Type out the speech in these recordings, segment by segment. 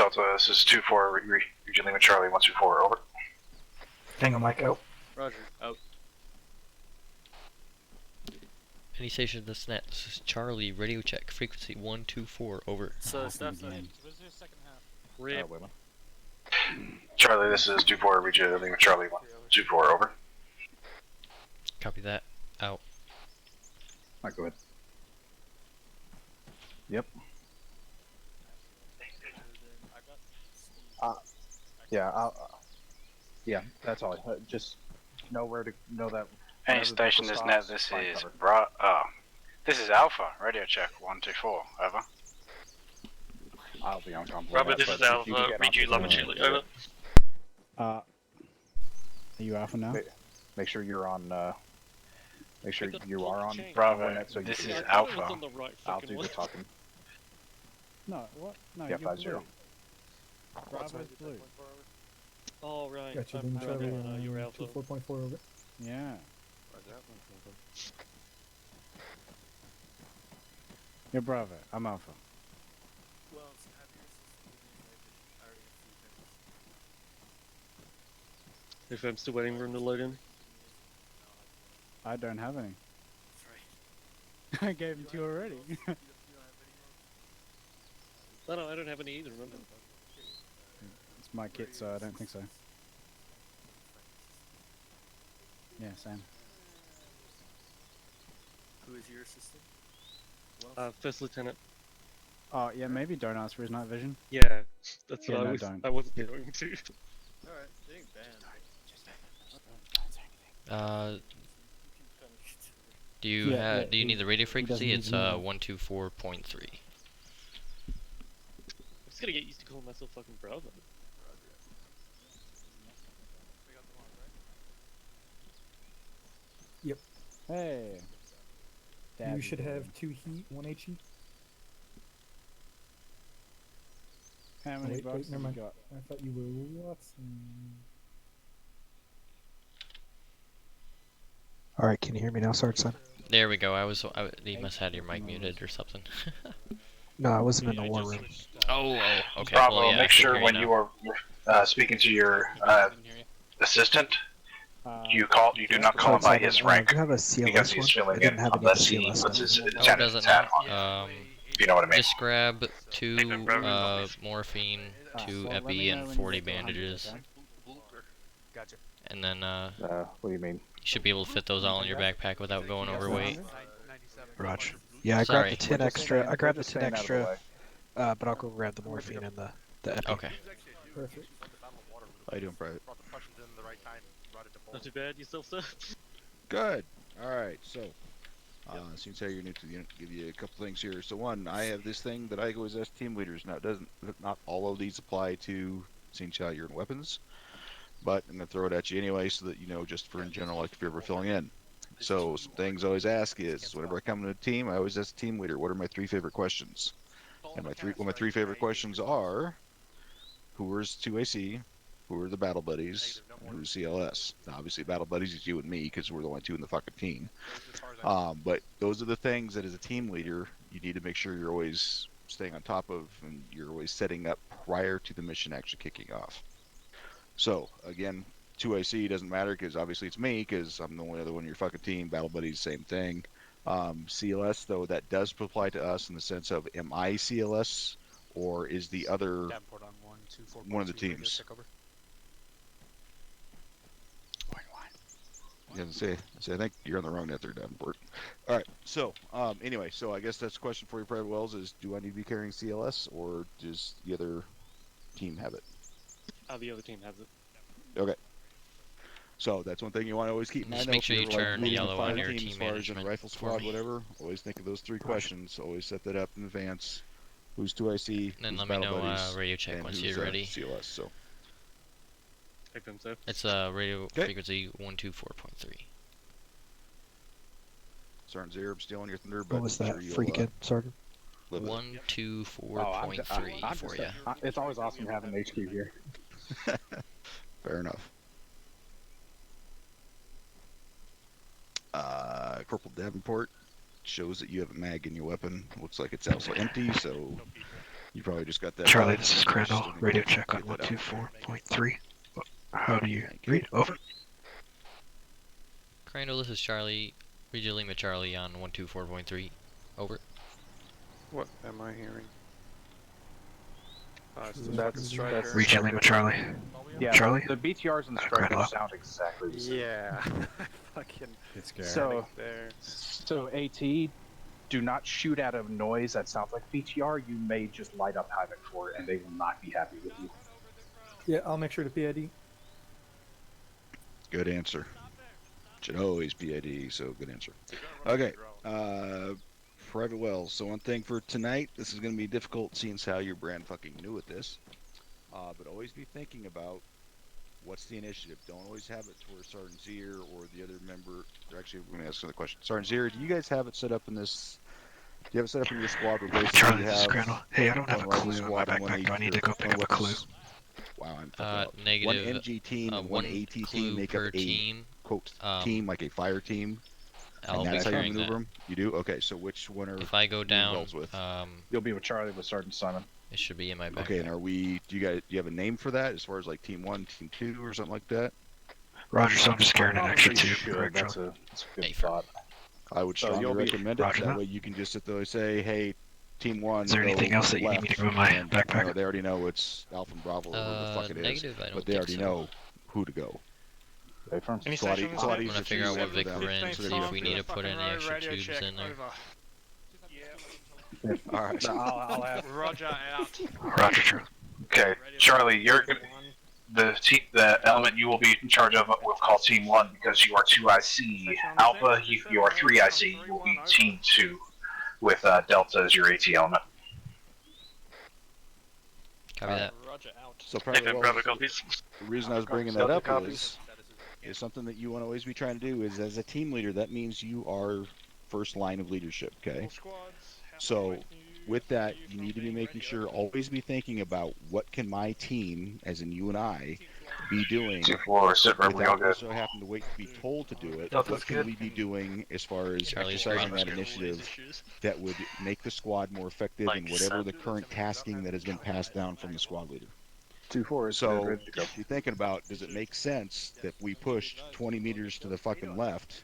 Delta, this is 2-4, Region Lima Charlie, 124, over. Tango Mike out. Roger, out. Any station this net, this is Charlie, radio check, frequency 124, over. So, stuff again. where's your second half? Rip. Charlie, this is 2-4, Region Lima Charlie, 124, over. Copy that, out. Alright, go ahead. Yep. Yeah, that's all. Just know where to know that. Any station is net, this is this is Alpha, radio check, 124, over. I'll be on complex. Robert, this is Alpha, Region Lima Charlie, over. Are you Alpha now? Make sure you're on, make sure you are on Bravo, so this you is can, Alpha. I'll do the talking. No, what? No, Yeah, you're 5-0. blue. Bravo's blue. Oh, right. Got you, I'm Lima Charlie, you're Alpha. 4.4, over. Yeah. You're Bravo. I'm Alpha. If I'm still waiting for him to load in. I don't have any. I gave him 2 already. No, I don't have any either, remember? It's my kit, so I don't think so. Yeah, same. Who is your assistant? First Lieutenant. Oh, yeah, maybe don't ask for his night vision. Yeah, that's Yeah, what no, I don't. wasn't going to. Alright, getting banned. Do you do you need the radio frequency? It's need 124.3. I'm just gonna get used to calling myself fucking Bravo. Hey. Dad, You should have 2 heat, 1 HE. How many Wait, bucks never have mind. you got? I thought you were Watson. Alright, can you hear me now, Sergeant? There we go, you must have had your mic muted or something. No, I wasn't in the war room. Oh, okay. Bravo, well, yeah, I make can sure hear when now. you are speaking to your assistant, you do not call him by his rank, I have a because CLS he's one. I filling in didn't have any unless he CLS puts his Oh, lieutenant's does it hat not? on. If you know what I mean. Just grab 2 morphine, Ah, 2 well, let epi, me know and when 40 you get to 100, bandages. okay? Gotcha. And then What do you mean? you should be able to fit those all in your backpack without going overweight. Roger. Yeah, I Sorry. grabbed the 10 extra. I grabbed the 10 Staying out of the extra. way. But I'll go grab the morphine and the epi. Okay. Perfect. How you doing, Private? Not too bad, yourself, sir? Good. Alright, so, since you're new to the unit, give you a couple things here. So one, I have this thing that I always ask team leaders. Now, not all of these apply to Xincha Urine weapons, but I'm going to throw it at you anyway so that you know, just for in general, like if you're ever filling in. So some things I always ask is, whenever I come to a team, I always ask the team leader, what are my 3 favorite questions? And my 3 favorite questions are, who is 2AC, who are the battle buddies, and who's CLS. Now, obviously, battle buddies is you and me, because we're the only 2 in the fucking team. But those are the things that as a team leader, you need to make sure you're always staying on top of, and you're always setting up prior to the mission actually kicking off. So, again, 2AC doesn't matter, because obviously it's me, because I'm the only other one in your fucking team. Battle buddies, same thing. CLS, though, that does apply to us in the sense of, am I CLS, or is the other one of the teams? Yeah, I think you're on the wrong net there, Davenport. Alright, so, anyway, so I guess that's a question for you, Private Wells, is do I need to be carrying CLS, or does the other team have it? The other team has it. Okay. So that's one thing you want to always keep in mind. Just make sure you turn yellow on your team team as far as in a management rifle for squad, me. whatever. Always think of those 3 questions. Always set that up in advance. Who's 2IC? And then who's let me battle know buddies, radio check and once who's, you're ready. CLS. So Take them, sir. It's radio frequency 124.3. Sergeant Zero, I'm stealing your thunder, but What was I'm that? sure you'll, Free kid, Sergeant? live with it. 124.3 for you. It's always awesome having HQ here. Fair enough. Corporal Davenport shows that you have a mag in your weapon. Looks like it's also empty, so You probably just got that. Charlie, this is Crandell. Just didn't Radio get check on that out. 124.3. How do you Thank you. read? Over. Crandall, this is Charlie. Read your Lima Charlie on 124.3. Over. What am I hearing? It's the That's- fucking striker. Read your Lima Charlie. Yeah, Charlie? the BTRs and the Crandell. strikers sound exactly the same. Yeah. Fucking. It's scary. So, There. so AT, do not shoot at a noise that sounds like BTR. You may just light up Havoc for it, and they will not be happy with you. Yeah, I'll make sure to PID. Good answer. Should always PID, so good answer. Okay, Private Wells. So one thing for tonight, this is going to be difficult seeing as how you're brand fucking new at this. But always be thinking about what's the initiative. Don't always have it to where Sergeant Zier or the other member. Or actually, we're going to ask another question. Sergeant Zier, do you guys have it set up in this? Do you have it set up in your squad where basically Charlie, you this is have Crandall. Hey, I don't have a one rifle clue in my squad and one backpack. Do I need to go pick up a clue? Wow, I'm fucking up. Negative. One MG team and one AT clue team make per up a team. quote team, like a fire team. I'll And be that's how you carrying maneuver that. them? You do? Okay, so which one are If I go down, Wells with? You'll be with Charlie with Sergeant Simon. it should be in my backpack. Okay, and are we? Do you have a name for that as far as like Team 1, Team 2, or something like that? Roger, so I'm just carrying an extra two. Sure, Correct, that's Charlie? that's a good Hey, thought. I would So strongly you'll be- recommend it. Roger That that. way you can just sit there and say, "Hey, Team 1." Is there go anything else that you need me left," to go in my and, backpack? you know, they already know it's Alpha and Bravo or whatever the fuck it is, Negative, I don't but they think already so. know who to go. They firm. Any It's a lot, stations it's a lot there? easier I'm gonna to figure out choose what for Vic them, we're in, so see they if don't we have need to to- put any extra tubes in there. All right. I'll have. Roger out. Roger, Charlie. Okay, Charlie, you're gonna, the element you will be in charge of will call Team 1 because you are 2IC Alpha, you are 3IC, you will be Team 2 with Delta as your AT element. Copy that. Roger out. So If probably in brother copies. the reason I was bringing that up is something that you want to always be trying to do is as a team leader, that means you are first line of leadership, okay? So with that, you need to be making sure, always be thinking about what can my team, as in you and I, be doing 2-4, sit rep, we all without good. also having to wait to be told to do it. Delta's What can good. we be doing as far as Charlie's exercising great. that initiative that would make the squad more effective in Like whatever the current tasking that has been passed down from the squad leader? 2-4 is So ready to go. if you're thinking about, does it make sense that we pushed 20 meters to the fucking left,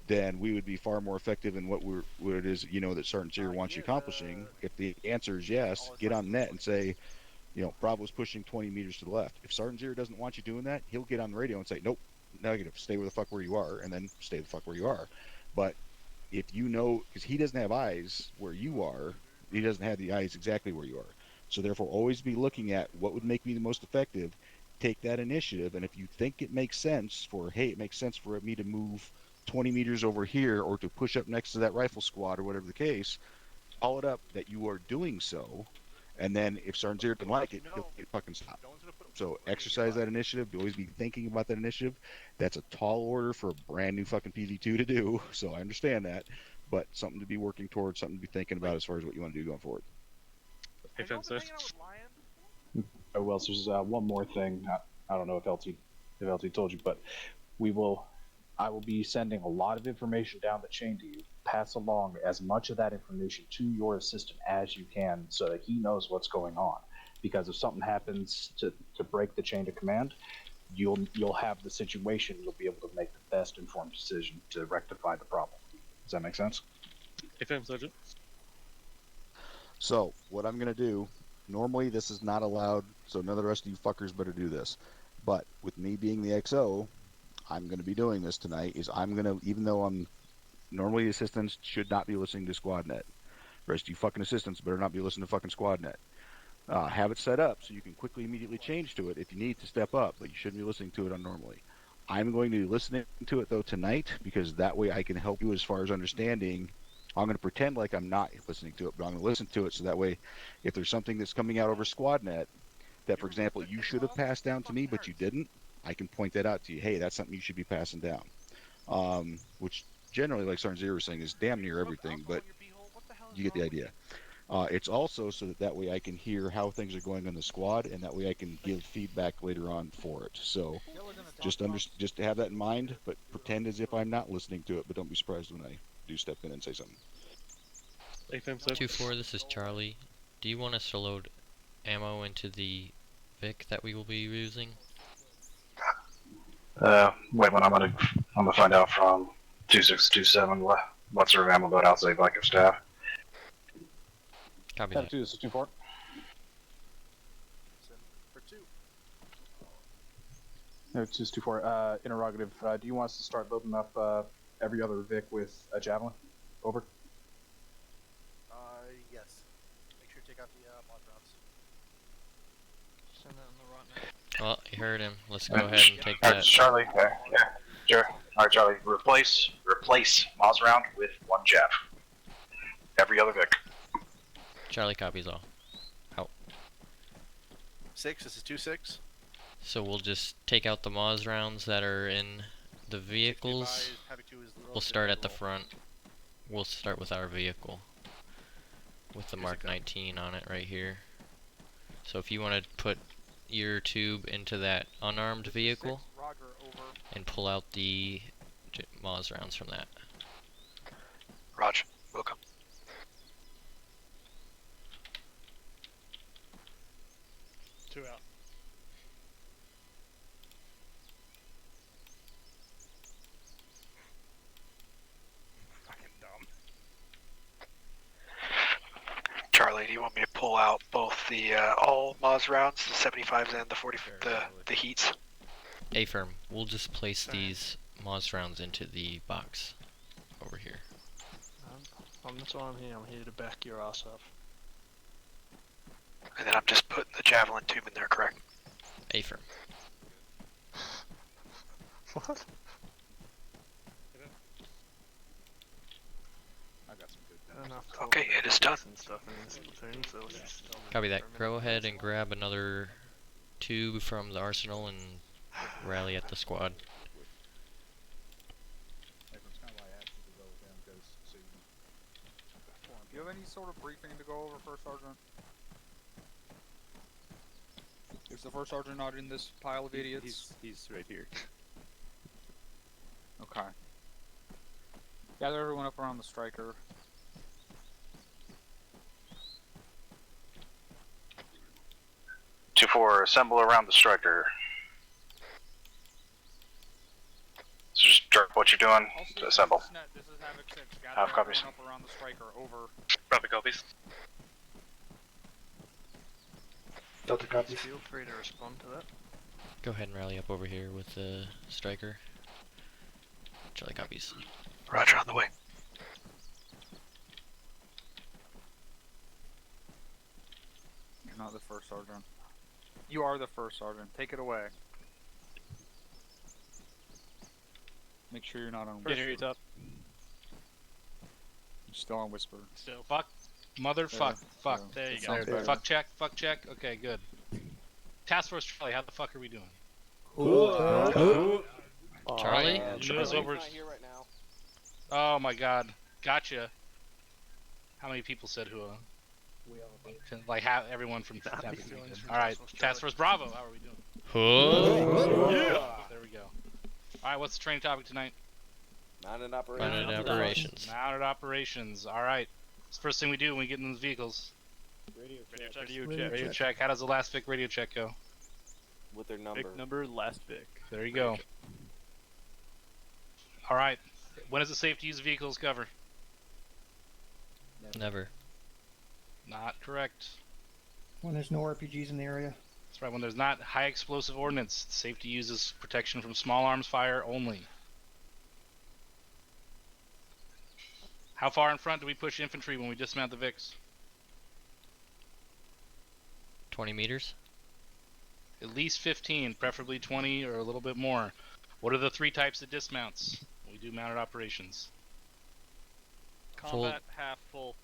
then we would be far more effective in what it is, you know, that Sergeant Zero wants you accomplishing. If the answer is yes, get on net and say, you know, Bravo's pushing 20 meters to the left. If Sergeant Zero doesn't want you doing that, he'll get on the radio and say, nope, negative, stay where the fuck where you are, and then stay the fuck where you are. But if you know, because he doesn't have eyes where you are, he doesn't have the eyes exactly where you are. So therefore, always be looking at what would make me the most effective. Take that initiative, and if you think it makes sense for, hey, it makes sense for me to move 20 meters over here or to push up next to that rifle squad or whatever the case, call it up that you are doing so, and then if Sergeant Zero doesn't like it, he'll get fucking stopped. So exercise that initiative. Always be thinking about that initiative. That's a tall order for a brand new fucking PV2 to do, so I understand that, but something to be working towards, something to be thinking about as far as what you want to do going forward. Hey, Fencer. Oh, well, so there's one more thing. I don't know if LT told you, but I will be sending a lot of information down the chain to you. Pass along as much of that information to your assistant as you can so that he knows what's going on. Because if something happens to break the chain of command, you'll have the situation. You'll be able to make the best informed decision to rectify the problem. Does that make sense? FM Sergeant. So what I'm gonna do, normally this is not allowed, so none of the rest of you fuckers better do this. But with me being the XO, I'm gonna be doing this tonight. Even though I'm normally assistants should not be listening to SquadNet. The rest of you fucking assistants better not be listening to fucking SquadNet. Have it set up so you can quickly immediately change to it if you need to step up, but you shouldn't be listening to it on normally. I'm going to be listening to it though tonight because that way I can help you as far as understanding. I'm going to pretend like I'm not listening to it, but I'm going to listen to it so that way if there's something that's coming out over SquadNet that, for example, you should have passed down to me but you didn't, I can point that out to you. Hey, that's something you should be passing down. Which generally, like Sergeant Zero was saying, is damn near everything, but you get the idea. It's also so that way I can hear how things are going on the squad, and that way I can give feedback later on for it. So just to have that in mind, but pretend as if I'm not listening to it, but don't be surprised when I do step in and say something. FM Sergeant. 2-4, this is Charlie. do you want us to load ammo into the Vic that we will be using? Wait, when I'm gonna find out from 2627 what sort of ammo loadouts they'd like of staff. Copy Have that. 2624. For 2. No, 2624. Interrogative. Do you want us to start loading up every other Vic with a javelin? Over. Yes. Make sure you take out the mod drops. Send that on the rotten. Well, you heard him. Let's go ahead and take Alright, that. Charlie. Yeah, sure. Alright, Charlie. Replace Moz round with 1 Jav. Every other Vic. Charlie copies all. 6. This is 2-6. So we'll just take out the Moz rounds that are in the vehicles. We'll start at the front. We'll start with our vehicle. With the Mark 19 on it right here. So if you want to put your tube into that unarmed vehicle and pull out the Moz rounds from that. Roger. Welcome. Two out. Fucking dumb. Charlie, do you want me to pull out both the all Moz rounds, the 75s and the 40, the heats? A-firm, we'll just place these Moz rounds into the box over here. That's why I'm here. I'm here to back your ass up. And then I'm just putting the javelin tube in there, correct? A-firm. What? I got some good. Okay, it is done. And stuff in this platoon, so let's just Copy that. Go ahead and grab another tube from the arsenal and rally at the squad. That's kind of why I asked you to go with him, because so you have any sort of briefing to go over, First Sergeant? Is the First Sergeant not in this pile of idiots? He's right here. Okay. Gather everyone up around the striker. Two four, assemble around the striker. So just drop what you're doing to assemble. This is Havoc 6. Gather Have copies. everyone up around the striker. Over. Copy copies. Delta copies. feel free to respond to that. Go ahead and rally up over here with the striker. Charlie copies. Roger, on the way. You're not the First Sergeant. You are the First Sergeant. Take it away. Make sure you're not on Whisper. Get up. You're still on Whisper. Still. Fuck. Motherfuck. Fuck. Yeah, There you that sounds go. better. Fuck check. Fuck check. Okay, good. Task Force Charlie, how the fuck are we doing? Charlie? News over. Oh my god. Gotcha. How many people said Hooah? Like everyone from Task Force. Alright, Task Force Bravo, how are we doing? There we go. Alright, what's the training topic tonight? Mounted operations. Mounted operations. Mounted operations. Alright. It's the first thing we do when we get in those vehicles. Radio check. Radio check. How does the last Vic radio check go? With their number. Vic number, last Vic. There you go. Alright. When is it safe to use vehicles cover? Never. Not correct. When there's no RPGs in the area. That's right, when there's not high explosive ordnance, safety uses protection from small arms fire only. How far in front do we push infantry when we dismount the Vics? 20 meters? At least 15, preferably 20 or a little bit more. What are the 3 types of dismounts when we do mounted operations? Combat, half full.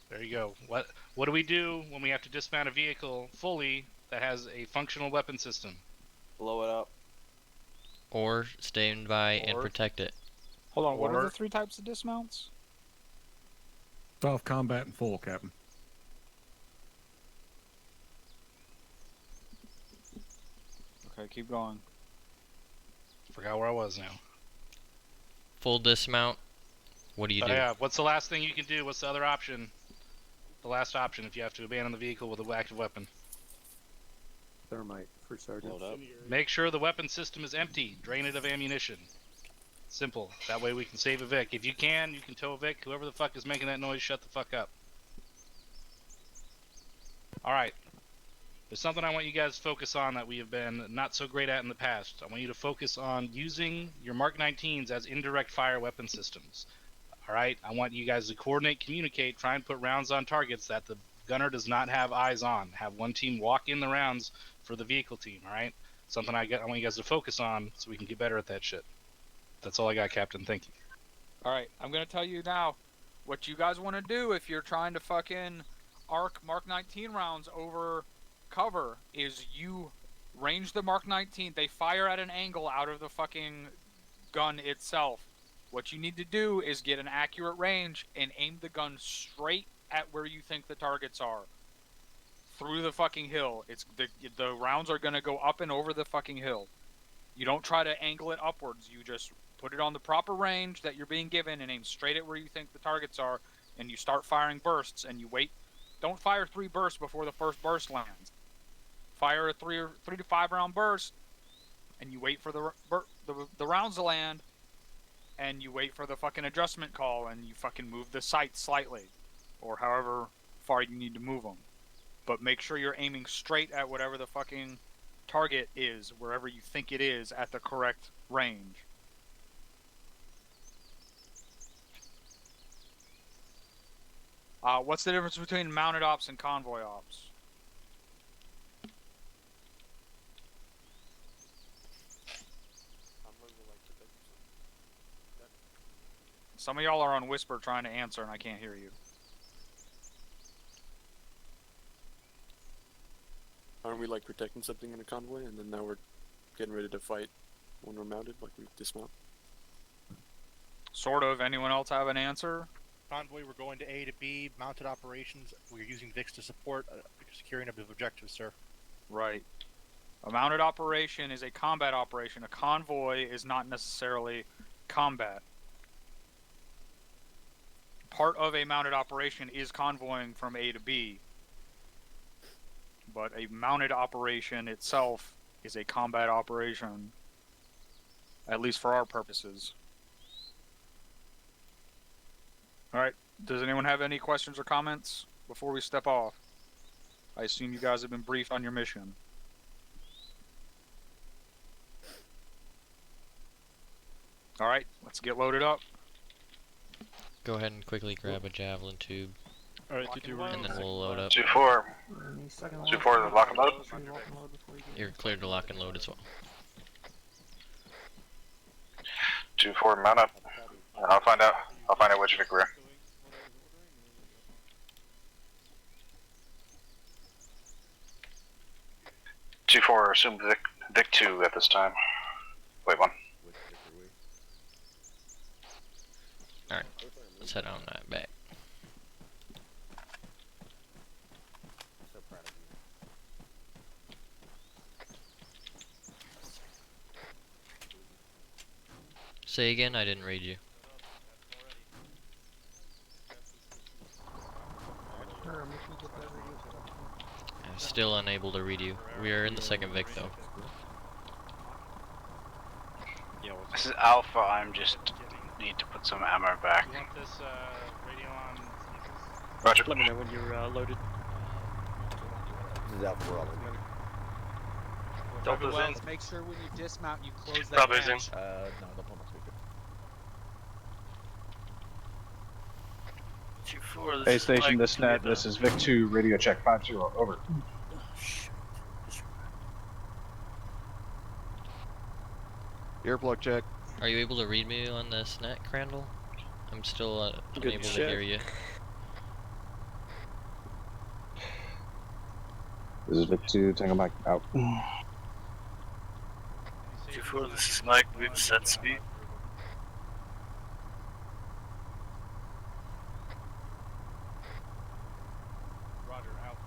There you go. What do we do when we have to dismount a vehicle fully that has a functional weapon system? Blow it up. Or stand by and protect it. Hold on, what are the 3 types of dismounts? Soft combat and full, Captain. Okay, keep going. Forgot where I was now. Full dismount. What do you do? Yeah, what's the last thing you can do? What's the other option? the last option if you have to abandon the vehicle with an active weapon. Thermite for sergeant. Make sure the weapon system is empty. Drain it of ammunition. Simple. That way we can save a Vic. If you can tow a Vic. Whoever the fuck is making that noise, shut the fuck up. Alright. There's something I want you guys to focus on that we have been not so great at in the past. I want you to focus on using your Mark 19s as indirect fire weapon systems. Alright? I want you guys to coordinate, communicate, try and put rounds on targets that the gunner does not have eyes on. Have one team walk in the rounds for the vehicle team, alright? Something I want you guys to focus on so we can get better at that shit. That's all I got, Captain. Thank you. Alright, I'm gonna tell you now what you guys want to do if you're trying to fucking arc Mark 19 rounds over cover is you range the Mark 19. They fire at an angle out of the fucking gun itself. What you need to do is get an accurate range and aim the gun straight at where you think the targets are. Through the fucking hill. It's the rounds are gonna go up and over the fucking hill. You don't try to angle it upwards. You just put it on the proper range that you're being given and aim straight at where you think the targets are, and you start firing bursts and you wait. Don't fire 3 bursts before the first burst lands. Fire a 3 to 5 round burst, and you wait for the rounds to land, and you wait for the fucking adjustment call, and you fucking move the sights slightly, or however far you need to move them. But make sure you're aiming straight at whatever the fucking target is, wherever you think it is, at the correct range. What's the difference between mounted ops and convoy ops? Some of y'all are on whisper trying to answer and I can't hear you. Aren't we like protecting something in a convoy and then now we're getting ready to fight when we're mounted, like we dismount? Sort of. Anyone else have an answer? Convoy, we're going to A to B. Mounted operations, we're using VIX to support securing of objectives, sir. Right. A mounted operation is a combat operation. A convoy is not necessarily combat. Part of a mounted operation is convoying from A to B. But a mounted operation itself is a combat operation. At least for our purposes. Alright, does anyone have any questions or comments before we step off? I assume you guys have been briefed on your mission. Alright, let's get loaded up. Go ahead and quickly grab a javelin tube. Alright, and then we'll load up. 2-4. 2-4, lock and load. You're cleared to lock and load as well. 2-4, mount up. And I'll find out which Vic we're in. 2-4, assume Vic 2 at this time. Wait, 1. Alright, let's head on that back. Say again, I didn't read you. I'm still unable to read you. We are in the second Vic though. This is Alpha, I'm just need to put some ammo back. You want this radio on? Roger. Let me know when you're loaded. This is Alpha Bravo. Delta's in. Make sure when you dismount you close that Bravo's in. hatch. No, don't pull my speaker. 2-4, Base station, this net, this is Vic 2, radio check 50, over. Earplug check. Are you able to read me on this net, Crandell? I'm still unable to hear you. This is Vic 2, Tango Mike, out. 2-4, this is Mike, we've set speed. Roger, out.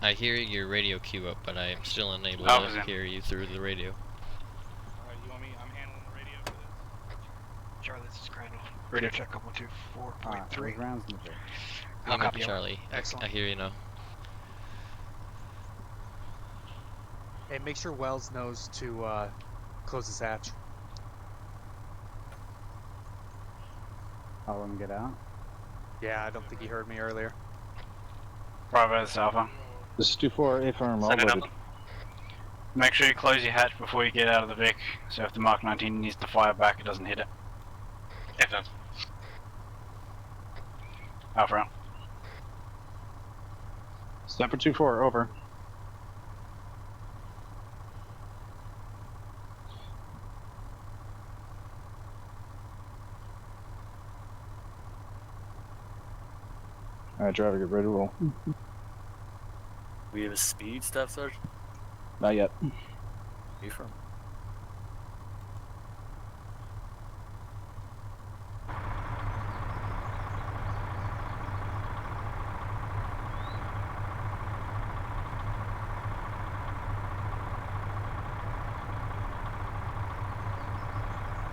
I hear your radio queue up, but I am still unable Alpha's to in. hear you through the radio. Alright, you want me? I'm handling the radio for this. Charlie, this is Crandell. Radio check 124.3. rounds in the bay. I'll Lima copy over. Charlie, Excellent. I hear you now. Hey, make sure Wells knows to close his hatch. I'll let him get out. Yeah, I don't think he heard me earlier. Bravo, this is Alpha. This is 2-4, affirm, all Send it up. loaded. Make sure you close your hatch before you get out of the Vic, so if the Mark 19 needs to fire back, it doesn't hit it. If not. Alpha out. Stanford 2-4, over. Alright, driver, get ready to roll. We have a speed, Staff Sergeant? Not yet. Where you from?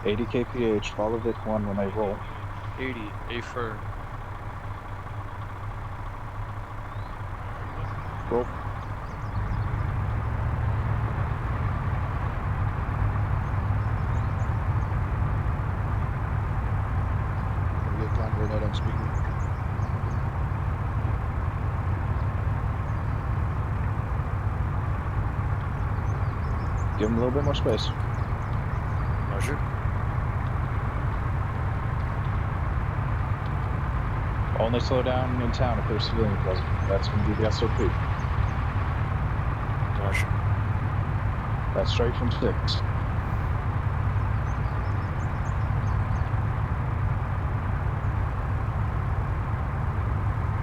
$80 kph, follow Vic 1 when I roll. 80, affirm. Roll. Can we get convoy net on speaker? Give him a little bit more space. Roger. Only slow down in town if there's civilian present. That's going to be the SOP. Roger. That's straight from 6.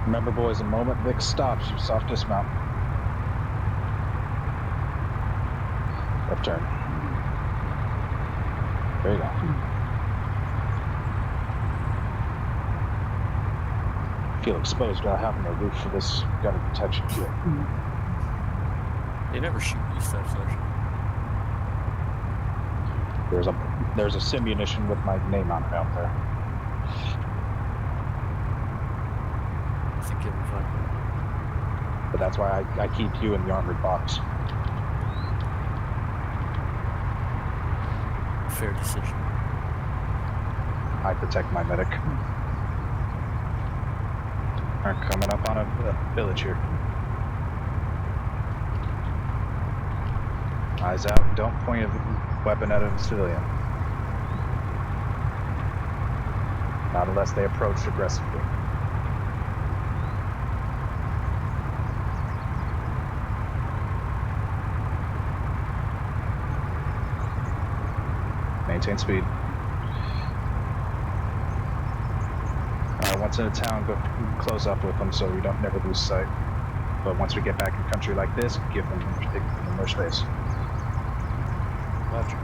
Remember, boys, the moment Vic stops, you soft dismount. Left turn. There you go. Feel exposed without having a roof for this gutter protection kit. They never shoot you, Staff Sergeant. There's a simunition with my name on it out there. I think you'll be fine. But that's why I keep you in the armored box. Fair decision. I protect my medic. Alright, coming up on a village here. Eyes out, and don't point a weapon at a civilian. Not unless they approach aggressively. Maintain speed. Once in a town, go close up with them so we don't never lose sight. But once we get back in country like this, give them more space. Roger.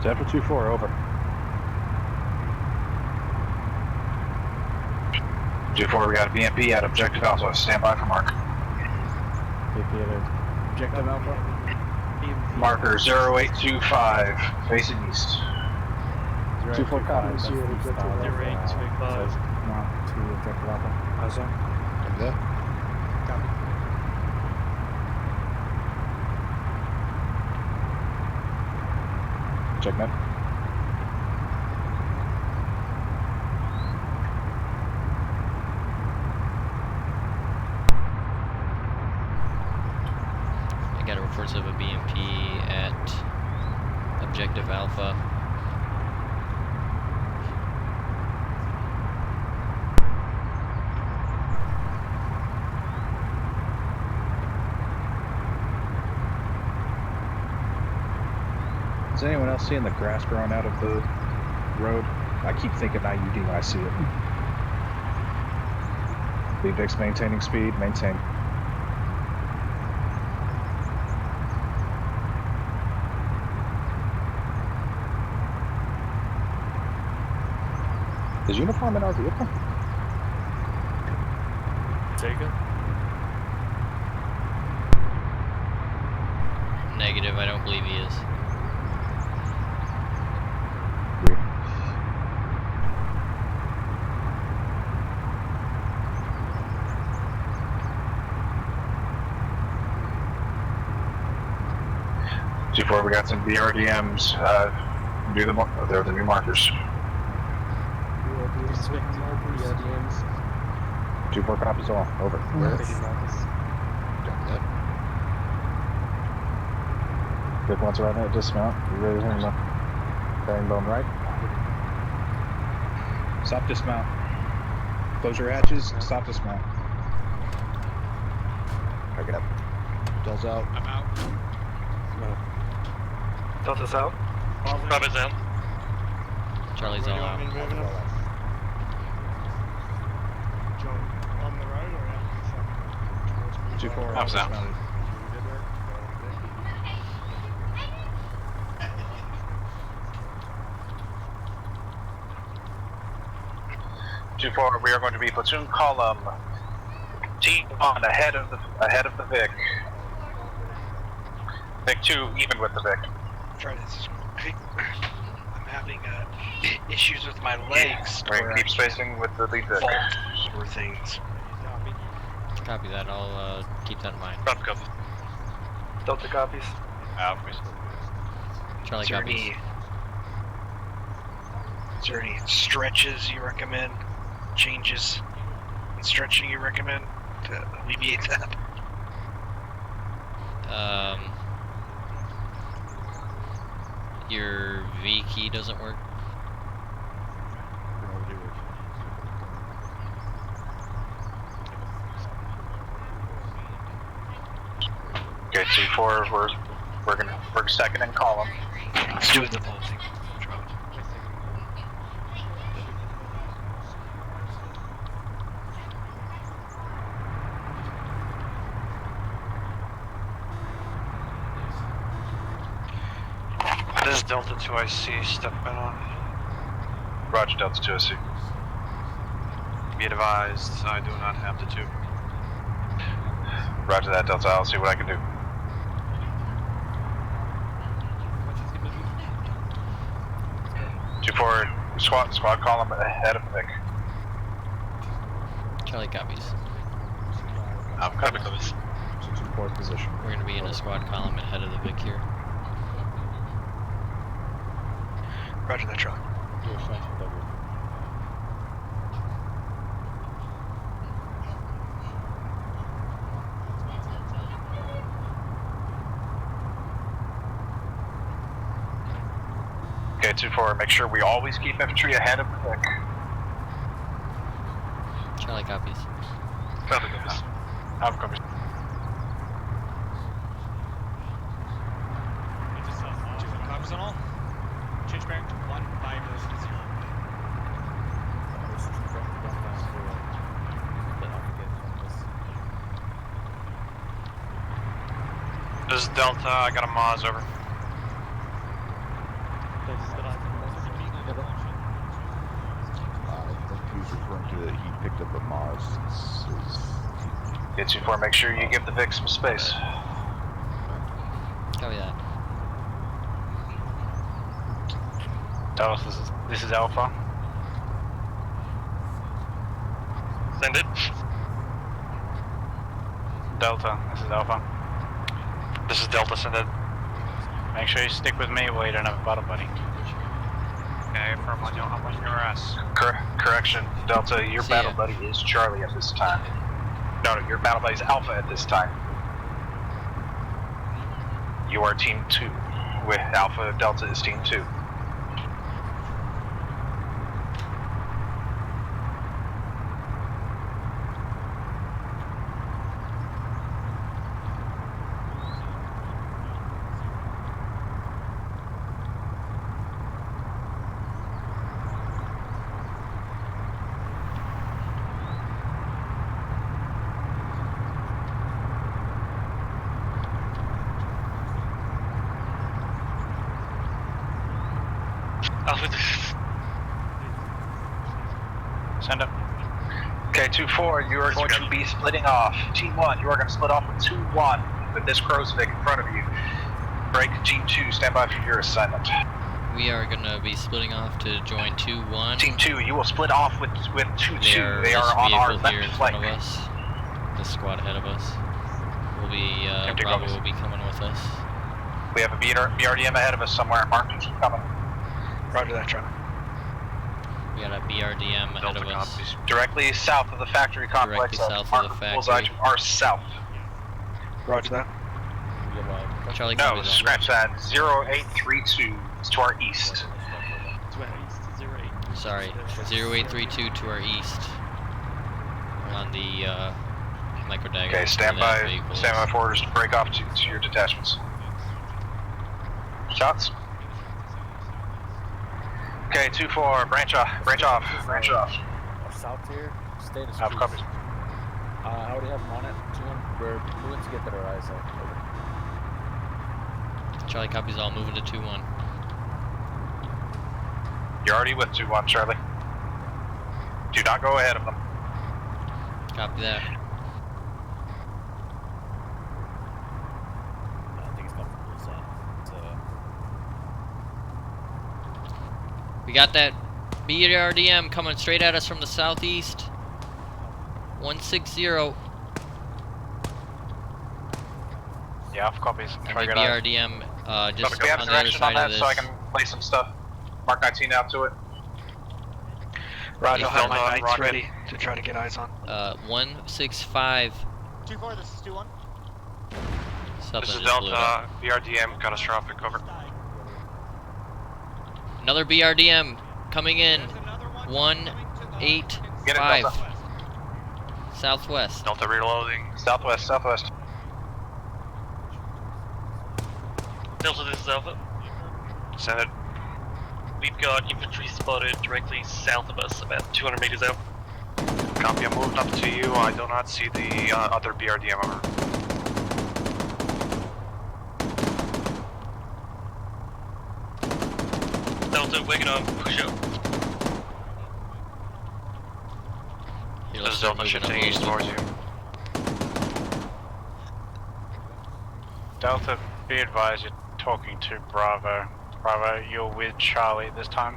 Delta 2-4, over. 2-4, we got a BMP at Objective Alpha. Stand by for mark. Objective Alpha. Marker 0825, facing east. 2-4 copies. 0825. To Objective Alpha. How's that? Copy that. Copy. Checkmate. I got reports of a BMP at Objective Alpha. Is anyone else seeing the grass growing out of the road? I keep thinking IUD when I see it. Lead Vix maintaining speed, maintain. Is uniform in our vehicle? Take it. Negative, I don't believe he is. Before we got some BRDMs, they're the new markers. 2-4 copies all. Over. Where? Vic wants right now, dismount. You ready to hang up? Herringbone right. Stop dismount. Close your hatches, stop dismount. Pick it up. Delta's out. I'm out. Delta's out. Bravo's out. Charlie's all out. On the road or out? 2-4 I was out. dismounted. 2-4, we are going to be platoon column T1 ahead of the Vic. Vic 2 even with the Vic. Try this. I'm having issues with my legs. Right, keep spacing with the lead Vic. Fault or things. Copy that, I'll keep that in mind. Front cover. Delta copies. Out, please. Charlie Is there copies. Is there any stretches you recommend? Changes in stretching you recommend to alleviate that? Your V key doesn't work. Okay, 2-4, we're second in column. Let's do the whole thing. This is Delta 2IC, step in on. Roger, Delta 2SC. Be advised, I do not have the 2. Roger that, Delta, I'll see what I can do. Two-4, squad column ahead of Vic. Charlie copies. Copy copies. 2-4 position. We're gonna be in a squad column ahead of the Vic here. Roger that, Charlie. Okay, 2-4, make sure we always keep infantry ahead of the Vic. Charlie copies. Copy copies. Out copies. Copies on all. Change bearing to 150. This is Delta, I got a Maz over. I think he's referring to that he picked up a Maz. Okay, 2-4, make sure you give the Vic some space. Copy that. Dallas, this is Alpha. Send it. Delta, this is Alpha. This is Delta, send it. Make sure you stick with me while you don't have a battle buddy. Okay, from on your ass. Correction, Delta, your See battle ya. buddy is Charlie at this time. No, your battle buddy is Alpha at this time. You are Team 2, with Alpha, Delta is Team 2. Send up. Okay, 2-4, you are going to be splitting off. Team 1, you are going to split off with 2-1 with this Crowsvic in front of you. Break, Team 2, stand by for your assignment. We are gonna be splitting off to join 2-1. Team 2, you will split off with 2-2. They this are on our vehicle here in left front flank. of us. This squad ahead of us. Will be, Empty Bravo focus. will be coming with us. We have a BRDM ahead of us somewhere. Mark, keep coming. Roger that, Charlie. We got a BRDM ahead of us. Directly south of the factory complex. Directly south Mark of the bullseye factory. to our south. Roger that. Charlie, No, copy that. scratch that. 0832 is to our east. Sorry, 0832 to our east. On the, micro diagram. Okay, stand by for orders to break off to your detachments. Shots. Okay, 2-4, branch off. South here, stay to Alpha copies. I already have them on it. We're moving to get that our eyes out. Over. Charlie copies all, moving to 2-1. You're already with 2-1, Charlie. Do not go ahead of them. Copy that. I think it's comfortable, so We got that BRDM coming straight at us from the southeast. 160. Yeah, Alpha copies. And the BRDM, just we have on the other direction on side that of this. so I can play some stuff. Mark 19 out to it. Roger, I'll have my Rocket. knights ready to try to get eyes on. 165. 2-4, this is 2-1. Something This is just blew up. Delta, BRDM, catastrophic, over. Another BRDM coming in. 185. Southwest. Delta reloading. Southwest. Delta, this is Alpha. Send it. We've got infantry spotted directly south of us, about 200 meters out. Copy, I'm moving up to you. I do not see the other BRDM over. Delta, we're gonna push up. Here, This let's is start Delta moving shifting up. east towards you. Delta, be advised you're talking to Bravo. Bravo, you're with Charlie this time.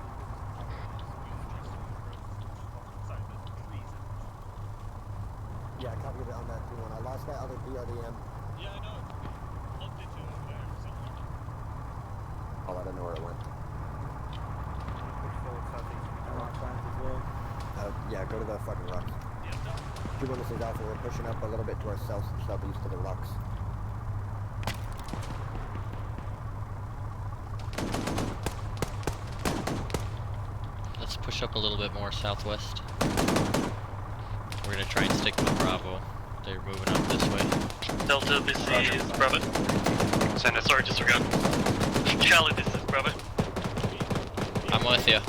Yeah, I copied it on that too. I lost that other BRDM. Yeah, I know. Looked into it there somewhere. Oh, I don't know where it went. Yeah, go to the fucking rocks. Two witnesses alpha, we're pushing up a little bit to our southeast of the rocks. Let's push up a little bit more southwest. We're gonna try and stick with Bravo. They're moving up this way. Delta, this is Bravo. Send it. Sorry, disregard. Charlie, this is Bravo. I'm with you.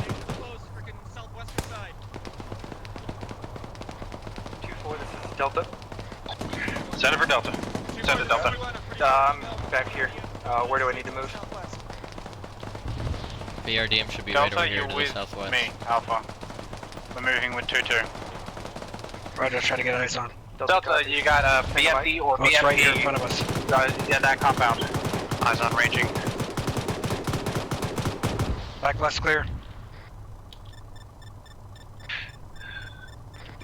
2-4, this is Delta. Send it for Delta. Send it, Delta. I'm back here. Where do I need to move? BRDM should be Delta, right over here you're to the with southwest. me, Alpha. We're moving with 2-2. Roger, try to get eyes on. Delta, you got a BMP or Oh, it's BMP right here in front of us. in that compound. Eyes on ranging. Back left clear.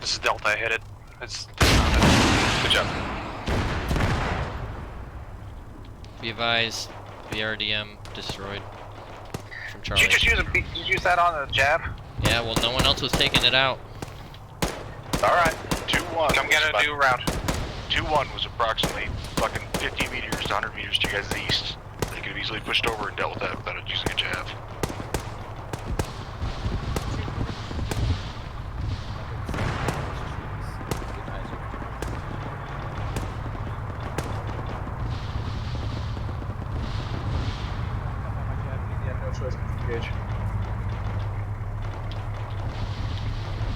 This is Delta, I hit it. It's Good job. Be advised, BRDM destroyed. From Did you Charlie. just use that on the jab? Yeah, well, no one else was taking it out. Alright. 2-1. Come get a new round. 2-1 was approximately fucking 50 meters to 100 meters to you guys east. They could have easily pushed over and dealt with that without using a jab.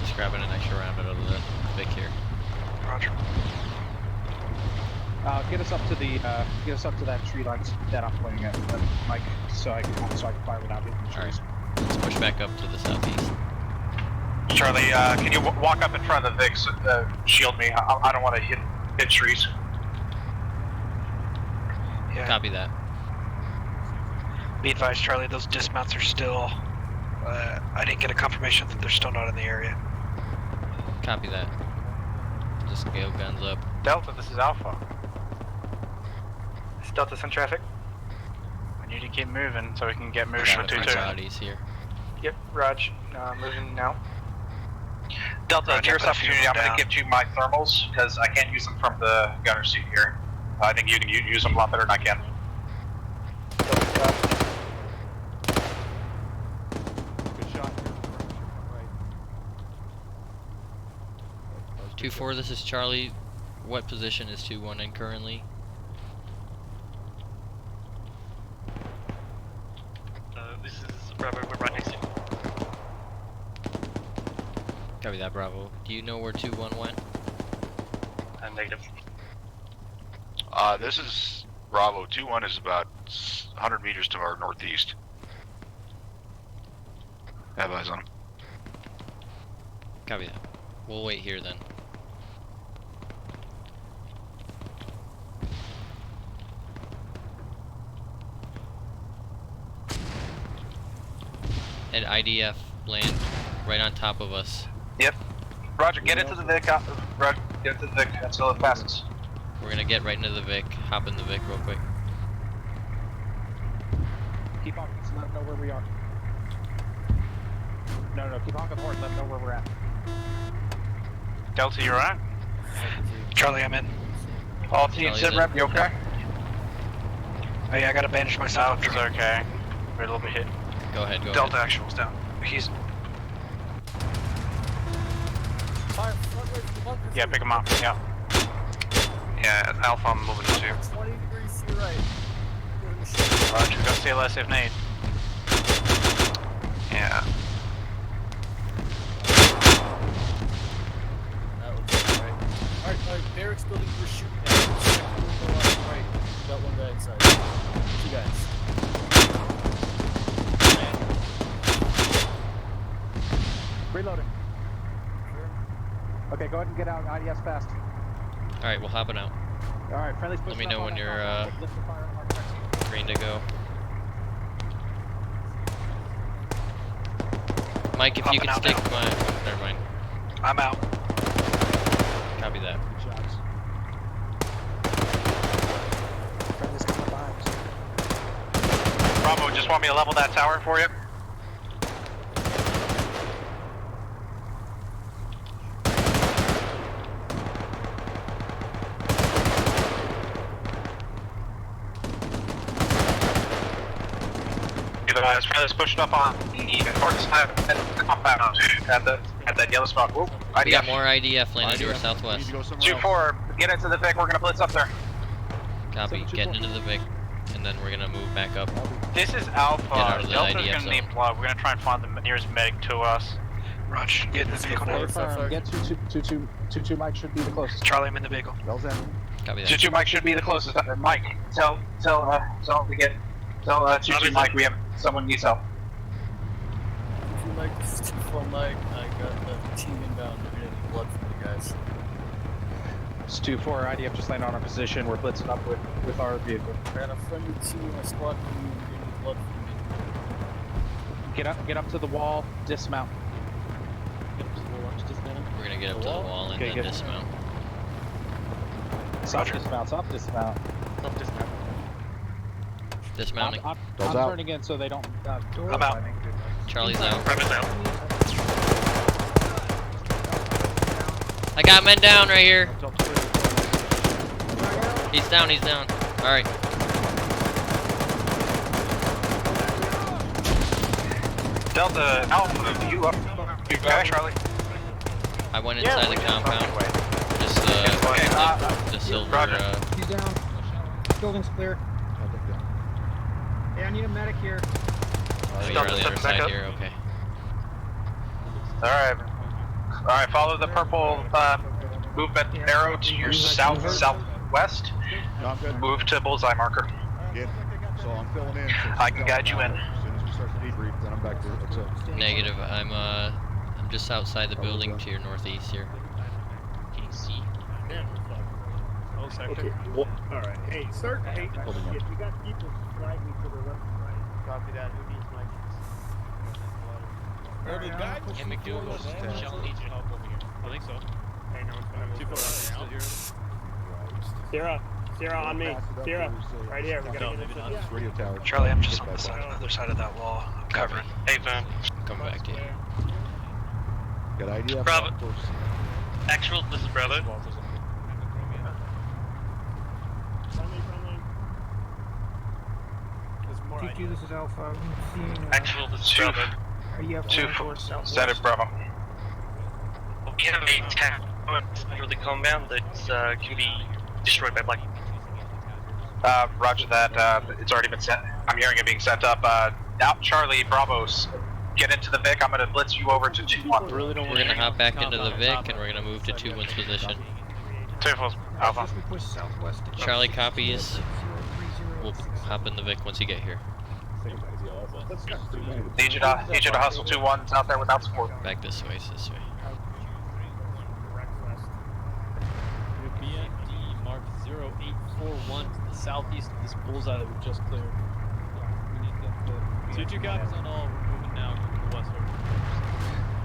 Just grabbing an extra round out of the Vic here. Roger. Get us up to that tree line that I'm pointing at, Mike, so I can fire without hitting the trees. Alright. Let's push back up to the southeast. Charlie, can you walk up in front of the Vic, shield me? I don't want to hit trees. Yeah. Copy that. Be advised, Charlie, those dismounts are still... I didn't get a confirmation that they're still not in the area. Copy that. Just scale guns up. Delta, this is Alpha. This is Delta in traffic. We need to keep moving so we can get moving Got to a 2-2. bodies here. Yep, Raj, moving now. Delta, Roger, nearest put a few opportunity, I'm down. going to give you my thermals, because I can't use them from the gunner seat here. I think you can use them a lot better than I can. 2-4, this is Charlie. What position is 2-1 in currently? This is Bravo, we're right next to you. Copy that, Bravo. Do you know where 2-1 went? Negative. This is Bravo. 2-1 is about 100 meters to our northeast. Have eyes on him. Copy that. We'll wait here then. And IDF land right on top of us. Yep. Roger, get into the Vic. Roger, get into the Vic. That's all that passes. We're gonna get right into the Vic. Hop in the Vic real quick. Keep on, let them know where we are. No, keep honking the horn, let them know where we're at. Delta, you alright? Charlie, I'm in. All teams, sit rep, you okay? Oh yeah, I gotta bandage myself. Delta's okay. We're a little bit hit. Go ahead, go Delta ahead. actual's down. He's... Yeah, pick him up, yeah. Yeah, Alpha, I'm moving to 2. 20 degrees to your right. Roger, go CLS if need. Yeah. That was right. Alright, barracks building, we're shooting at. Right, we got one guy inside. 2 guys. Reloading. Okay, go ahead and get out. IDS fast. Alright, we'll hop it out. Alright, friendly's Let me pushing know up when on you're that compound. Lift the fire on our direction. green to go. Mike, if you Hopping can out stick now. my... Never mind. I'm out. Copy that. Good shots. Friendly's coming behind us. Bravo, just want me to level that tower for you? Guys, friendly's pushing up on the north side of the compound at that yellow spot. Whoa, We got IDF. more IDF landing to our southwest. 2-4, get into the Vic, we're gonna blitz up there. Copy, getting into the Vic, and then we're gonna move back up. This is Get out Alpha. of the Delta's IDF gonna need zone. blood. We're gonna try and find the nearest medic to us. Raj, get in the vehicle now. Get 2-2 Mike should be the closest. Charlie, I'm in the vehicle. Bell's in. Copy that. 2-2 Mike should be the closest. Mike, tell 2-2 Mike we have someone needs help. If you like, this is 2-4 Mike. I got the team inbound. We're gonna need blood from you guys. It's 2-4. IDF just landed on our position. We're blitzing up with our vehicle. I got a friendly team in my squad from you. We're gonna need blood from you. Get up to the wall. Dismount. Get up to the wall. Just dismount. We're gonna get up to the wall and Okay, then good. dismount. Soft dismount. Soft dismount. Stop dismount. Dismounting. I'm Goes out. turning in so they don't. I'm out. Charlie's out. Private's out. I got men down right here. He's down, he's down. Alright. Delta, Alpha, you up? You okay, Charlie? I went inside the compound. Just the silver, He's down. Building's clear. Hey, I need a medic here. oh, you're on the other side here, okay. Alright, follow the purple movement arrow to your southwest. No, I'm good. Move to bullseye marker. Good. So I'm filling in. So I can guide you in. As soon as we start the debrief. then I'm back to XO. Negative. I'm just outside the building to your northeast here. Can you see? Yeah. Oh, sector. Okay. Well, all right. Hey, start. Hey, Holding up. if you got people slide me to the left and right. Copy that. Who needs my? The guy Can McDougal Michelle needs your help over here. I think so. Hey, no one's gonna move. Too far Still here. Sierra, on me. Sierra, right here. We gotta get maybe it. not. Radio tower. Charlie, I'm just on the other side of that wall. I'm covering. Hey, Van. Coming back to you. Got idea? Bravo. Actual, this is Bravo. T2, this is Alpha. I'm seeing, Actual, this is Bravo. are you Status Bravo. We have a tap under the compound that can be destroyed by Black. Roger that. It's already been sent. I'm hearing it being sent up. Out Charlie, Bravos. Get into the Vic. I'm gonna blitz you over to 2-1. We're gonna hop back into the Vic and we're gonna move to 2-1's position. 2-4 Alpha. Charlie copies. We'll hop in the Vic once you get here. Need you to hustle 2-1's out there without support. Back this way, this way. BMD mark 0841 to the southeast of this bullseye that we just cleared. So 2 copies on all. We're moving now to the westward.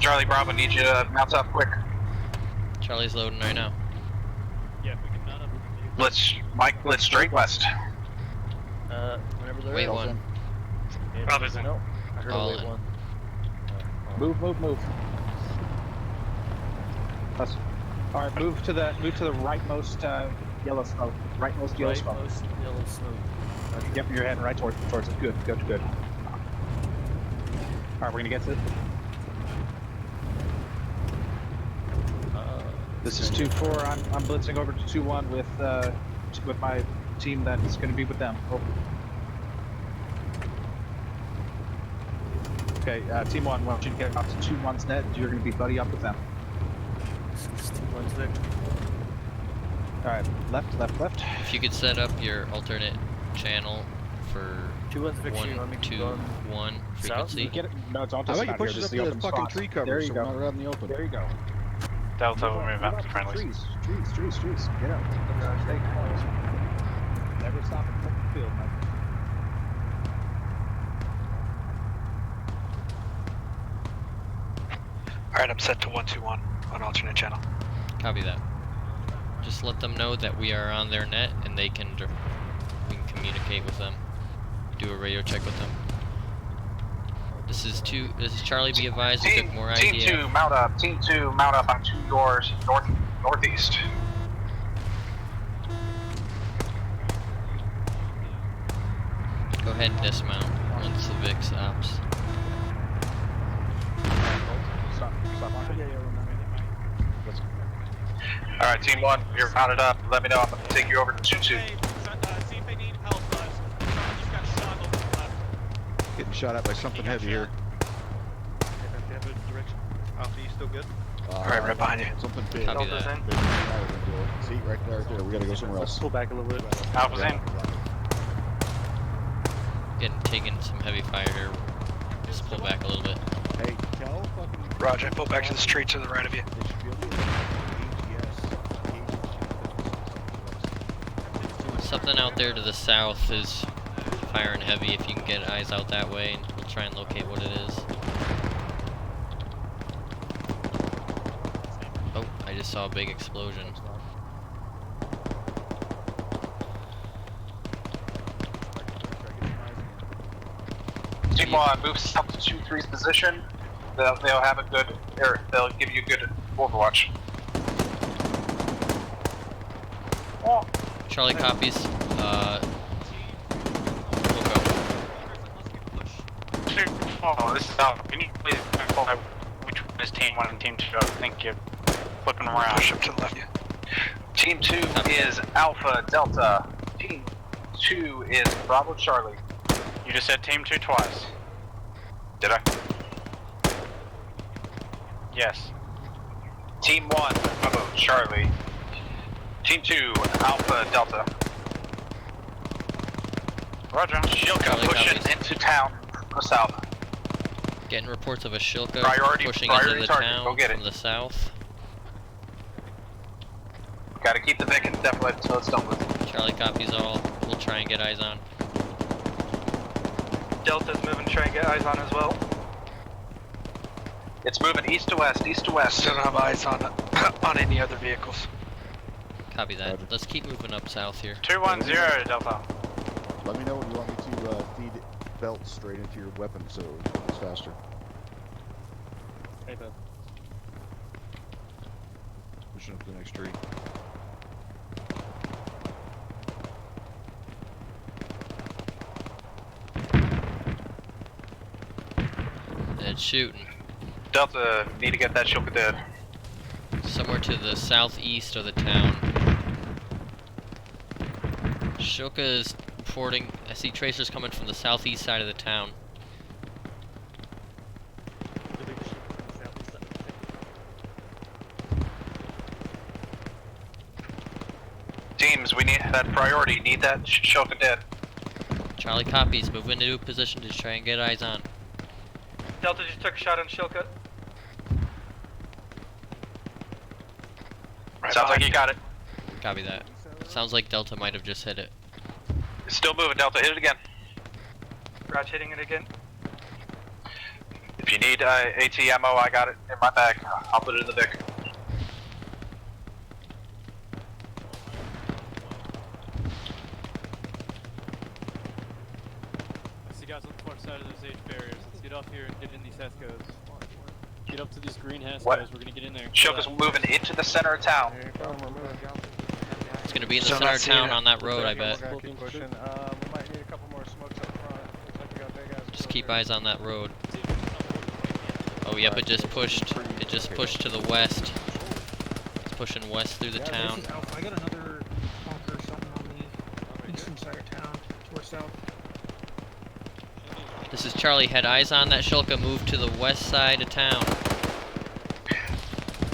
Charlie Bravo, need you to mount up quick. Charlie's loading right now. Yeah, if we can mount up. Mike, blitz straight west. Whenever they're Wait ready. one. Bravo. No, I heard All a wait in. one. Move. Alright, move to the rightmost yellow smoke. Rightmost yellow smoke. Rightmost yellow smoke. Yep, you're heading right towards it. Good. Alright, we're gonna get to it. This is 2-4. I'm blitzing over to 2-1 with my team that is gonna be with them. Over. Okay, Team 1, I want you to get up to 2-1's net. You're gonna be buddy up with them. Alright, left. If you could set up your alternate channel for 1-2-1 frequency. No, it's all How just about you push it up to the fucking tree cover There you so go. we're not out in the open? There you go. Delta will move out to friendlies. Trees. Get out. Stay close. Never stop and check the field, Mike. Alright, I'm set to 1-2-1 on alternate channel. Copy that. Just let them know that we are on their net and we can communicate with them. Do a radio check with them. This is Charlie, be advised, we took more Team idea. 2, mount up. Team 2, mount up on 2 yours, northeast. Go ahead and dismount once the Vic stops. Stop. Alright, Team 1, you're mounted up. Let me know. I'm going to take you over to 2-2. See if they need help, guys. You've got shot over the left. Getting shot at by something heavy here. Alpha, you still good? Alright, right behind you. Something big. Copy that. See, right there. We gotta go somewhere else. Pull back a little bit. Alpha's in. Getting taken some heavy fire here. Just pull back a little bit. Hey, tell fucking... Roger, pull back to the street to the right of you. They should be able to Something out there to the south is firing heavy. If you can get eyes out that way, and we'll try and locate what it is. Oh, I just saw a big explosion. Team 1, move south to 2-3's position. They'll have a good, or they'll give you a good overwatch. Charlie copies. We'll go. Oh, this is out. Can you please clarify which one is Team 1 and Team 2? I think you're flipping around. Push up to the left. Team 2 is Alpha Delta. Team 2 is Bravo Charlie. You just said Team 2 twice. Did I? Yes. Team 1, Bravo Charlie. Team 2, Alpha Delta. Roger. Shield gun Charlie pushing copies. into town. Go south. Getting reports of a Shilka pushing priority into the target. town Go get from it. the south. Gotta keep the Vic and definitely until it's done with. Charlie copies all. We'll try and get eyes on. Delta's moving to try and get eyes on as well. It's moving east to west, east to west. Still don't have eyes on on any other vehicles. Copy that. Let's keep moving up south here. 210 Delta. Let me know when you want me to feed belts straight into your weapon so it's faster. Hey, bud. Pushing up the next tree. It's shooting. Delta, need to get that Shilka dead. Somewhere to the southeast of the town. Shilka is reporting. I see tracers coming from the southeast side of the town. Teams, we need that priority. Need that Shilka dead. Charlie copies. Move into position to try and get eyes on. Delta just took a shot on Shilka. Sounds like you got it. Copy that. Sounds like Delta might have just hit it. It's still moving, Delta. Hit it again. Raj hitting it again. If you need AT ammo, I got it in my bag. I'll put it in the Vic. I see guys on the far side of those H barriers. Let's get off here and get in these HESCOs. Get up to these green HESCOs. What? We're gonna get in there. Shilka's moving into the center of town. It's gonna be in the center of town on that road, I bet. Keep pushing. We might need a couple more smokes up front. Looks like we got big ass. Just keep eyes on that road. Oh, yep, it just pushed. It just pushed to the west. It's pushing west through the town. This is Alpha. I got another bunker or something on the eastern side of town, to our south. This is Charlie. Had eyes on that Shilka. Move to the west side of town.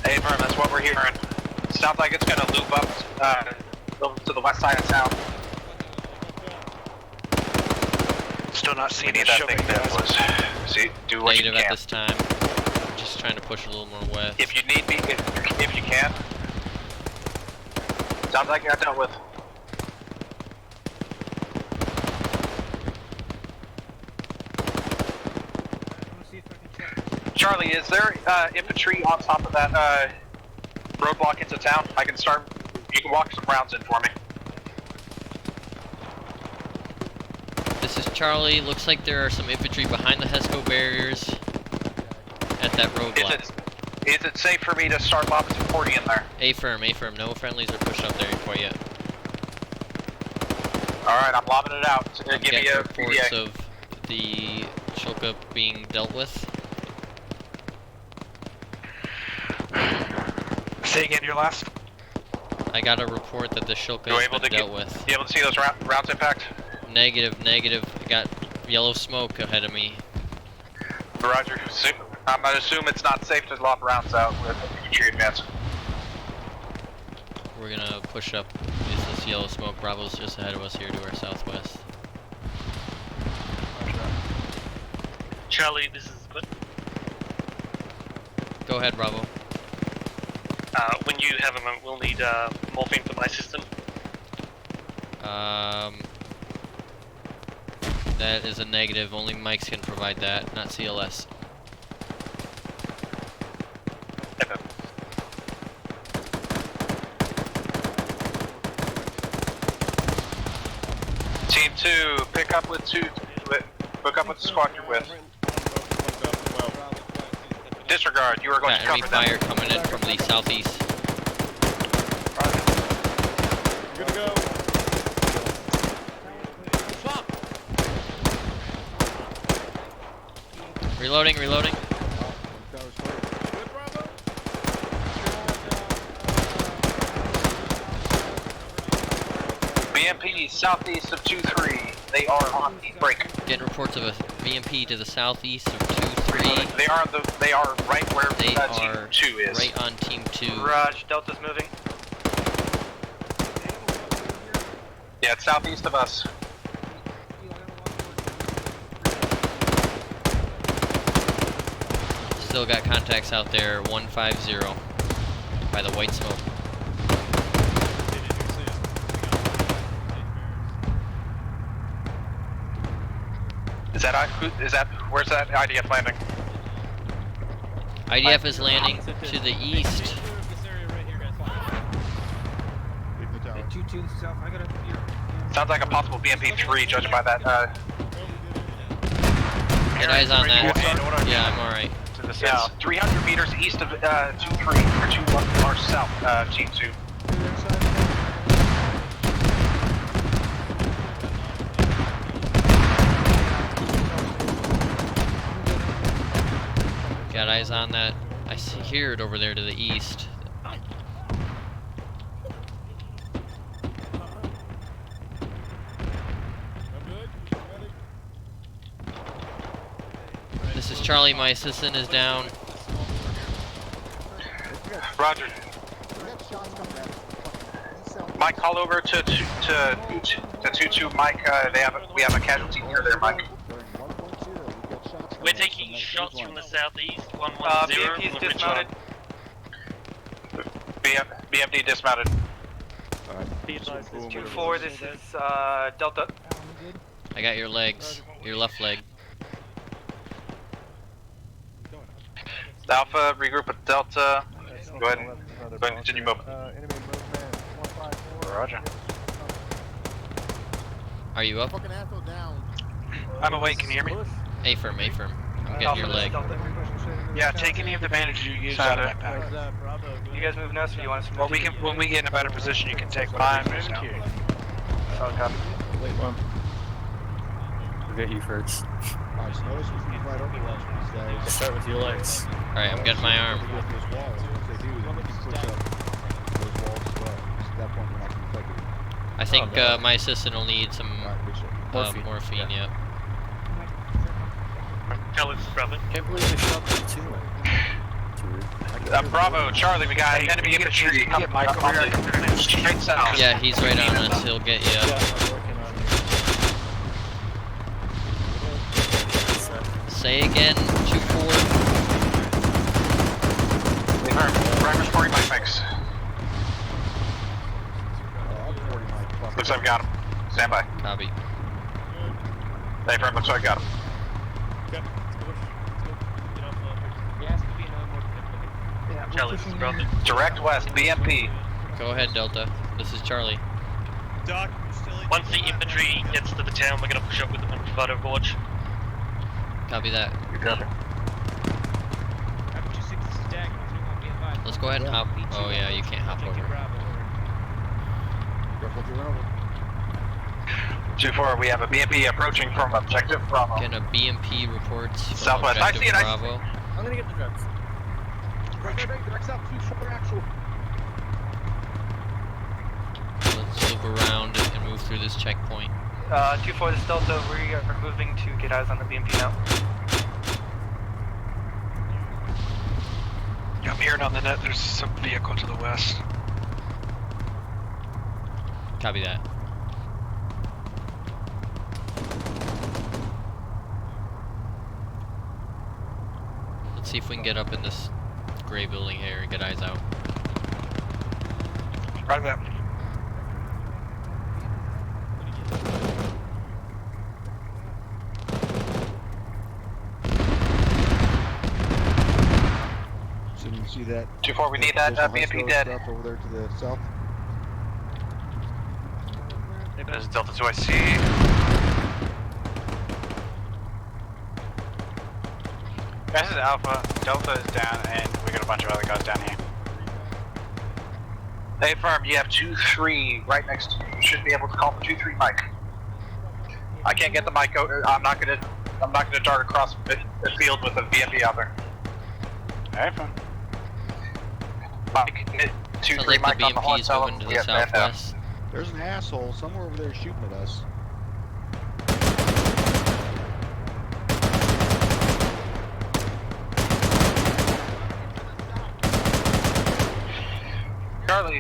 Hey, Vern, that's what we're hearing. Sounds like it's gonna loop up to the west side of town. Still not seeing We need that thing dead, boys. See, do what Negative you at can. this time. Just trying to push a little more west. If you need me, if you can. Sounds like you got dealt with. Charlie, is there infantry on top of that roadblock into town? I can start. You can walk some rounds in for me. This is Charlie. Looks like there are some infantry behind the HESCO barriers at that roadblock. Is it safe for me to start lobbing some 40 in there? A-firm, A-firm. No friendlies are pushed up there quite yet. Alright, I'm lobbing it out. I'm Give me getting a reports PDA. of the Shilka being dealt with. Say again your last. I got a report that the Shilka You has able been to dealt with. You able to see those rounds impact? Negative, negative. I got yellow smoke ahead of me. Roger. I'm gonna assume it's not safe to lob rounds out with infantry advance. We're gonna push up. Is this yellow smoke? Bravo's just ahead of us here to our southwest. Charlie, this is good. Go ahead, Bravo. When you have a moment, we'll need morphine for my system. That is a negative. Only Mike's can provide that, not CLS. Team 2, pick up with the squad you're with. Disregard, you are going to Enemy cover them. fire coming in from the southeast. Good to go. Reloading, reloading. BMP southeast of 2-3. They are on the break. Getting reports of a VMP to the southeast of 2-3. They are right where They team 2 is. right on team 2. Raj, Delta's moving. Yeah, it's southeast of us. Still got contacts out there, 150 by the white smoke. Where's that IDF landing? IDF is landing to the east. 2-2 south. I got a. Sounds like a possible BMP-3, judging by that. Get eyes on that. Yeah, I'm alright. To the south. 300 meters east of 2-3 or 2-1 or south, Team 2. Got eyes on that. I hear it over there to the east. This is Charlie, my assistant is down. Roger. Mike, call over to 2-2. Mike, we have a casualty near there, Mike. We're taking shots from the southeast. 110. BMP's dismounted. BMD dismounted. 2-4, this is Delta. I got your legs, your left leg. Alpha, regroup with Delta. Go ahead and continue moving. Roger. Are you up? I'm awake, can you hear me? A firm, I'm getting your leg. Yeah, take any of the bandages you used out of that pack. You guys moving us, or do you want us to move? Well, when we get in a better position, you can take mine. Solid copy. We'll get you first. Alright, so notice we can right over these guys. Start with your legs. Alright, I'm getting my arm. What they do is they can push up those walls as well. At that point, we're not going to affect it. I think my assistant will need some morphine, yeah. Bravo. Can't believe they shot me too. Bravo, Charlie, we got enemy infantry coming up straight south. Yeah, he's right on us, he'll get you. Say again, 2-4. Primer's 40 mic mix. Looks like we got him. Stand by. Copy. Hey, Firm, looks like we got him. Charlie, this is Bravo. Direct west, BMP. Go ahead, Delta. This is Charlie. Doc, once the infantry gets to the town, we're gonna push up with them and provide overwatch. Copy that. You got it. Let's go ahead and hop. Oh yeah, you can't hop over. 2-4, we have a BMP approaching from objective Bravo. Getting a BMP reports from Southwest. objective I see it. Bravo. I'm gonna get the drugs. Direct south, 2-4 actual. Let's loop around and move through this checkpoint. 2-4, this Delta, we are moving to get eyes on the BMP now. I'm hearing on the net there's some vehicle to the west. Copy that. Let's see if we can get up in this gray building here and get eyes out. Right that. So you can see that. 2-4, we need that BMP dead. Stuff over there to the south. This is Delta 2, I see. This is Alpha. Delta is down, and we got a bunch of other guys down here. Hey, Firm, you have 2-3 right next to you. You should be able to call for 2-3 Mike. I can't get the mic out. I'm not gonna dart across the field with a BMP out there. Alright, Firm. Mike, 2-3 like Mike the on the horn, BMP's tell moving him to we the have man down. southwest. There's an asshole somewhere over there shooting at us. Charlie.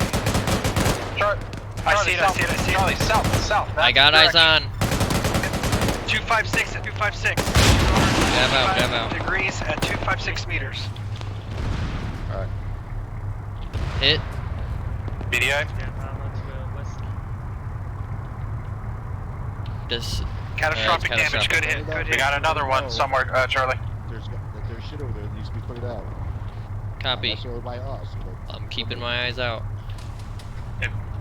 I see it. Charlie, south. I got eyes on. 256 at 256. Dab out. Degrees at 256 meters. Alright. Hit. BDI. Does Catastrophic damage. Good hit. Good hit. We got another one somewhere, Charlie. There's shit over there that needs to be cleared out. Copy. That's over by us. I'm keeping my eyes out.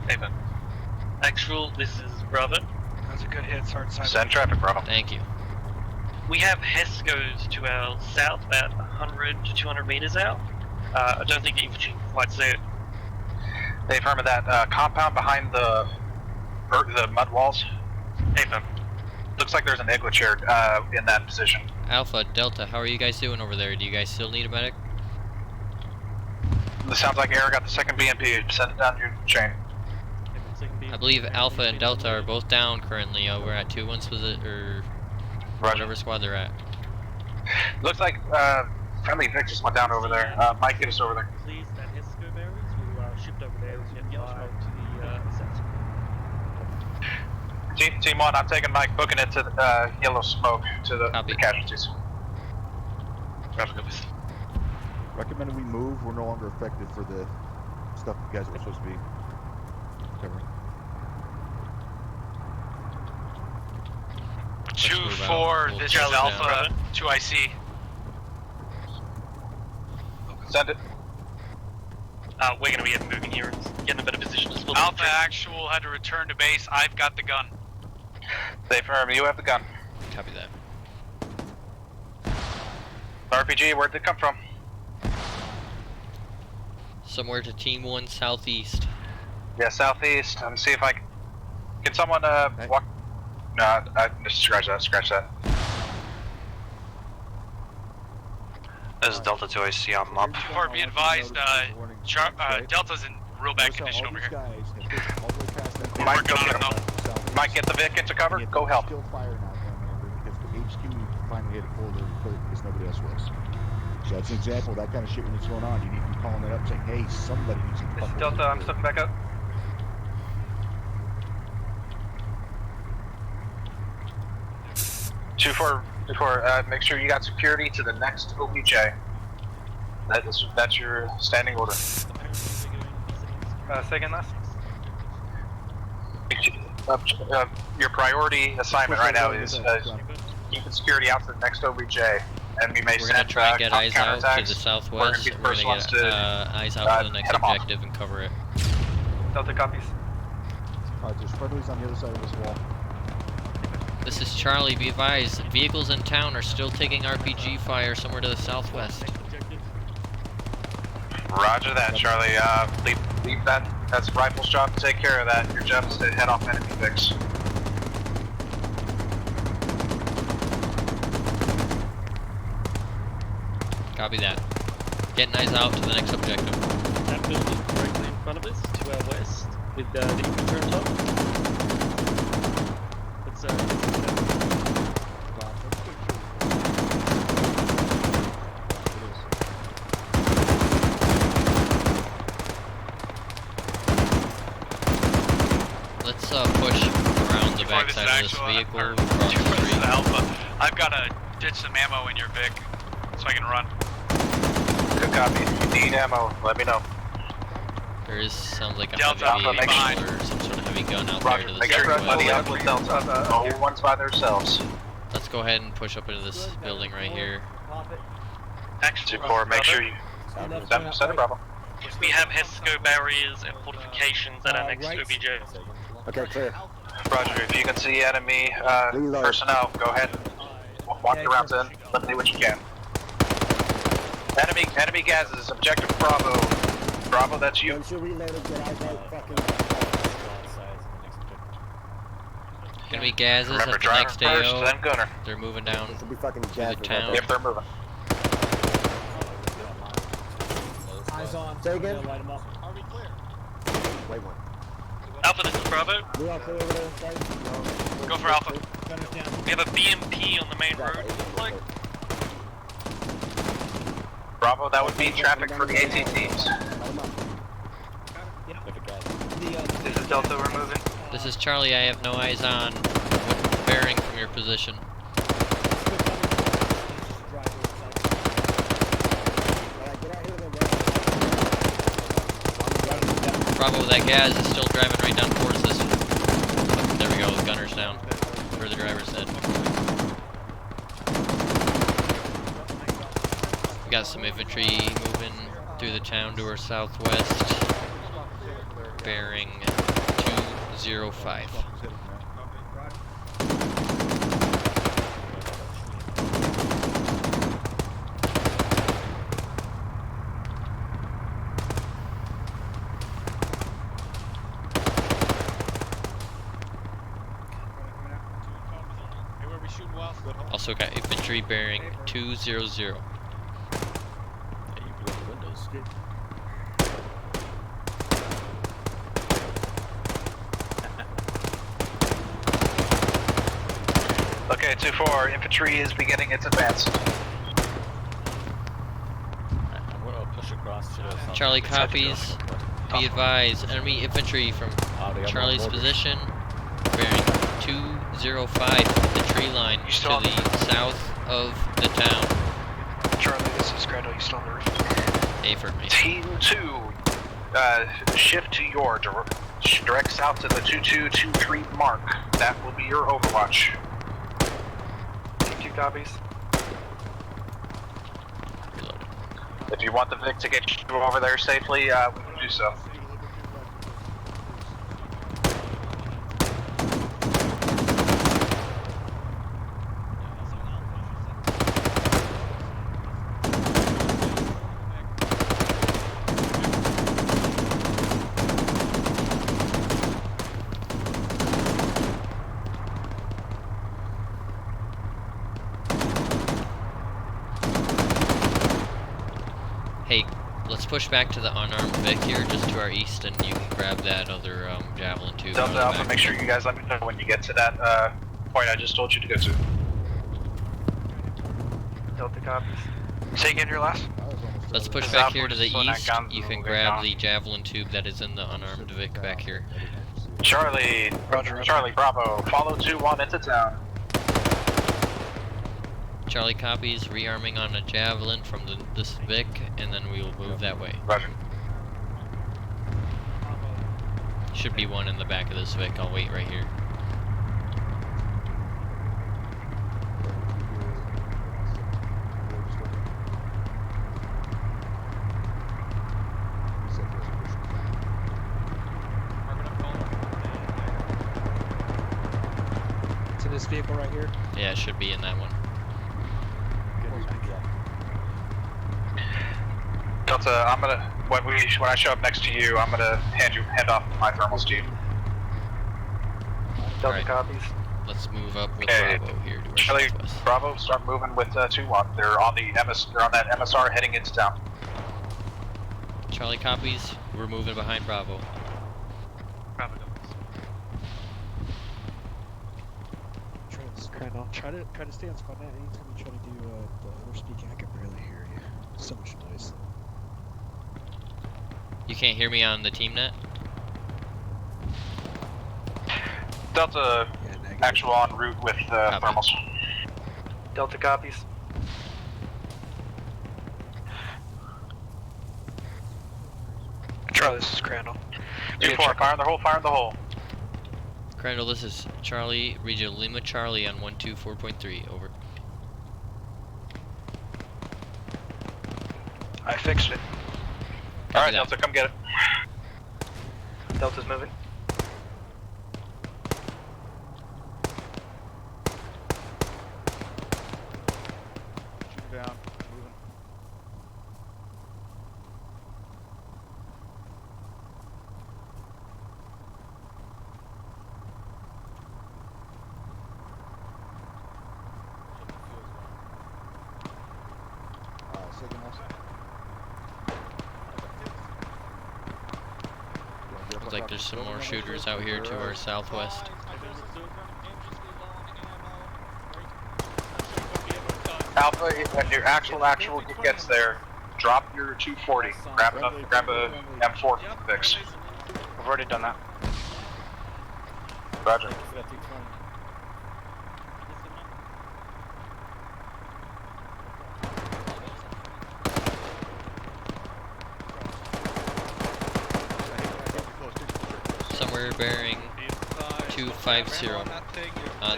Haven. Actual, this is Bravo. That's a good hit. Hard side. Send traffic, Bravo. Thank you. We have Hescos to our south, about 100 to 200 meters out. I don't think you can quite see it. They affirmed that compound behind the mud walls. Haven. Looks like there's an igloo chair in that position. Alpha, Delta, how are you guys doing over there? Do you guys still need a medic? This sounds like Eric got the second BMP. Send it down your chain. I believe Alpha and Delta are both down currently over at 2-1's position, or whatever squad they're at. Looks like friendly Vic just went down over there. Mike, get us over there. Please, that Hesco barriers will shift over there and get yellow smoke to the south. Team 1, I'm taking Mike, booking it to the yellow smoke to the casualties. Recommended we move. We're no longer effective for the stuff you guys were supposed to be covering. 2-4, this is Alpha, 2IC. Send it. We're gonna be moving here and getting a better position to split. Alpha Actual had to return to base. I've got the gun. They affirm, you have the gun. Copy that. RPG, where'd it come from? Somewhere to Team 1 southeast. Yeah, southeast. Let me see if I can someone walk. No, scratch that. This is Delta 2IC, I'm up. Report, be advised, Delta's in real bad condition over here. Mike, go get him. Mike, get the Vic into cover, go help. Still fire now, because the HQ finally hit it full because nobody else was. So that's an example of that kind of shit when it's going on. You need to be calling it up saying, hey, somebody needs to This is Delta, I'm stepping back up. Two four, make sure you got security to the next OBJ. That's your standing order. Second last. Your priority assignment right now is keeping security out to the next OBJ, and we may We're gonna try and get eyes out to the southwest. We're gonna get eyes out to the next objective and cover it. Delta copies. Alright, there's friendlies on the other side of this wall. This is Charlie, be advised, vehicles in town are still taking RPG fire somewhere to the southwest. Roger that, Charlie. Leave that. That's Rifle's job to take care of that. Your job is to head off enemy Vics. Copy that. Getting eyes out to the next objective. That building directly in front of us, to our west, with the infantry on top. Let's push around the backside of this vehicle across the street. Alpha. I've got to ditch some ammo in your Vic, so I can run. Good copy. If you need ammo, let me know. There sounds like a Delta, heavy Alpha, vehicle or some sort of heavy gun out there to the Make sure everybody southwest. up with Delta. No one's by themselves. Let's go ahead and push up into this building right here. Action 2-4, make sure you send it, Bravo. We have Hesco barriers and fortifications at our next OBJ. Okay, clear. Roger, if you can see enemy personnel, go ahead and walk the routes in, eliminate what you can. Enemy gases, objective Bravo. Bravo, that's you. Enemy gases Remember, at the driver next first, AO. then gunner. They're moving down This will be fucking through the town. If they're moving. Eyes on. Say again? Light 'em up. Are we clear? Wait one. Alpha, this is Bravo. We all clear over there, guys? Go for Alpha. We have a BMP on the main road, it looks like. Bravo, that would be traffic for the AT teams. This is Delta, we're moving. This is Charlie, I have no eyes on. What bearing from your position? Bravo, that gas is still driving right down towards us. Oh, there we go, the gunner's down. Or the driver's dead. We got some infantry moving through the town to our southwest, bearing 205. Also got infantry bearing 200. Okay, 2-4, infantry is beginning its advance. Push across to the south. Charlie copies. Be advised, enemy infantry from Charlie's position, bearing 205 from the tree line to the south of the town. Charlie, this is Crandell. You still on the roof? Afford me. Team 2, shift to your direct south to the 2223 mark. That will be your overwatch. Team 2 copies. If you want the Vic to get you over there safely, we can do so. Hey, let's push back to the unarmed Vic here, just to our east, and you can grab that other javelin tube. Delta Alpha, make sure you guys let me know when you get to that point I just told you to go to. Delta copies. Say again your last? Let's push back here to the east. You can grab the javelin tube that is in the unarmed Vic back here. Charlie, Charlie Bravo, follow 2-1 into town. Charlie copies, rearming on a javelin from this Vic, and then we will move that way. Roger. Should be one in the back of this Vic. I'll wait right here. It's in this vehicle right here? Yeah, it should be in that one. Delta, I'm gonna when I show up next to you, I'm gonna hand off my thermals to you. Delta copies. Let's move up with Okay, Bravo here to our Charlie southwest. Bravo, start moving with 2-1. They're on the they're on that MSR heading into town. Charlie copies. We're moving behind Bravo. Bravo This is Crandell. Try to stay on squad net. Anytime you try to do the other speaking, I can barely hear you. So much noise. You can't hear me on the team net? Delta, actual en route with thermals. Delta copies. Charlie, this is Crandell. 2-4, fire in the hole, fire in the hole. Crandell, this is Charlie, Regional Lima Charlie on 124.3, over. I fixed it. Alright, Delta, come get it. Delta's moving. Shoot down. Moving. Looks like there's some more shooters out here to our southwest. Alpha, when your actual gets there, drop your 240. Grab a M4 fix. I've already done that. Roger. We're bearing 250 on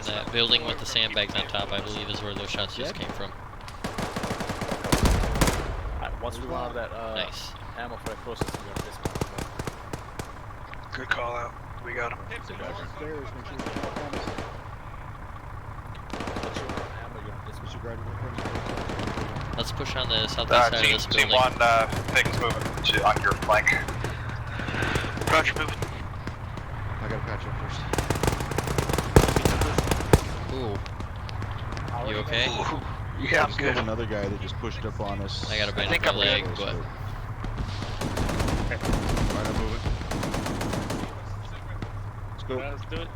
that building with the sandbags on top, I believe is where those shots just came from. Alright, once we run out of that Nice. ammo for that closest, we're gonna dismount. Good call out. We got him. Let's push on the southeast side of this Team building. 1, things moving on your flank. Roger, moving. I gotta patch up first. Ooh. You okay? Yeah, I'm good. Another guy that just pushed up on us. I got a bend in my leg, but... Alright, I'm moving. Let's go. Let's do it.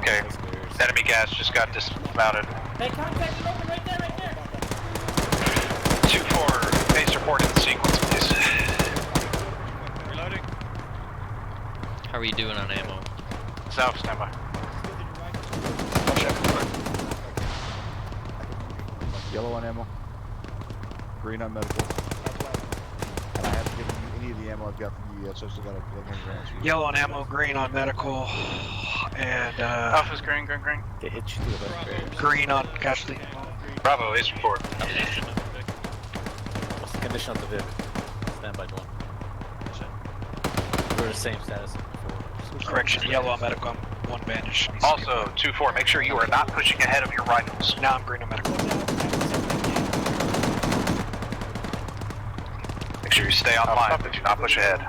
Okay, enemy gas just got dismounted. Hey, contact is open right there, right there. 2-4, base report in sequence, please. Reloading. How are you doing on ammo? South, standby. Yellow on ammo. Green on medical. And I haven't given you any of the ammo I've got from you yet, so I still got 1,100 rounds. Yellow on ammo, green on medical, and Alpha's green. They hit you through the left barrier. green on casualty. Bravo, base report. What's the condition of the vehicle? Stand by one. We're the same status as before. Correction, yellow on medical. One bandage. Also, 2-4, make sure you are not pushing ahead of your rifles. Now I'm green on medical. Make sure you stay on line, but do not push ahead.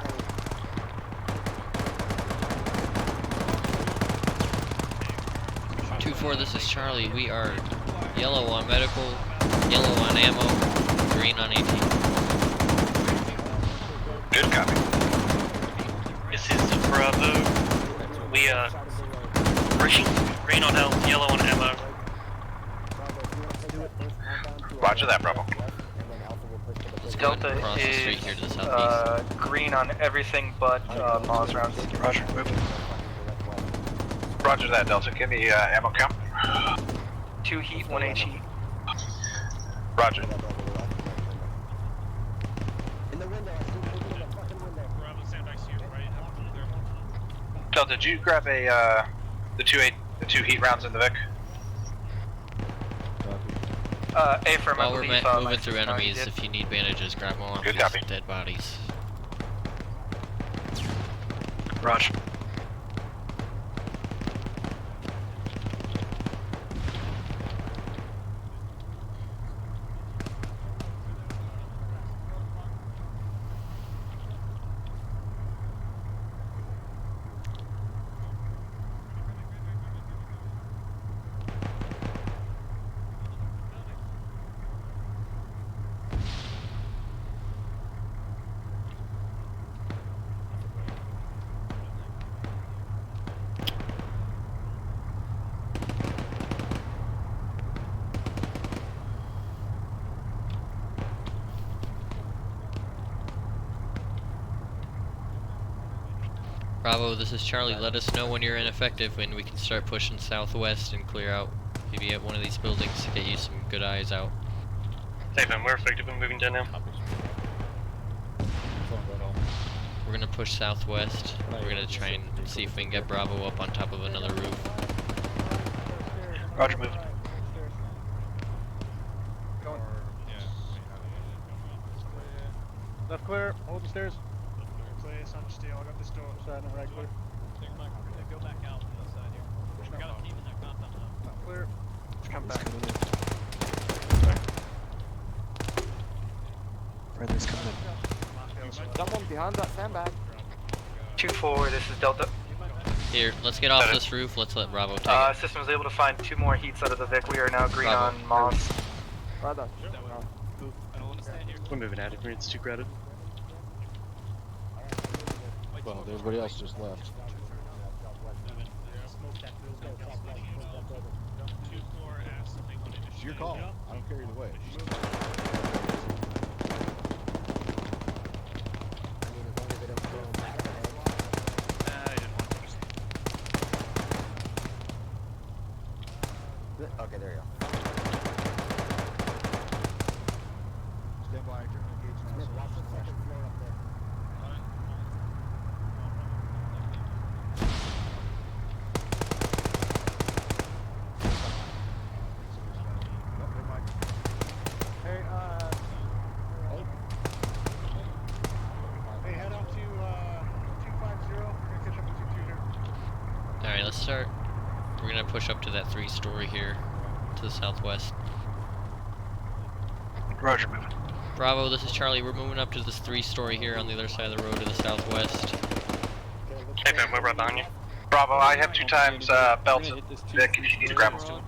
This is Charlie. We are yellow on medical, yellow on ammo, green on AT. Good copy. This is Bravo. We are green on health, yellow on ammo. Roger that, Bravo. Let's go ahead and cross the street here to the southeast. Green on everything but Maz rounds. Roger, moving. Roger that, Delta. Give me ammo count. 2 heat, 1 H heat. Roger. Delta, did you grab a the two heat rounds in the Vic? A firm, While we're moving through enemies, if you need bandages, grab them off Good these copy. dead bodies. Roger. Bravo, this is Charlie. Let us know when you're ineffective and we can start pushing southwest and clear out. Maybe at one of these buildings to get you some good eyes out. Saban, we're effective in moving down now. We're gonna push southwest. We're gonna try and see if we can get Bravo up on top of another roof. Roger, moving. Left clear, hold the stairs. Clear, sun steel, I got this door. Side and right clear. Go back out from the side here. We gotta keep in that compound now. Clear. Let's come back. Friendly's coming in. Someone behind that sandbag. 2-4, this is Delta. Here, let's get off this roof. Let's let Bravo take it. System was able to find 2 more heats out of the Vic. We are now green Bravo. on Moss. Brother. We're moving out of here, it's too crowded. Well, everybody else just left. It's your call. I don't care either way. Okay. Alright, let's start. We're gonna push up to that 3-story here, to the southwest. Roger, moving. Bravo, this is Charlie. We're moving up to this 3-story here on the other side of the road to the southwest. Hey, Ben, we're right behind you. Bravo, I have 2 times belts. Vic, if you need to grab them.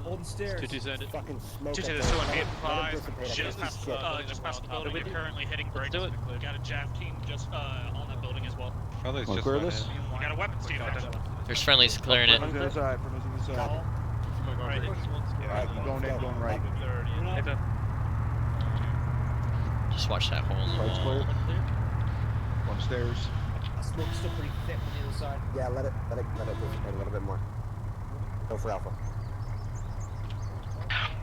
Golden stairs. 2-2 Fucking smoke. 2-2, there's still an 8-5 just past the building. We're currently hitting brakes. We got a JAV team just on that building as well. Wanna clear this? We got a weapons team. There's friendlies clearing it. Friendly's on the side, friendly's on the side. Alright, keep going in, going right. Just watch that hole in the Right's wall. clear. Going stairs. Smoke's still pretty thick on the other side. Yeah, let it dissipate a little bit more. Go for Alpha.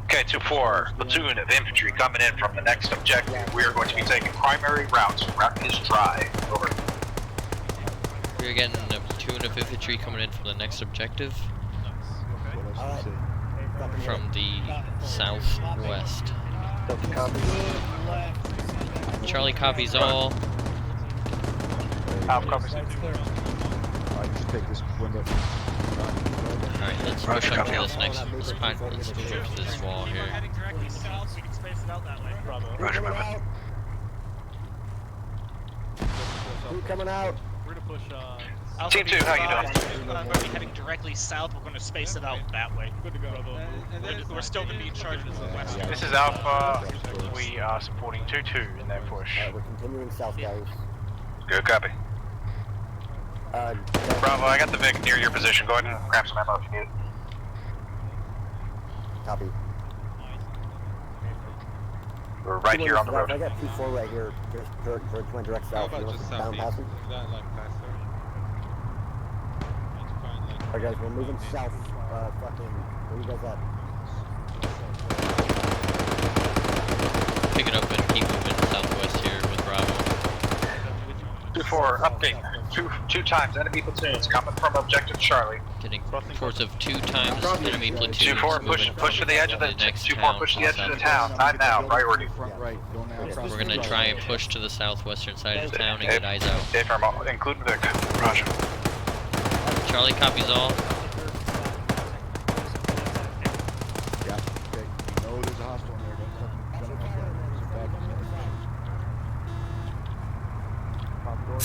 Okay, 2-4, platoon of infantry coming in from the next objective. We are going to be taking primary routes. Route is dry. Over. We're getting a platoon of infantry coming in from the next objective. From the southwest. Charlie copies all. Copies. Alright, just take this window. Alright, let's push up to this next spot. Let's move up to this wall here. Heading directly south, we can space it out that way. Bravo. Roger, moving. Who's coming out? We're gonna push, Team 2, how you doing? We're gonna be heading directly south, we're gonna space it out that way. Good to go. We're still gonna be in charge of the west. This is Alpha. We are supporting 2-2 in their push. We're continuing south, guys. Good copy. Bravo, I got the Vic near your position. Go ahead and grab some ammo if you need it. Copy. We're right here on the road. I got 2-4 right here, just going direct south. You want to down passing? Alright guys, we're moving south. Fucking, where you guys at? Pick it up and keep moving southwest here with Bravo. 2-4, update. Two times enemy platoons coming from objective Charlie. Getting reports of 2 times enemy platoons. 2-4, push to the edge of the next 2-4, push to the edge of the town. Time now, priority. We're gonna try and push to the southwestern side of town and get eyes out. Dave, include Vic. Roger. Charlie copies all. Yeah, okay. You know there's a hostile in there. Don't fucking jump up there. There's a bag in there. Pop door.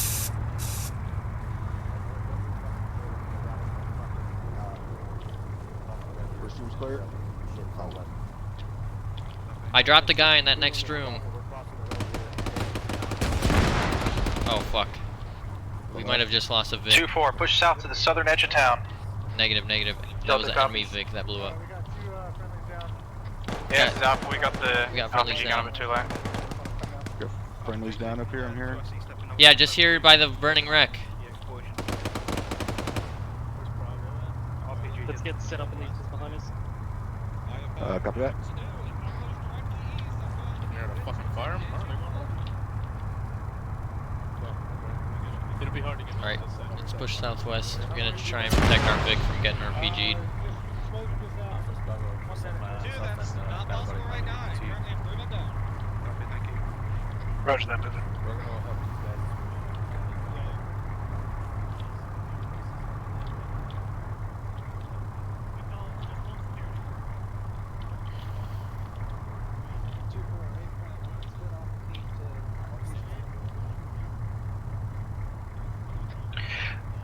First room's clear. I dropped the guy in that next room. Oh fuck. We might have just lost a Vic. 2-4, push south to the southern edge of town. Negative. That was an enemy Vic that blew up. Yeah, this is Alpha. We got friendlies RPG down. gunner 2 lane. Got friendlies down up here, I'm hearing. Yeah, just here by the burning wreck. Let's get set up in these behind us. Copy that. Near the fucking farm? It'll be hard to get. Alright, let's push southwest. We're gonna try and protect our Vic from getting RPG'd. Roger that, moving.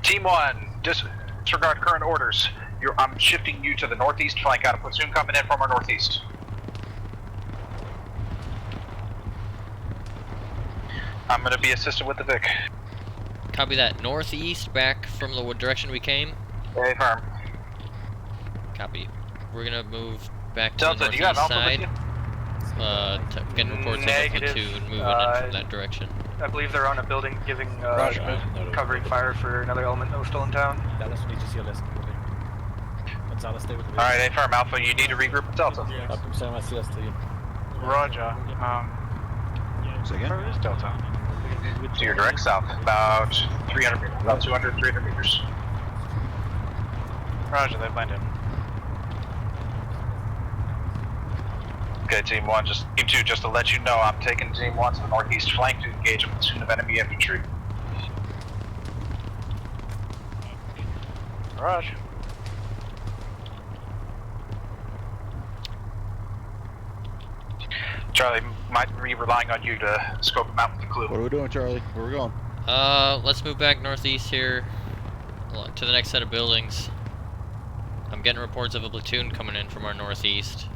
Team 1, disregard current orders. I'm shifting you to the northeast flank. Got a platoon coming in from our northeast. I'm going to be assisted with the Vic. Copy that. Northeast, back from the direction we came. Hey, firm. Copy. We're gonna move back to Delta, the do you have northeast Alpha with side. Getting reports of a Negative. platoon moving in from that direction. I believe they're on a building giving covering fire for another element that was still in town. Alright, hey, firm. Alpha, you need to regroup with Delta. Roger. Say again? Where is Delta? To your direct south, about 300 meters, about 200, 300 meters. Roger, they blend in. Okay, Team 1, Team 2, just to let you know, I'm taking Team 1 to the northeast flank to engage a platoon of enemy infantry. Roger. Charlie, might be relying on you to scope him out with the clue. What are we doing, Charlie? Where are we going? Let's move back northeast here to the next set of buildings. I'm getting reports of a platoon coming in from our northeast.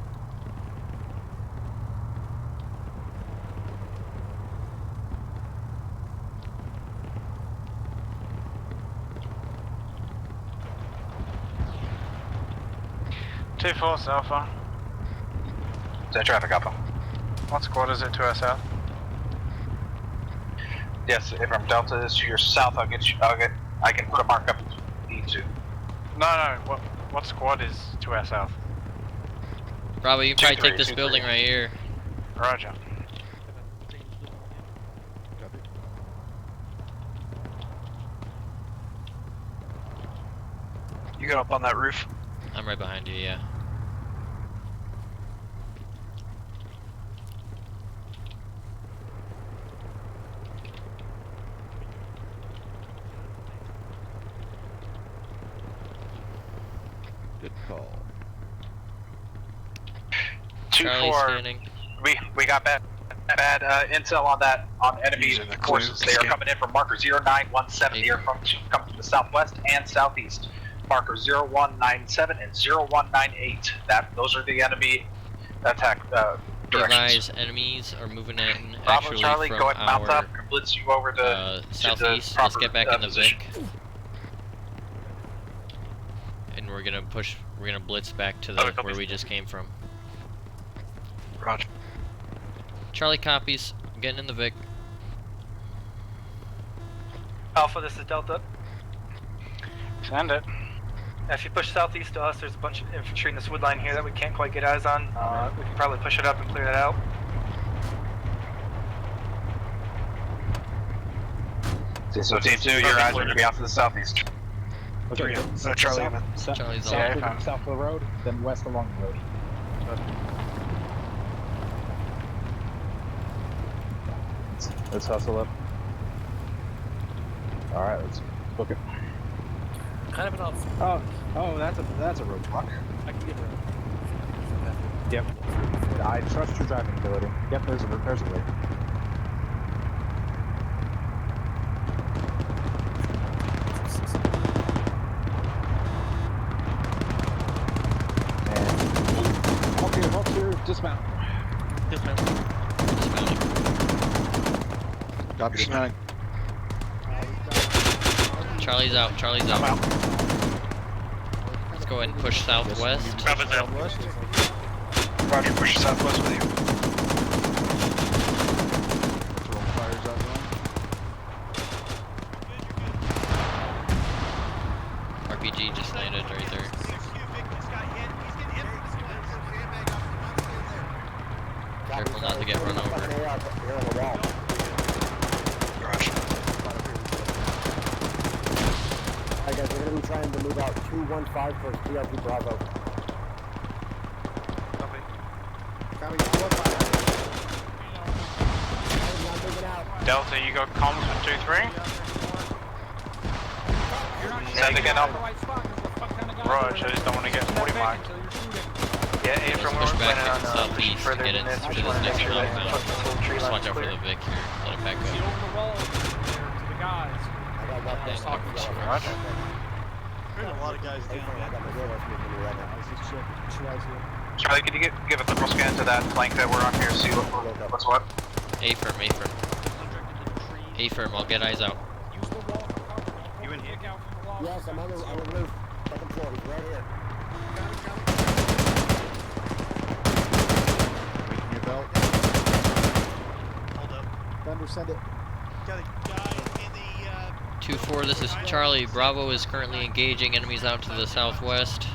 Two force Alpha. Is that traffic Alpha? What squad is it to our south? Yes, if I'm Delta is to your south, I can put a mark up if you need to. No, what squad is to our south? Bravo, you can probably take this building right here. Roger. You got up on that roof? I'm right behind you, yeah. Good call. 2-4. We got bad intel on that on enemy forces. They are coming in from marker 0917. They are coming from the southwest and southeast. Marker 0197 and 0198. Those are the enemy attack directions. Enemies are moving in Bravo actually Charlie, from go ahead and mount our up and blitz you over to southeast. the Let's get back in the position. Vic. And we're gonna blitz back to where we just came from. Roger. Charlie copies. I'm getting in the Vic. Alpha, this is Delta. Send it. If you push southeast to us, there's a bunch of infantry in this wood line here that we can't quite get eyes on. We can probably push it up and clear that out. So team 2, your eyes are going to be off to the southeast. Okay, So Charlie, man. Charlie's south, on. south of the road, then west along the road. Let's hustle up. Alright, let's book it. Kind of an off. Oh, that's a roadblock. I can get rid of it. Yep. I trust your driving ability. Yep, there's a way. And halt here, dismount. Copy, dismounting. Charlie's out. Let's go ahead and push southwest. Roger, push southwest with you. Fires out wrong. RPG just landed right there. Careful not to get run over. Alright guys, we're going to be trying to move out 215 for TRP Bravo. Delta, you got comms with 2-3? Send again up. Roger, I just don't want to get 40 marked. Yeah, A from where Push we're back planning into on southeast to further get than this. into We this just want to make next sure that compound. the whole tree Just watch line's out for clear. the Vic here. Let it back See up. over the wall there to the guys. I was talking to you. Roger. There's a lot of guys down there. Charlie, can you give a thermal scan to that flank that we're on here, see what's what? A firm. A firm, I'll get eyes out. You in here? Yes, I'm on the roof. Second floor, he's right here. Waiting your belt. Hold up. Thunder, send it. Got a guy in the 2-4, this is Charlie. Bravo is currently engaging enemies out to the southwest.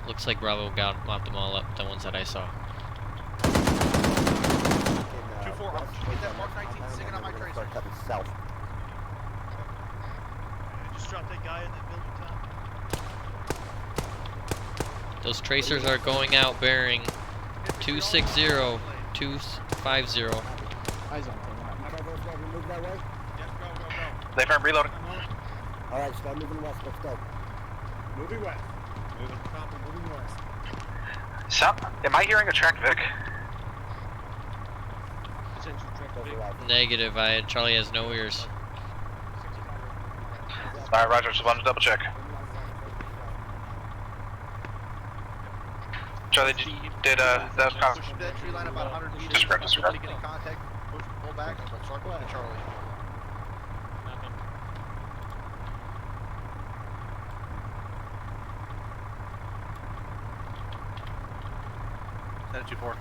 Looks like Bravo mopped them all up, the ones that I saw. 2-4, get that Mark 19 singing on my tracer. Start cutting south. just dropped that guy in that building top. Those tracers are going out bearing 260, 250. Eyes on. They firm reloading. Alright, start moving west, let's go. Moving west. Moving west. Am I hearing a tracked Vic? Negative. Charlie has no ears. Alright, Roger, just wanted to double check. Charlie, did that was Push that tree line about 100 meters. Disregard. Everybody get in contact. Pull back. Start going to Charlie. Send it 2-4.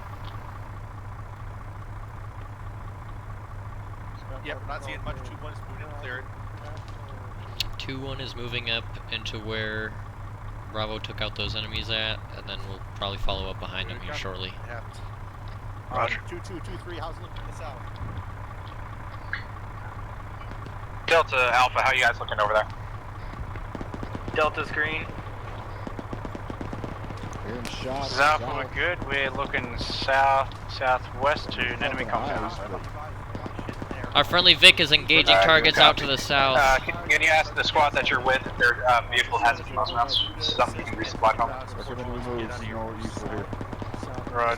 Yep, we're not seeing much. 2-1 is moving in to clear it. 2-1 is moving up into where Bravo took out those enemies at, and then we'll probably follow up behind them here shortly. It happens. Roger. 2-2, 2-3, how's it looking in the south? Delta Alpha, how you guys looking over there? Delta's green. Hearing shots. South, we're good. We're looking southwest to an enemy compound. Our friendly Vic is engaging targets out to the south. Can you ask the squad that you're with if their vehicle has any miles around? Something you can resupply from?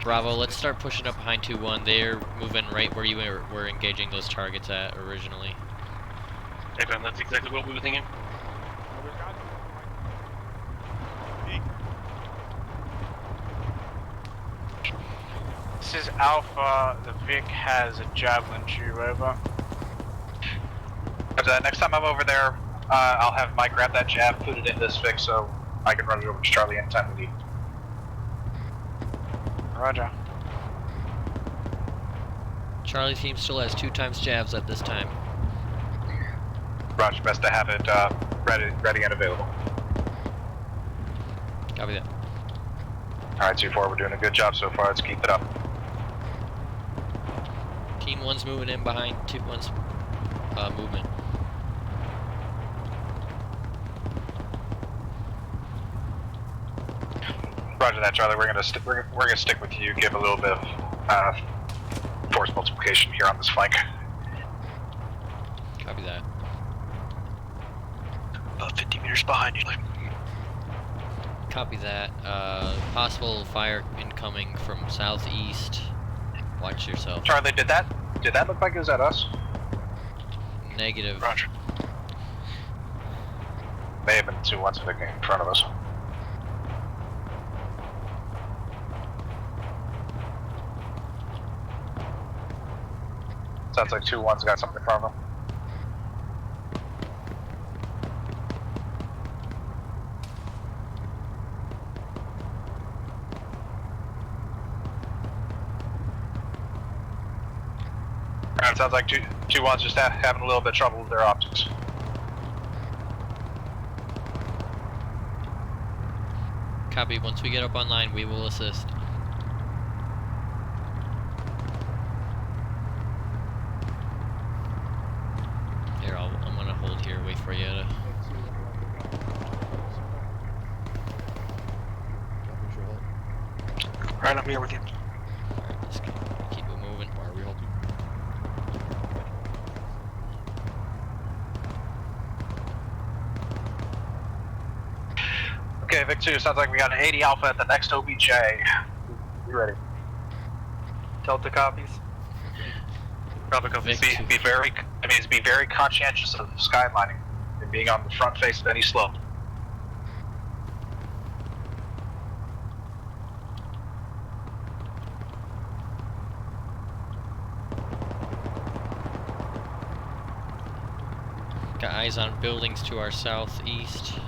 Bravo, let's start pushing up behind 2-1. They're moving right where you were engaging those targets at originally. Hey, Ben, that's exactly what we were thinking. This is Alpha. The Vic has a javelin tube, over. Next time I'm over there, I'll have Mike grab that jab, put it in this Vic so I can run it over to Charlie anytime we need. Roger. Charlie's team still has 2 times jabs at this time. Roger, best to have it ready and available. Copy that. Alright, 2-4, we're doing a good job so far, let's keep it up. Team 1's moving in behind 2-1's movement. Roger that, Charlie. We're gonna stick with you. Give a little bit of force multiplication here on this flank. Copy that. About 50 meters behind you. Copy that. Possible fire incoming from southeast. Watch yourself. Charlie, did that look like it was at us? Negative. Roger. May have been 2-1's in front of us. Sounds like 2-1's got something in front of him. Alright, sounds like 2-1's just having a little bit of trouble with their optics. Copy. Once we get up online, we will assist. Here, I'm gonna hold here, wait for you to... Right, I'm here with you. Alright, let's keep it moving. Why are we holding? Okay, Vic 2, sounds like we got an 80 Alpha at the next OBJ. You ready? Delta copies. Bravo copies. Be very conscientious of skylining and being on the front face of any slope. Got eyes on buildings to our southeast.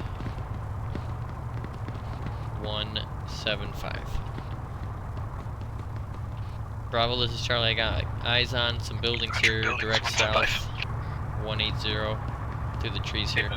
175. Bravo, this is Charlie. I got eyes on some buildings here, direct south. 180 through the trees here.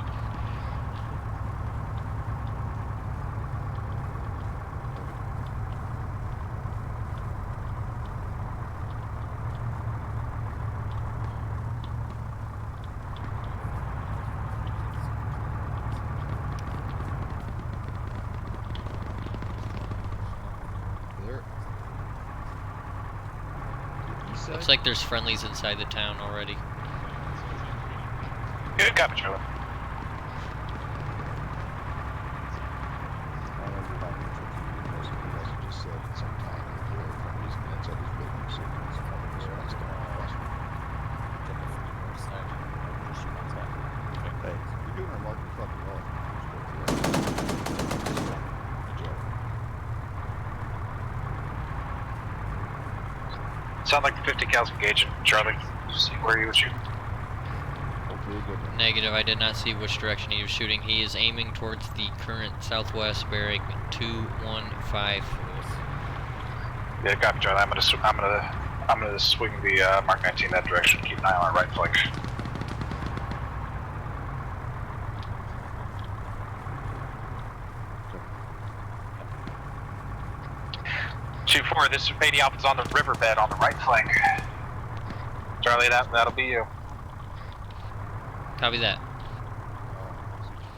Looks like there's friendlies inside the town already. Good copy, Charlie. Sound like the 50 cal's engaging, Charlie. See where he was shooting. Negative, I did not see which direction he was shooting. He is aiming towards the current southwest bearing 215. Yeah, copy, Charlie. I'm gonna swing the Mark 19 that direction. Keep an eye on our right flank. 2-4, this 80 Alpha's on the riverbed on the right flank. Charlie, that'll be you. Copy that.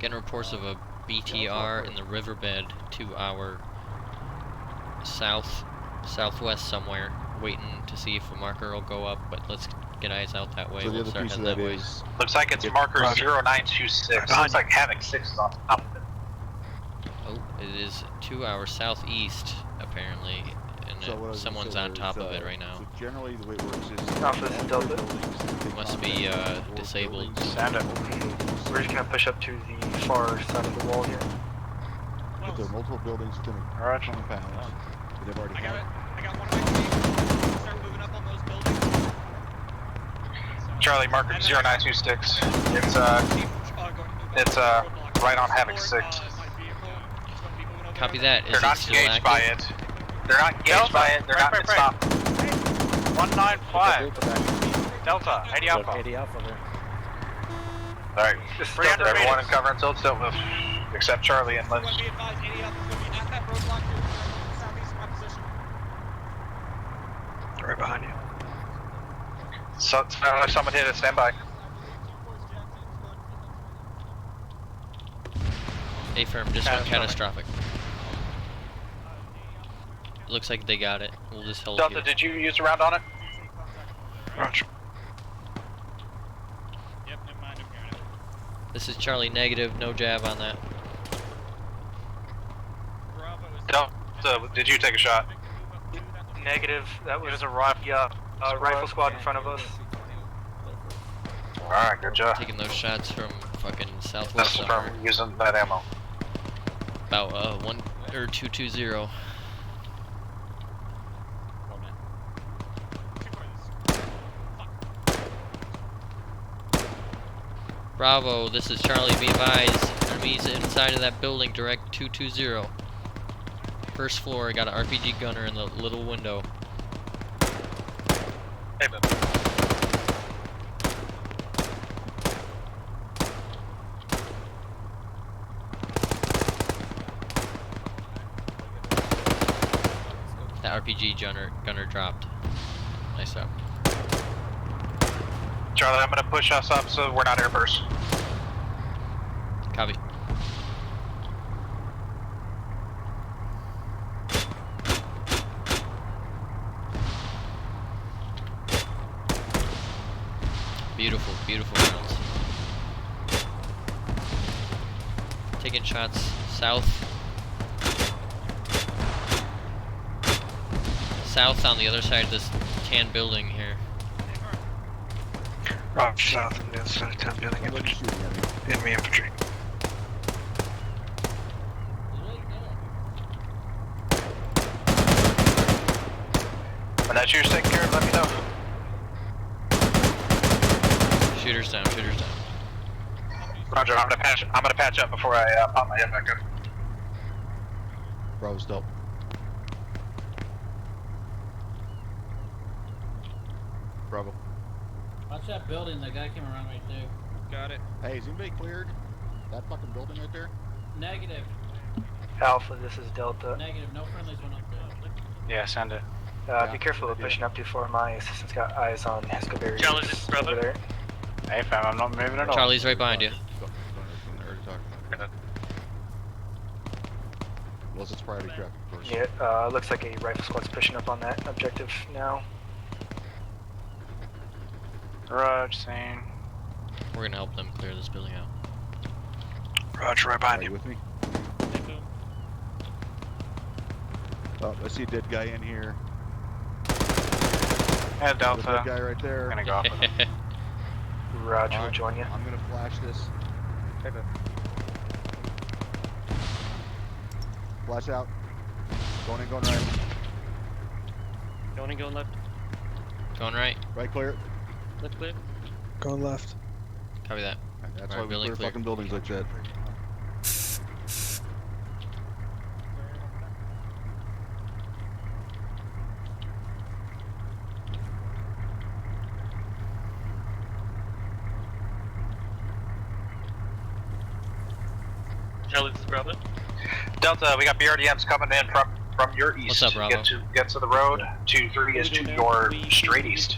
Getting reports of a BTR in the riverbed to our southwest somewhere. Waiting to see if a marker will go up, but let's get eyes out that way. So the we'll other start piece of heading that way. is... Looks like it's marker 0926. Looks like Havoc 6 is on top of it. Oh, it is to our southeast, apparently, and someone's on top of it right now. So generally the way it works is... Alpha, this is Delta. Must be disabled. Stand up. We're just gonna push up to the far side of the wall here. But there are multiple buildings within a compound that they've already had. I got one of my teams. Start moving up on those buildings. Charlie, marker 0926. It's right on Havoc 6. Copy that. Is They're it not still engaged active? by it. They're not engaged by it. They're not. It's stopped. 195. Delta, 80 Alpha. 80 Alpha there. Alright, everyone in cover until it's dealt with. Except Charlie and Lynch. Be advised, 80 Alpha's going to be at that roadblock to the southeast of my position. Right behind you. So, someone hit it, stand by. A-firm, this one catastrophic. Looks like they got it. We'll just hold Delta, here. did you use a round on it? Roger. Yep, never mind, I'm hearing it. This is Charlie negative, no jab on that. Delta, did you take a shot? Negative, that was a rifle squad in front of us. Alright, good job. Taking those shots from fucking southwest. That's from using that ammo. About 220. Bravo, this is Charlie, be advised. Enemies inside of that building, direct 220. First floor, got an RPG gunner in the little window. Hey, man. That RPG gunner dropped. Nice job. Charlie, I'm gonna push us up so we're not airburst. Copy. Beautiful, beautiful rounds. Taking shots south. South on the other side of this tan building here. Roger, south on the other side of town building. Enemy infantry. When that shooter's taken care of, let me know. Shooters down, shooters down. Roger, I'm gonna patch up before I pop my head back up. Bravo's dope. Bravo. Watch that building, that guy came around right there. Got it. Hey, is anybody cleared? That fucking building right there? Negative. Alpha, this is Delta. Negative, no friendlies went up there. Yeah, send it. Be careful of pushing up too far. My assistant's got eyes on Escobar. Charlie, this is Bravo. Over there. Hey fam, I'm not moving at all. Charlie's right behind you. Unless it's priority traffic, of course. Yeah, looks like a rifle squad's pushing up on that objective now. Roger, same. We're gonna help them clear this building out. Roger, right behind you. With me? Oh, I see a dead guy in here. And Delta. Dead guy right there. Gonna go off with him. Roger, we'll join you. I'm gonna flash this. Flash out. Going in, going right. Going in, going left. Going right. Right clear. Left clear. Going left. Copy that. That's Alright, why we building clear clear. fucking buildings like that. Charlie, this is Bravo. Delta, we got BRDMs coming in from your east. What's up, Bravo? Get to the road. 2-3 is to your straight east.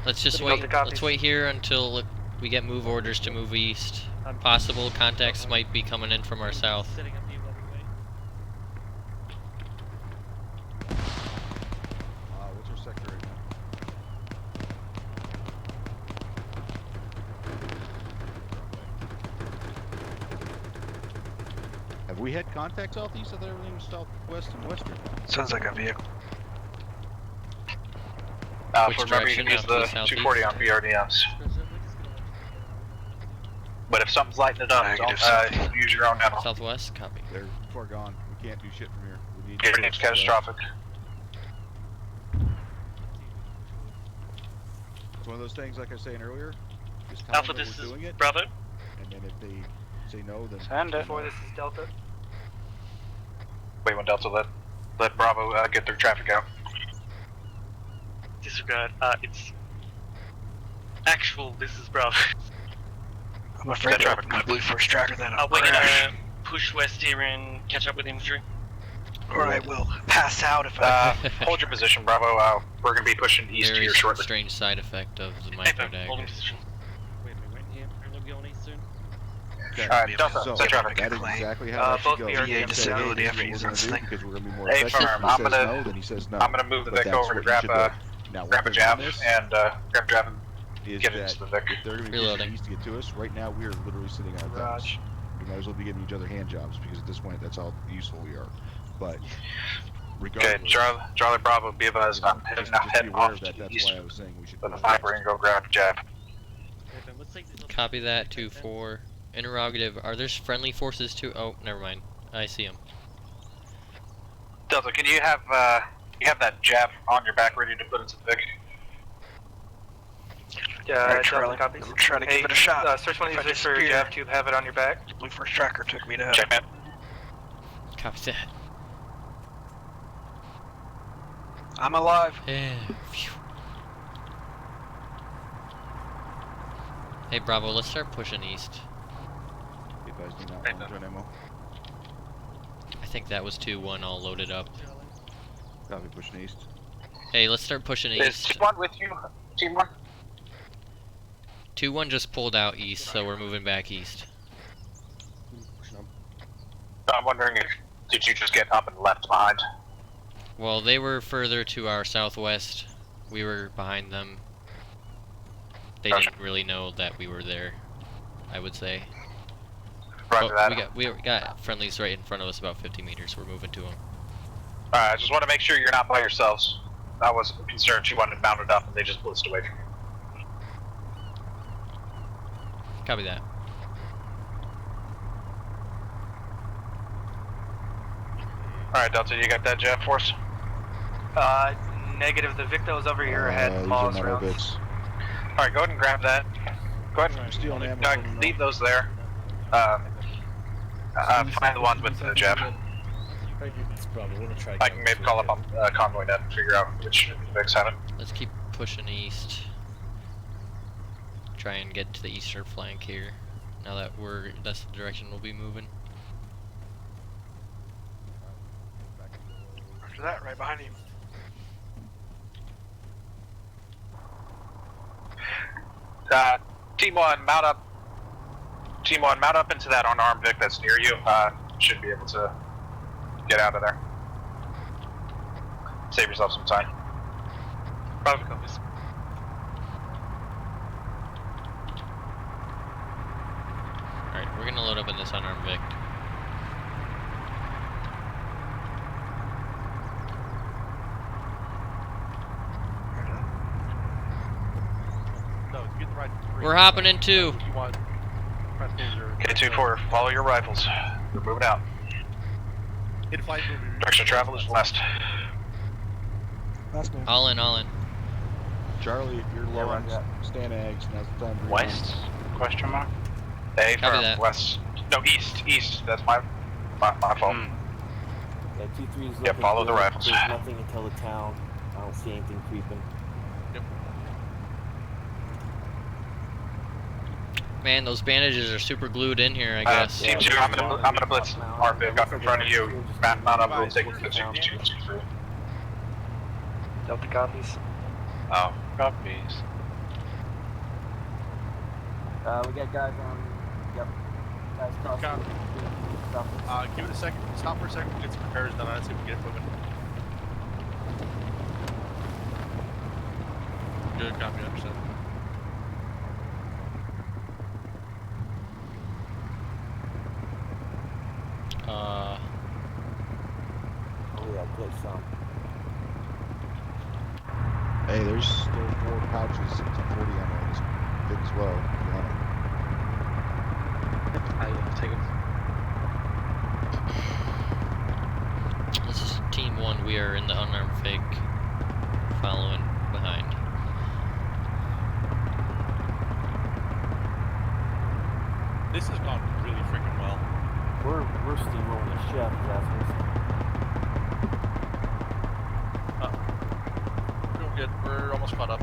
Let's just wait. Let's wait here until we get move orders to move east. Possible contacts might be coming in from our south. What's our sector right now? Have we had contact southeast? I thought everything was southwest and western. Sounds like a vehicle. Which Remember, you can use the direction? 240 on BRDMs. But if something's lighting it up, don't use your own ammo. Southwest, copy. They're far gone. We can't do shit from here. We need It's catastrophic. It's one of those things, like I was saying earlier. Just tell Alpha, them that this we're is doing it, Bravo. and then if they say no, then Send 4, this is Delta. Wait, when Delta let Bravo get their traffic out. Disregard. It's actual. This is Bravo. I'm afraid to open my Blue Force tracker then I'll We're crash. gonna push west here and catch up with infantry. Or I will pass out if I... Hold your position, Bravo. We're gonna be pushing east Very here shortly. strange side effect of the micro Holding dagger. position. Alright, Delta, so set traffic. that is exactly how that should both go. BRDM You say, hey, disability this after is using what we're this gonna thing. do because we're gonna be more Hey, effective. firm, He I'm says gonna- no, then he says no. I'm gonna move the But Vic that's over to what you grab should do. Now, grab a what jab they're doing and grab jab and is get it that into the Vic. if they're gonna be Reloading. pushing east to get to us, right now we are literally sitting on our thumbs. We might as well be giving each other hand jobs because at this point that's how useful we are. But regardless, Okay, Charlie Bravo, be advised, I'm heading just be aware off of to that. the That's east why I was saying we should. for the push fiber east. and go grab jab. Copy that. 2-4. Interrogative. Are there friendly forces too? Oh, never mind. I see them. Delta, can you have that jab on your back ready to put into the Vic? Yeah, Charlie. Delta copies. I'm trying to give it a shot. Search one of If I these for disappear. Jav tube, have it on your back. Blue Force tracker took me down. Check that. Copy that. I'm alive. Yeah. Phew. Hey, Bravo. Let's start pushing east. Be advised, do not return ammo. I think that was 2-1 all loaded up. Copy, pushing east. Hey, let's start pushing Is east. Team 1 with you? Team 1? 2-1 just pulled out east, so we're moving back east. I'm wondering if did you just get up and left behind? Well, they were further to our southwest. We were behind them. They Gotcha. didn't really know that we were there, I would say. Roger that. We got friendlies right in front of us, about 50 meters. We're moving to them. Alright, I just want to make sure you're not by yourselves. I was concerned you wanted mounted up and they just blitzed away from you. Copy that. Alright, Delta, you got that jab force? Negative. The Victo's over here had these are Maws not rounds. Havocs. Alright, go ahead and grab that. Go ahead and Stealing ammo. leave those there. Find the ones with the jab. I can maybe call up on Convoy Net and figure out which Vics have it. Let's keep pushing east. Try and get to the eastern flank here. Now that that's the direction we'll be moving. After that, right behind you. Team 1, mount up. Team 1, mount up into that unarmed Vic that's near you. Should be able to get out of there. Save yourself some time. Bravo copies. Alright, we're gonna load up in this unarmed Vic. No, to get the right. We're hopping in too. You want press laser. K-24, follow your rifles. We're moving out. In-flight movie. Direction of travel is west. Last man. All in, all in. Charlie, if you're low on Stanags, now's the time to West? Question mark? A Copy for that. west. No, east. That's my fault. Yeah, 2-3 is Yeah, looking follow the good. rifles. There's nothing until the town. I don't see anything creeping. Man, those bandages are super glued in here, I guess. Team 2, I'm gonna blitz Arvic up in front of you. Mount up, we'll take the 2-3. Delta copies. Oh, copies. We got guys on. Yep. Guys crossing. Give it a second. Stop for a second. We'll get some repairs done. Let's see if we can get it moving. Good copy, understood. Oh yeah, good some. Hey, there's still 4 pouches of 40 ammo in this thing as well, if you want it. I'll take it. This is Team 1. We are in the unarmed fake, following behind. This has gone really freaking well. We're steamrolling the shit out of these assholes. Doing good. We're almost caught up.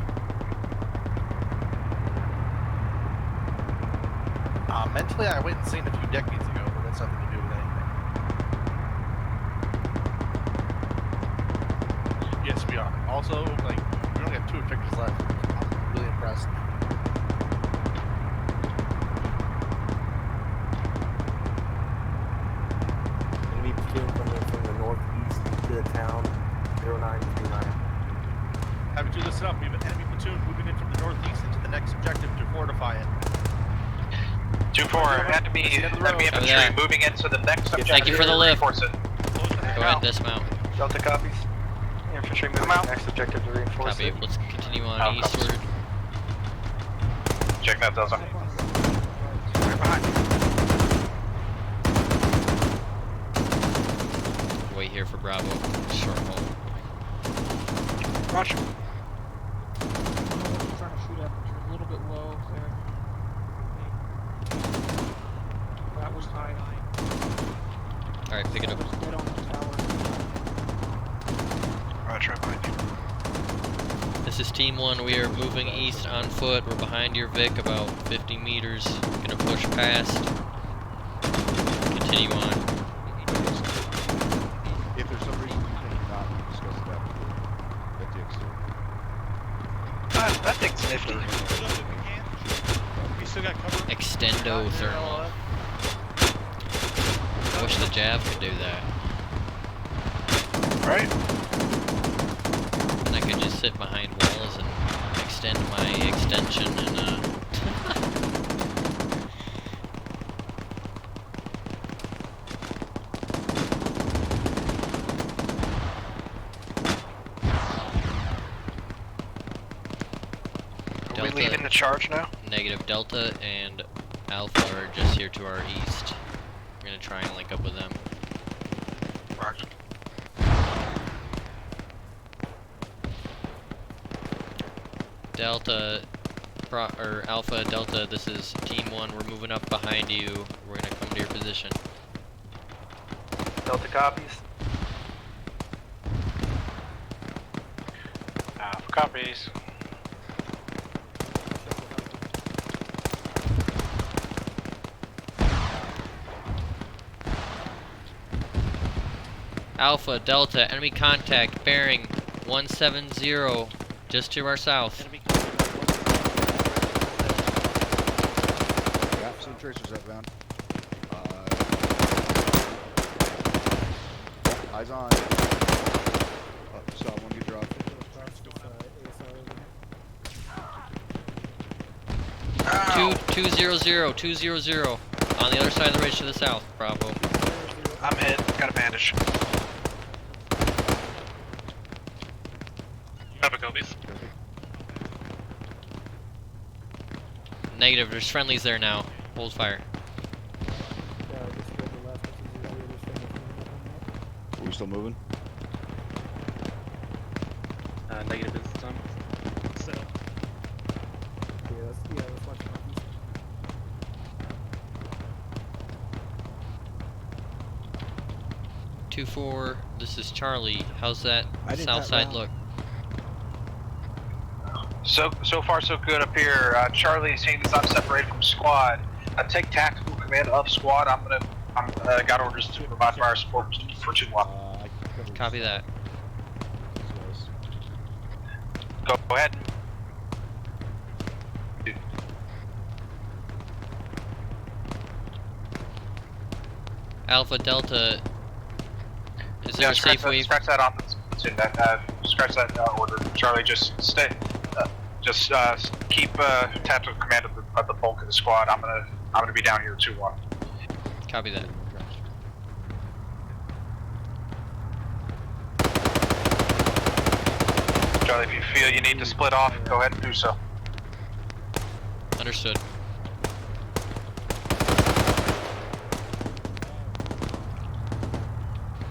Mentally, I went insane a few decades ago, but that's nothing to do with anything. Yes, we are. Also, like, we only have 2 objectives left. I'm really impressed. Enemy platoon coming from the northeast to the town. 0939. Having 2, listen up. We have an enemy platoon moving in from the northeast into the next objective to fortify it. 2-4, enemy infantry moving into the next objective. Thank you for the lift. Reinforce it. Go ahead, dismount. Delta copies. Infantry moving to the next objective to reinforce Copy. it. Let's continue on eastward. Check that, Delta. Right behind. Wait here for Bravo. Short hold. Roger. Trying to shoot at, but you're a little bit low there. That was high. Alright, pick it up. Dead on the tower. Roger, behind you. This is Team 1. We are moving east on foot. We're behind your Vic about 50 meters. Gonna push past. Continue on. If there's some reason you think not, we discuss it after the FTX story. That thing's nifty. We still got cover. Extendo thermal. I wish the Jav could do that. Right? And I could just sit behind walls and extend my extension and Are we leading the charge now? Negative. Delta and Alpha are just here to our east. We're gonna try and link up with them. Roger. Delta, or Alpha, Delta, this is Team 1. We're moving up behind you. We're gonna come to your position. Delta copies. Copies. Alpha, Delta, enemy contact, bearing 170, just to our south. Yeah, some tracers outbound. Eyes on. Oh, saw one get dropped. 200, on the other side of the ridge to the south, Bravo. I'm hit. Got a bandage. Copy copies. Negative, there's friendlies there now. Hold fire. Are we still moving? Negative is done. Set up. 2-4, this is Charlie. How's that I did south that side round. look? So far so good up here. Charlie, seeing as I'm separated from squad, take tactical command of squad. I'm got orders to provide fire support for 2-1. Copy that. Go ahead. Alpha Delta, is there a safe way? Scratch that on scratch that order. Charlie, just stay. Keep tactical command of the bulk of the squad. I'm gonna be down here 2-1. Copy that. Charlie, if you feel you need to split off, go ahead and do so. Understood.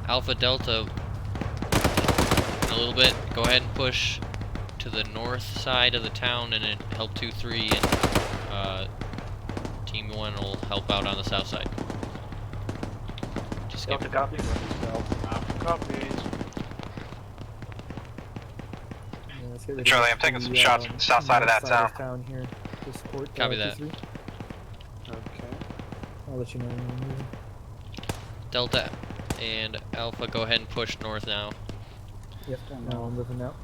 Alpha Delta, in a little bit, go ahead and push to the north side of the town and help 2-3, and Team 1 will help out on the south side. Just get Copy. Charlie, I'm taking some shots from the south side of that town. Here to support, Copy that. T3. Okay. I'll let you know when we're moving. Delta and Alpha, go ahead and push north now. Yep, now I'm moving out.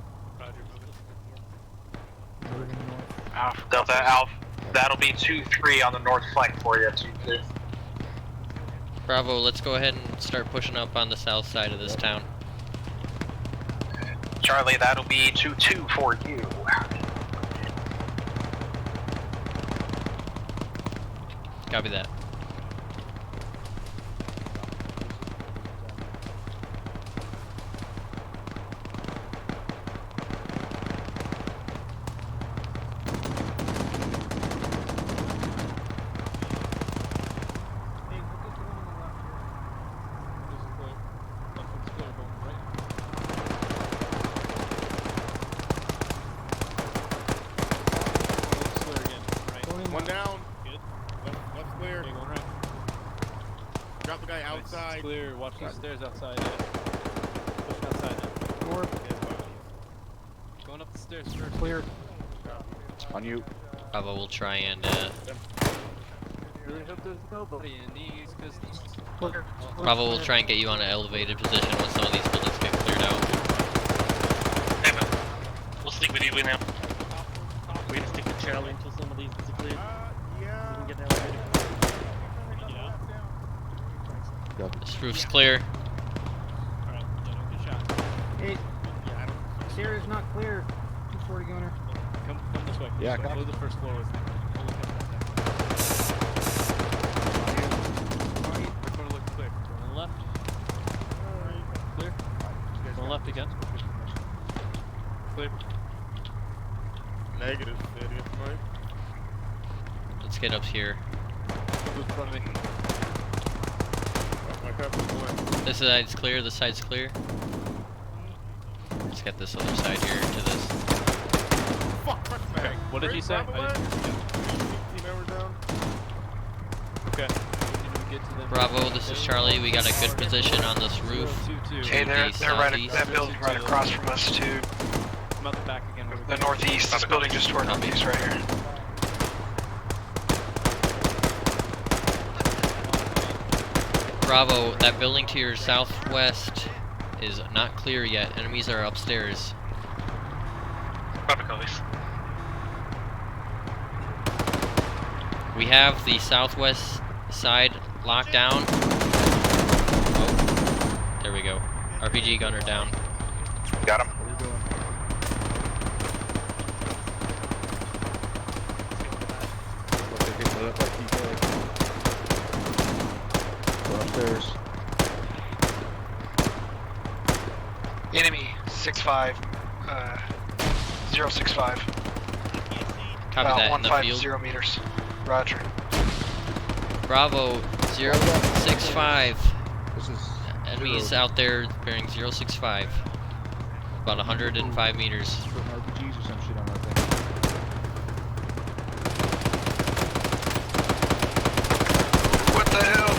Moving north. Delta Alpha, that'll be 2-3 on the north flank for you, 2-2. Bravo, let's go ahead and start pushing up on the south side of this town. Charlie, that'll be 2-2 for you. Copy that. One down. Good. Left's clear. Okay, going right. Drop the guy outside. It's clear. Watch these stairs outside. Pushing outside now. North. Going up the stairs first. Clear. On you. Bravo will try and Really hope there's nobody in these, because Clear. Bravo will try and get you on an elevated position when some of these buildings get cleared out. Hey man, we'll stick with you now. We're gonna stick with Charlie until some of these is cleared. Yeah. We can get an elevator. This roof's clear. Alright, good shot. Hey, stairs not clear. 240 gunner. Come this way. Yeah, This way. Go to the first floor with me. We'll look at Which one looks clear? Going on the left. Clear. Going left again. Clear. Negative. Right. Let's get up here. Move in front of me. This side's clear, this side's clear. Let's get this other side here to this. Okay, what did he say? Okay. Bravo, this is Charlie. We got a good position on this roof. Okay, they're right. That building's right across from us too. I'm out the back again. The northeast. This building just toward northeast right here. Bravo, that building to your southwest is not clear yet. Enemies are upstairs. Copy, copies. We have the southwest side locked down. Oh, there we go. RPG gunner down. Got him. Upstairs. Enemy 6-5, 065. Copy that in the field. 150 meters. Roger. Bravo 065. This is enemies out there bearing 065. About 105 meters. RPGs or some shit on our thing. What the hell?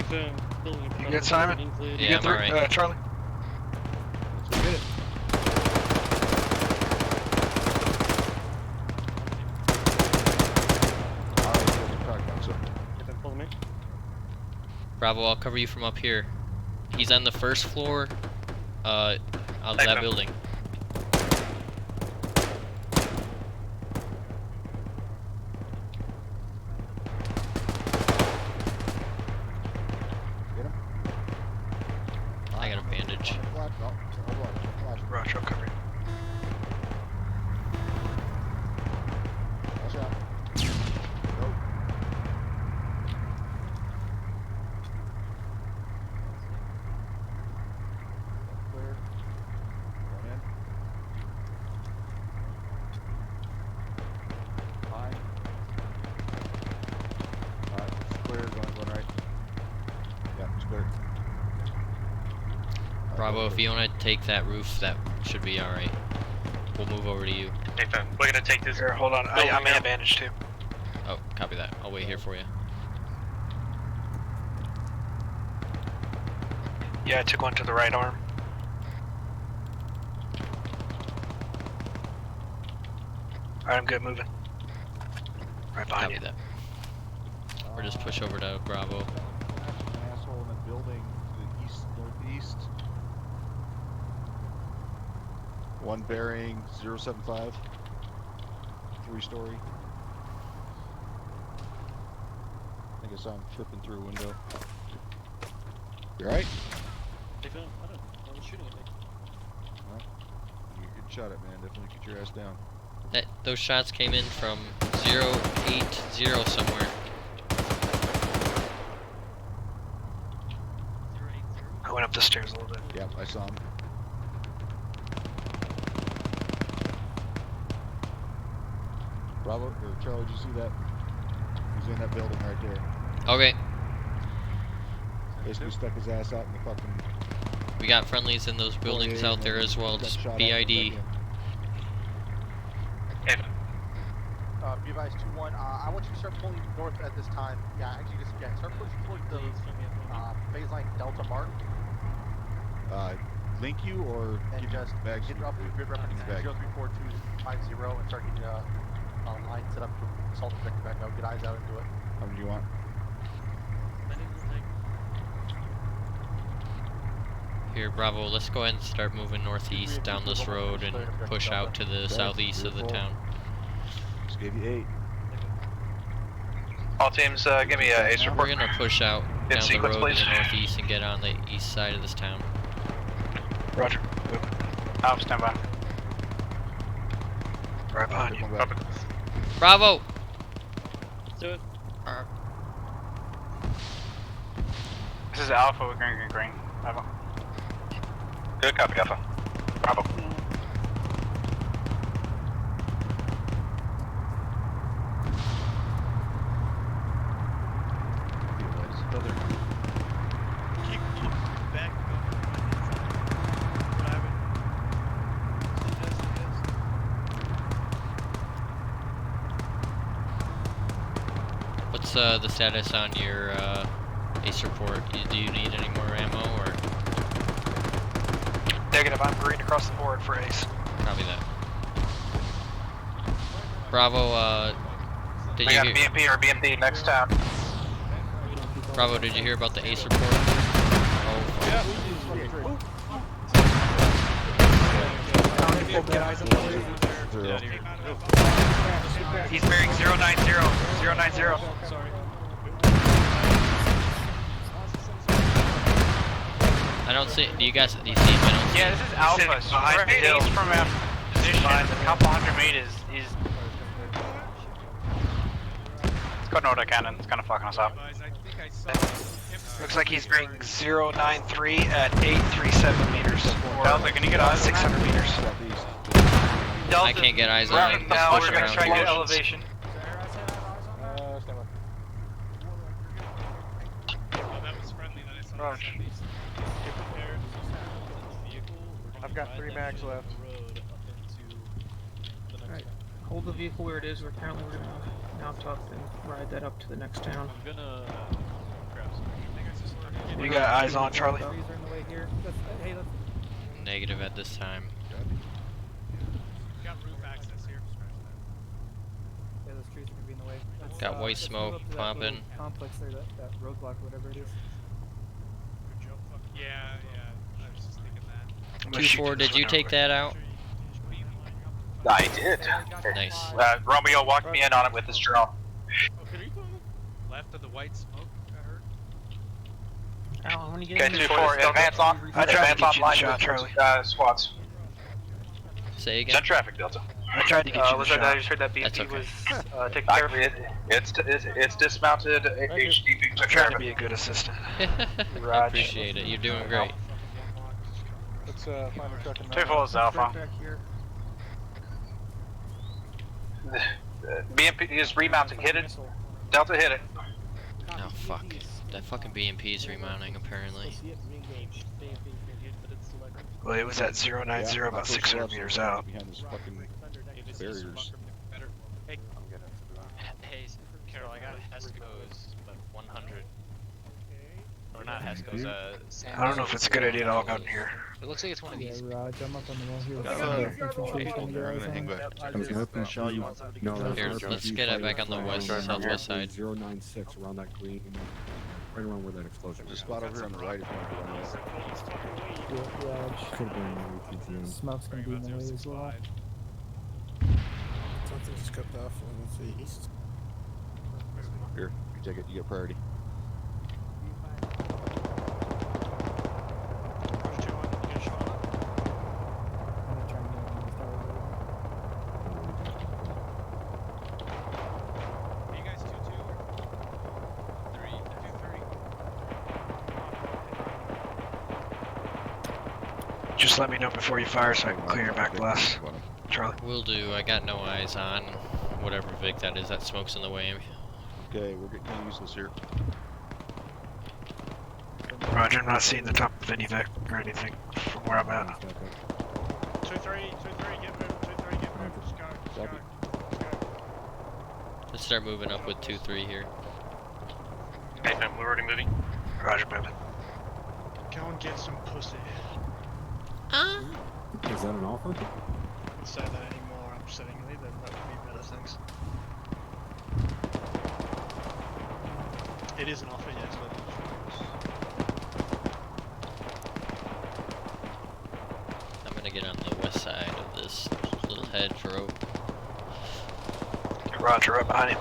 You good, Simon? Yeah, You good, I'm alright. Charlie? Let's go get it. Bravo, I'll cover you from up here. He's on the first floor, of that building. I got a bandage. Roger, I'll cover you. Watch out. Go. Clear. Going in. High. Alright, it's clear. Going right. Yeah, it's clear. Bravo, if you want to take that roof, that should be alright. We'll move over to you. Hey, fam, we're gonna take this. Here, hold on. I may have bandage too. Oh, copy that. I'll wait here for you. Yeah, I took one to the right arm. Alright, I'm good, moving. Right behind Copy you. that. Or just push over to Bravo. An asshole in a building to the east, northeast. One bearing 075. 3-story. I guess I'm tripping through a window. You alright? Hey, fam, I don't know. I was shooting at me. Well, you get shot at, man. Definitely get your ass down. Those shots came in from 080 somewhere. I went up the stairs a little bit. Yep, I saw him. Bravo, or Charlie, did you see that? He's in that building right there. Okay. Basically stuck his ass out in the fucking... We got friendlies in those buildings out there as well. Just BID. Be advised 2-1. I want you to start pulling north at this time. Yeah, actually, just start pulling the phase line Delta Mark. Link you or And give just bags get up to grid reference back. 034250 and start getting a line set up to assault objective back out. Get eyes out and do it. How many do you want? Here, Bravo, let's go ahead and start moving northeast down this road and push out to the southeast of the town. Just gave you 8. All teams, give me a ace We're report. gonna push out down the sequence, road please. to the northeast and get on the east side of this town. Roger. I'll stand by. Right behind you. Bravo! Let's do it. This is Alpha with green. Alpha. Good copy, Alpha. Bravo. Keep back. What happened? What's the status on your ace report? Do you need any more ammo or? Negative, I'm green across the board for ace. Copy that. Bravo, did We you got a hear? BMP or BMD next town. Bravo, did you hear about the ace report? Oh, He's bearing 090. 090. I don't see. Do you see him? I don't see Yeah, him. this is Alpha. So behind we're the hill. east from our position. A couple hundred meters. He's. Let's go Nordic Cannon. It's kind of fucking us up. Looks like he's bearing 093 at 837 meters. Delta, can you get eyes? 600 meters. I can't get eyes on him. Now He's we're pushing gonna around. try to get elevation. Roger. I've got 3 mags left. Alright, hold the vehicle where it is. Apparently we're gonna mount up and ride that up to the next town. I'm gonna grab some. We got eyes on Charlie. Trees are in the way here. Hey, let's Negative at this time. Got roof access here. Yeah, those trees are gonna be in the way. Let's, Got white let's move smoke up to that popping. little complex there, that roadblock, whatever it is. Yeah, yeah. I was just thinking that. 2-4, did you take that out? I did. Nice. Romeo walked me in on it with his drone. Left of the white smoke, I heard. Alan, when you Okay, 2-4, advance on. I tried to Advance get you the online shot, with Charlie. squads. Say again? Send traffic, Delta. I tried to get you the was shot. that I just heard that That's BMP okay. was taken care of? It's dismounted. HDP I'm took care trying of to it. be a good assistant. I appreciate it. You're doing great. Let's find a truck and 2-4 is Alpha. Back here. BMP is remounting. Hit it. Delta, hit it. Oh fuck. That fucking BMP is remounting apparently. Well, it was at 090, about 600 meters out. Behind this fucking barriers. Hey, Carol, I got Hesco's, but 100. Or not Hesco's, I don't know if it's a good idea to all go in here. It looks like it's one of these. Raj, I'm up on the wall here. Here, let's get it back on the west, southwest side. 096 around that green, right around where that explosion There's a spot over here on the right if you want to go on this. could have been ATGM. Smoke's gonna be in the way as well. Something's cut off on the east. Here, you take it, you get priority. Just let me know before you fire so I can clear your back blast. Charlie. Will do. I got no eyes on whatever Vic that is. That smoke's in the way. Okay, we're getting useless here. Roger, I'm not seeing the top of any Vic or anything from where I'm at. 2-3, get moving, 2-3, get moving. Just go, just go. Let's start moving up with 2-3 here. Okay, fam, we're already moving. Roger, moving. Go and get some pussy. Is that an offer? Don't say that anymore upsettingly, then that would be better things. It is an offer, yes, but I'm gonna get on the west side of this little hedge road. Roger, right behind him.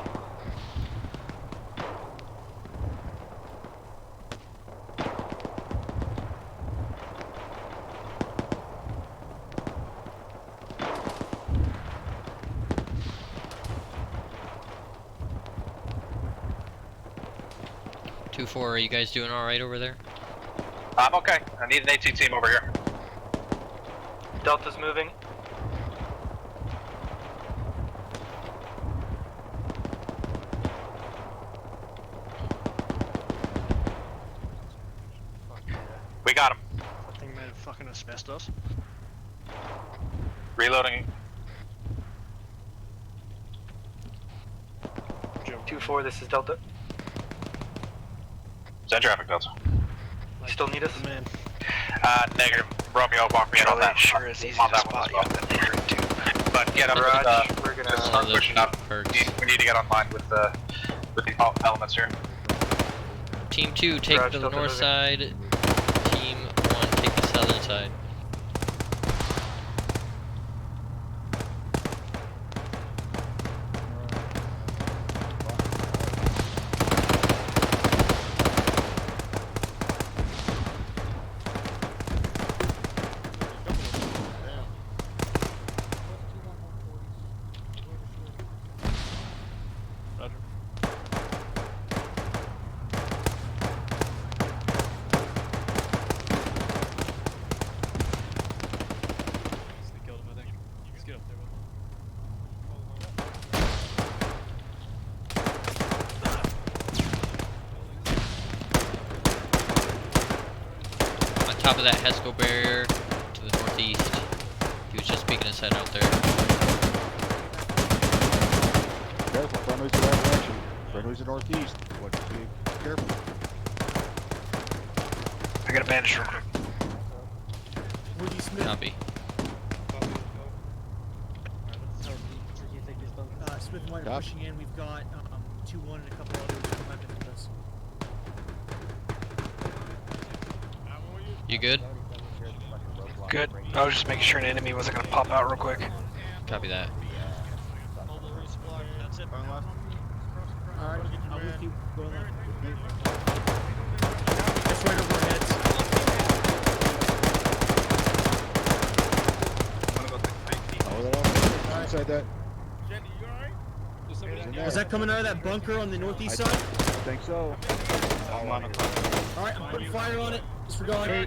Are you guys doing alright over there? I'm okay. I need an AT team over here. Delta's moving. We got him. that thing made of fucking asbestos. Reloading. 2-4, this is Delta. Send traffic, Delta. You still need us? Man. Negative. Romeo walked me in on that. Sure is easy on to that one spot as you well. with that neighborhood too. But get up. Raj, we're gonna start pushing up. We need to get online with the elements here. Team 2, take Raj, the Delta north moving. side. Team 1, take the southern side. Top of that Hesco barrier to the northeast. He was just peeking his head out there. Careful, front who's the right direction. Front who's the northeast. What, be careful. I got a bandage real quick. Woody Smith. Copy. Smith and White are Copy. pushing in. We've got 2-1 and a couple others weapons with us. You good? Good. I was just making sure an enemy wasn't gonna pop out real quick. Copy that. That's it. Alright, I'll with you. Go left. That's right over our heads. Inside that. Was that coming out of that bunker on the northeast side? I think so. Alright, I'm putting fire on it. Disregard. Hey.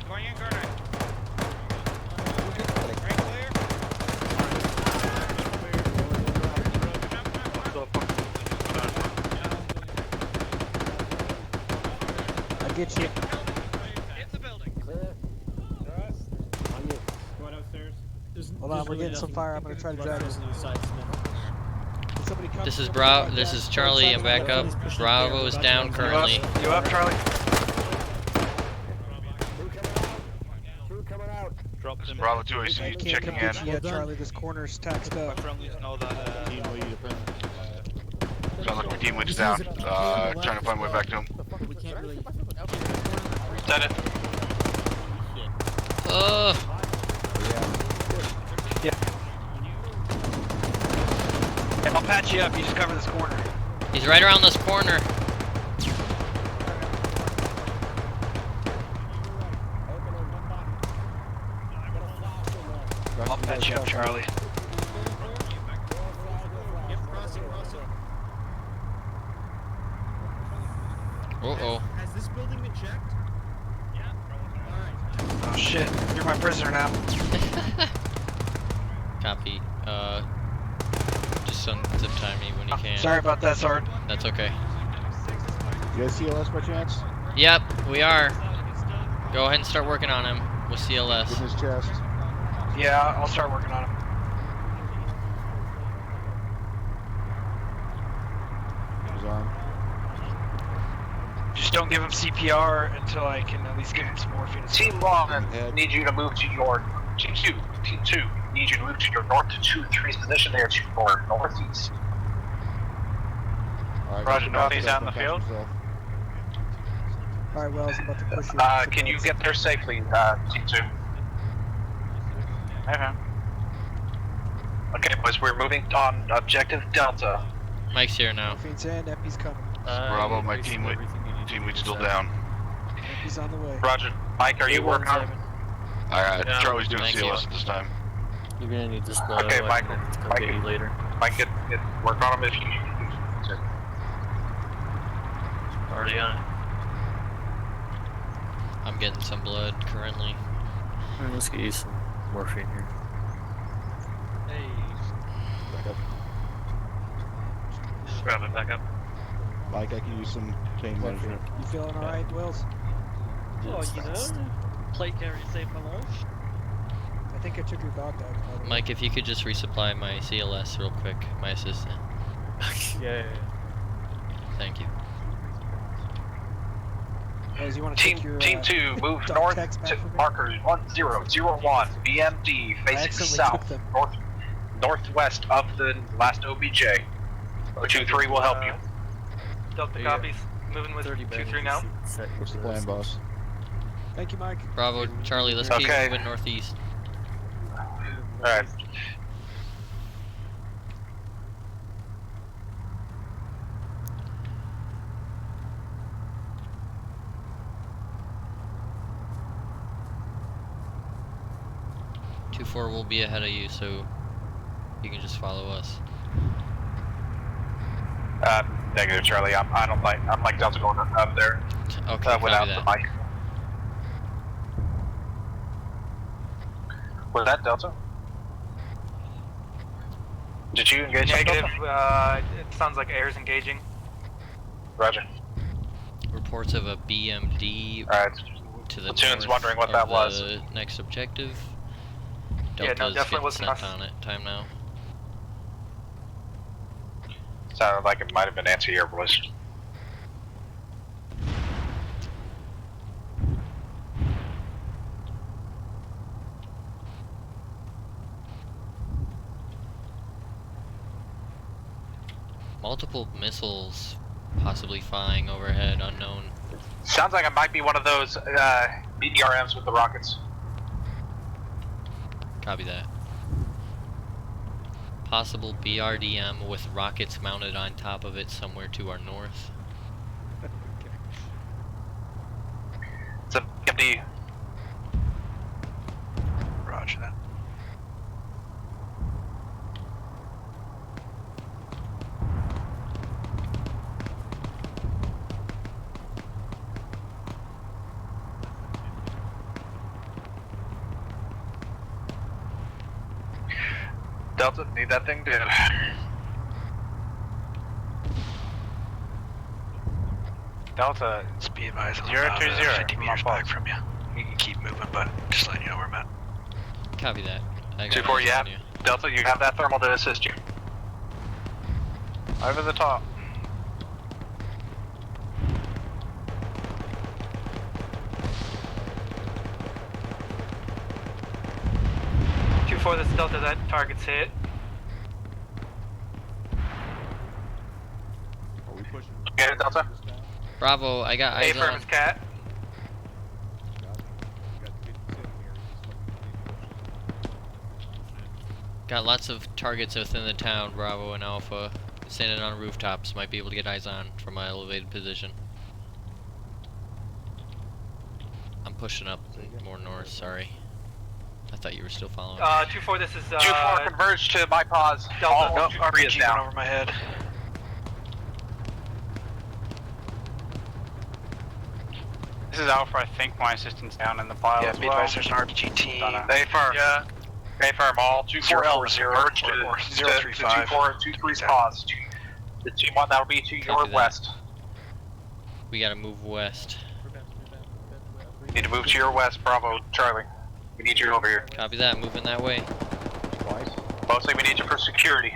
I get you. Hold on, we're getting some fire. I'm gonna try to drive this. This is Bravo. This is Charlie. I'm back up. Bravo is down currently. You up, Charlie? Bravo 2, I see you checking in. Yeah, Charlie, this corner's taxed up. Sounds like my team lead is down. Trying to find my way back to him. We can't really. Is that it? Yeah. Hey, I'll patch you up. You just cover this corner. He's right around this corner. I'll patch you up, Charlie. Uh-oh. Has this building been checked? Yeah. Alright. Oh shit, you're my prisoner now. Copy. Just zip time me when you can. Sorry about that, Sergeant. That's okay. You guys CLS by chance? Yep, we are. Go ahead and start working on him with CLS. In his chest. Yeah, I'll start working on him. His arm. Just don't give him CPR until I can at least give him some morphine. Team 1, need you to move to your Team 2. Team 2, need you to move to your north to 2-3's position there to your northeast. Roger, northeast out in the field. Alright, Wells, I'm about to push you. Can you get there safely, Team 2? Okay. Okay, boys, we're moving on objective Delta. Mike's here now. Morphine's in, Epi's coming. Bravo, my team lead's still down. Epi's on the way. Roger. Mike, are you working on it? Alright, Yeah. Charlie's doing Thank CLS you. at this time. You're gonna need this blow. Okay, Mike, Get you later. Mike, get work on him if you need to. Already on it. I'm getting some blood currently. Alright, let's get you some morphine here. Grab it back up. Mike, I can use some pain management. You feeling alright, Wells? Oh, you know, plate carry saved my life. I think I took your dog out. Mike, if you could just resupply my CLS real quick, my assistant. Yeah. Thank you. Wells, you want to Team, take your, team 2, move dog north tags back to for me? markers 1001, BMD, facing accidentally south, took them. northwest of the last OBJ. 2-3 will help you. Delta copies. Moving with 2-3 now. What's the plan, boss? Thank you, Mike. Bravo, Charlie, let's keep Okay. moving northeast. Alright. Two 4 will be ahead of you, so you can just follow us. Negative, Charlie. I don't like. I'm like Delta going up there. Okay, Without copy the that. mic. Was that Delta? Did you engage? Negative. Delta? It sounds like air's engaging. Roger. Reports of a BMD Alright. to the Platoon's north wondering what of that was. the next objective. Yeah, no, Delta's definitely getting wasn't sent us. on it. Time now. Sounded like it might have been anti-air boys. Multiple missiles possibly flying overhead, unknown. Sounds like it might be one of those BDRMs with the rockets. Copy that. Possible BRDM with rockets mounted on top of it somewhere to our north. It's a BMD. Roger that. Delta, need that thing dead. Delta, it's be advised. 020. 50 meters back from you. You can keep moving, but just letting you know where I'm at. Copy that. I got 2-4, eyes you on have you. Delta. You have that thermal to assist you. Over the top. This Delta, that target's hit. Are we pushing? Get it, Delta. Bravo, I got eyes on. Affirmative, Cat. Got lots of targets within the town, Bravo and Alpha. Standing on rooftops, might be able to get eyes on from my elevated position. I'm pushing up more north, sorry. I thought you were still following. 2-4, this is 2-4, converge to my pause. Delta. All 2-3 is down. Over my head. This is Alpha. I think my assistant's down in the pile as be well. advised, there's an RPG team. They firm. Yeah. They firm. All 2-4L converge to 035. 2-4-2-3's pause. The team 1 that'll be to your west. We gotta move west. Need to move to your west, Bravo, Charlie. We need you over here. Copy that, moving that way. Mostly we need you for security.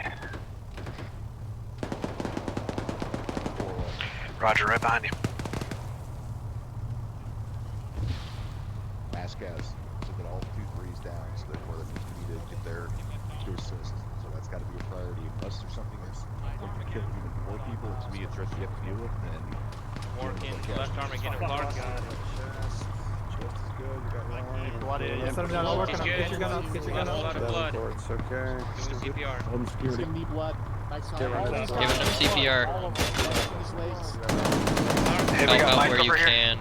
Roger, right behind you. Mass gas, so that all 2-3's down, so that where they need to get there to assist. So that's got to be a priority. Unless there's something that's going to kill even more people, it's to be a threat you have to deal with, then... Work in left arm again, large gun. Set him down, I'll work on him. Get your gun up, get your gun up. A lot of blood. It's okay. Doing CPR. Home security. Give him blood. Giving them CPR. Help out where you can.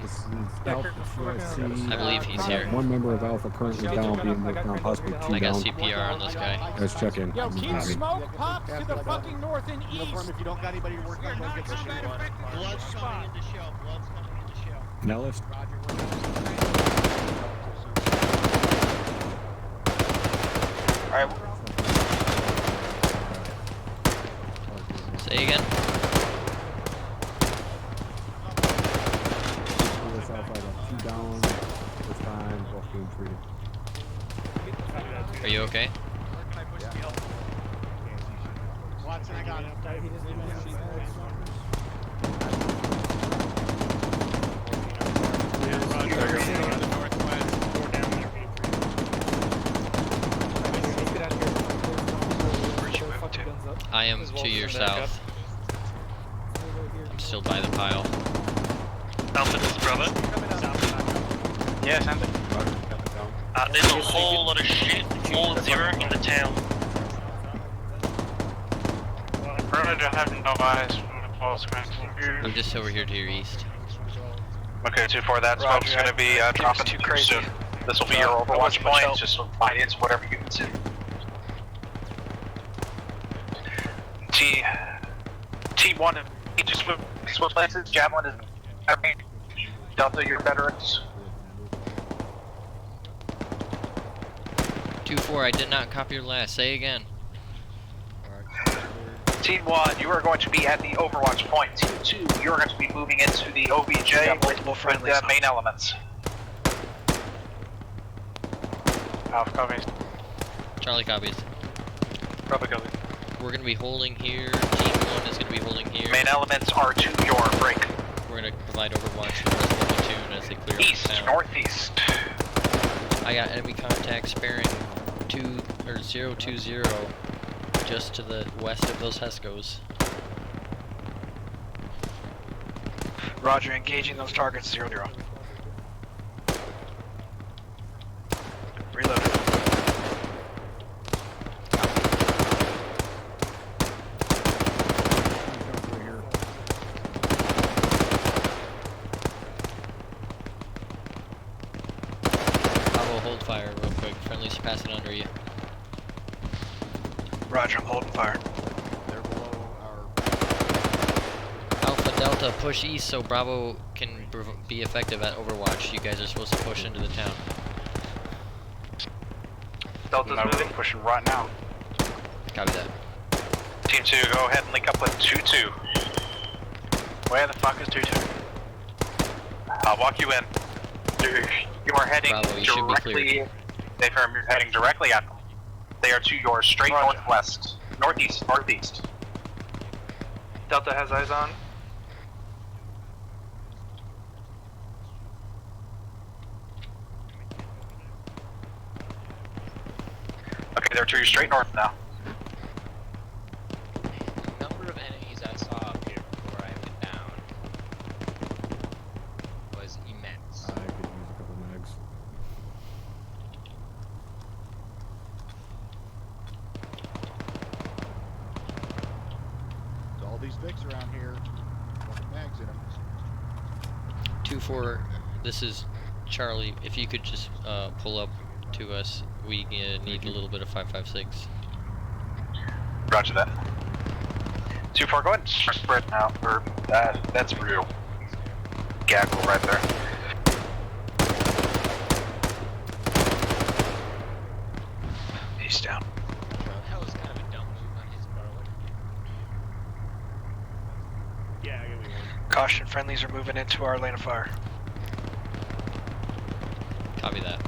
I believe he's here. One member of Alpha currently down, being worked on, possibly 2 I got down. CPR on this guy. Let's check in. Yo, keep smoke pops to the fucking north and east. If you don't got anybody to work on, don't get the shit. Blood's coming into shell. Blood's coming into shell. Nellis. Alright. Say again. Alpha, I got 2 down. It's fine. Both being treated. Are you okay? Watson, I got him. I am to your south. I'm still by the pile. Alpha, this is Bravo. Yeah, Sandy. There's a whole lot of shit, 4-0 in the town. Roger, I have no eyes from the pulse. I'm just over here to your east. Okay, 2-4, that smoke's gonna be dropping too crazy. This will be your overwatch point, just finance whatever you consider. T1, he just switch places, Javelin is, I mean, Delta, your veterans. 2-4, I did not copy your last. Say again. Team 1, you are going to be at the overwatch point. Team 2, you are going to be moving into the OBJ with the main elements. Alpha copies. Charlie copies. Bravo copies. We're gonna be holding here. Team 1 is gonna be holding here. Main elements are to your break. We're gonna provide overwatch to the rest of the platoon as they clear East, up the town. northeast. I got enemy contact sparing 020 just to the west of those Hescos. Roger, engaging those targets 0-0. Reload. Bravo, hold fire real quick. Friendly's passing under you. Roger, I'm holding fire. They're below our... Alpha Delta, push east so Bravo can be effective at Overwatch. You guys are supposed to push into the town. Delta's moving. Pushing right now. Copy that. Team 2, go ahead and link up with 2-2. Where the fuck is 2-2? I'll walk you in. You are heading Bravo, you should be directly... You're heading directly at them. They are to your straight northwest. Northeast. Delta has eyes on. Okay, they're to your straight north now. The number of enemies I saw up here before I went down was immense. I could use a couple mags. So all these Vics around here, fucking mags in them. 2-4, this is Charlie. If you could just pull up to us, we need a little bit of 5.56. Roger that. 2-4, go ahead and start spreading out. Or, that's real. Gaggle right there. He's down. That was kind of a dumb move on his part. Yeah, I gotta be one. Caution, friendlies are moving into our lane of fire. Copy that.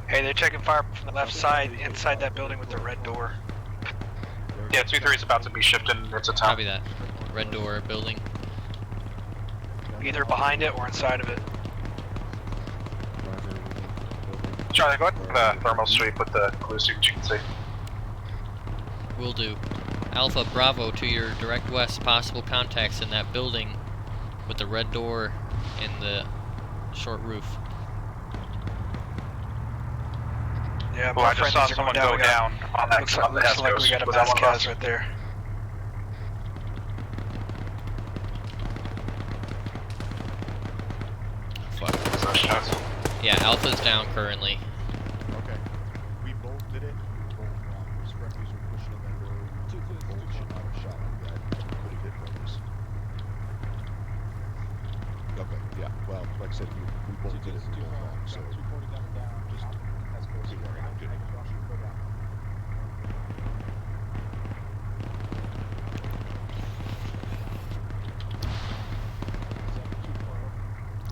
Hey, they're taking fire from the left side, inside that building with the red door. Yeah, 2-3 is about to be shipped into town. Copy that. Red door building. Either behind it or inside of it. Charlie, go ahead and the thermal sweep with the glue suit you can see. Will do. Alpha Bravo to your direct west. Possible contacts in that building with the red door and the short roof. Yeah, Well, I just saw friendlies are someone going go down on that. Looks on the like we Escos. got a Was that mass one of us? cas right there. Fuck. Is that shots? Yeah, Alpha's down currently. Okay. We both did it. We both wrong. These referees are pushing in that door. Both should not have shot like that. Pretty good referees. Okay, yeah. Well, like I said, we both did it. We both wrong. So just good work. Good.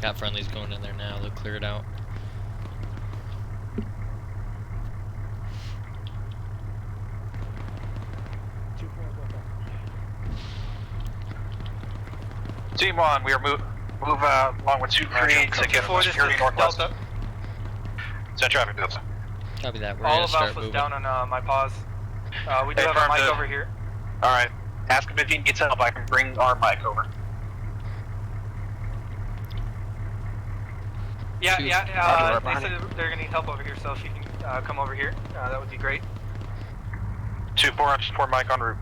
Got friendlies going in there now. They'll clear it out. Team 1, we are move along with 2-3 to get forward, security northwest. Delta. Send traffic, Delta. Copy that. We're All gonna of start Alpha's moving. down on my pause. We do have a Affirm mic the- over here. Alright. Ask him if he needs help. I can bring our mic over. Yeah, Two. yeah. They said they're gonna need help over here, so if you can come over here, that would be great. 2-4, support mic en route.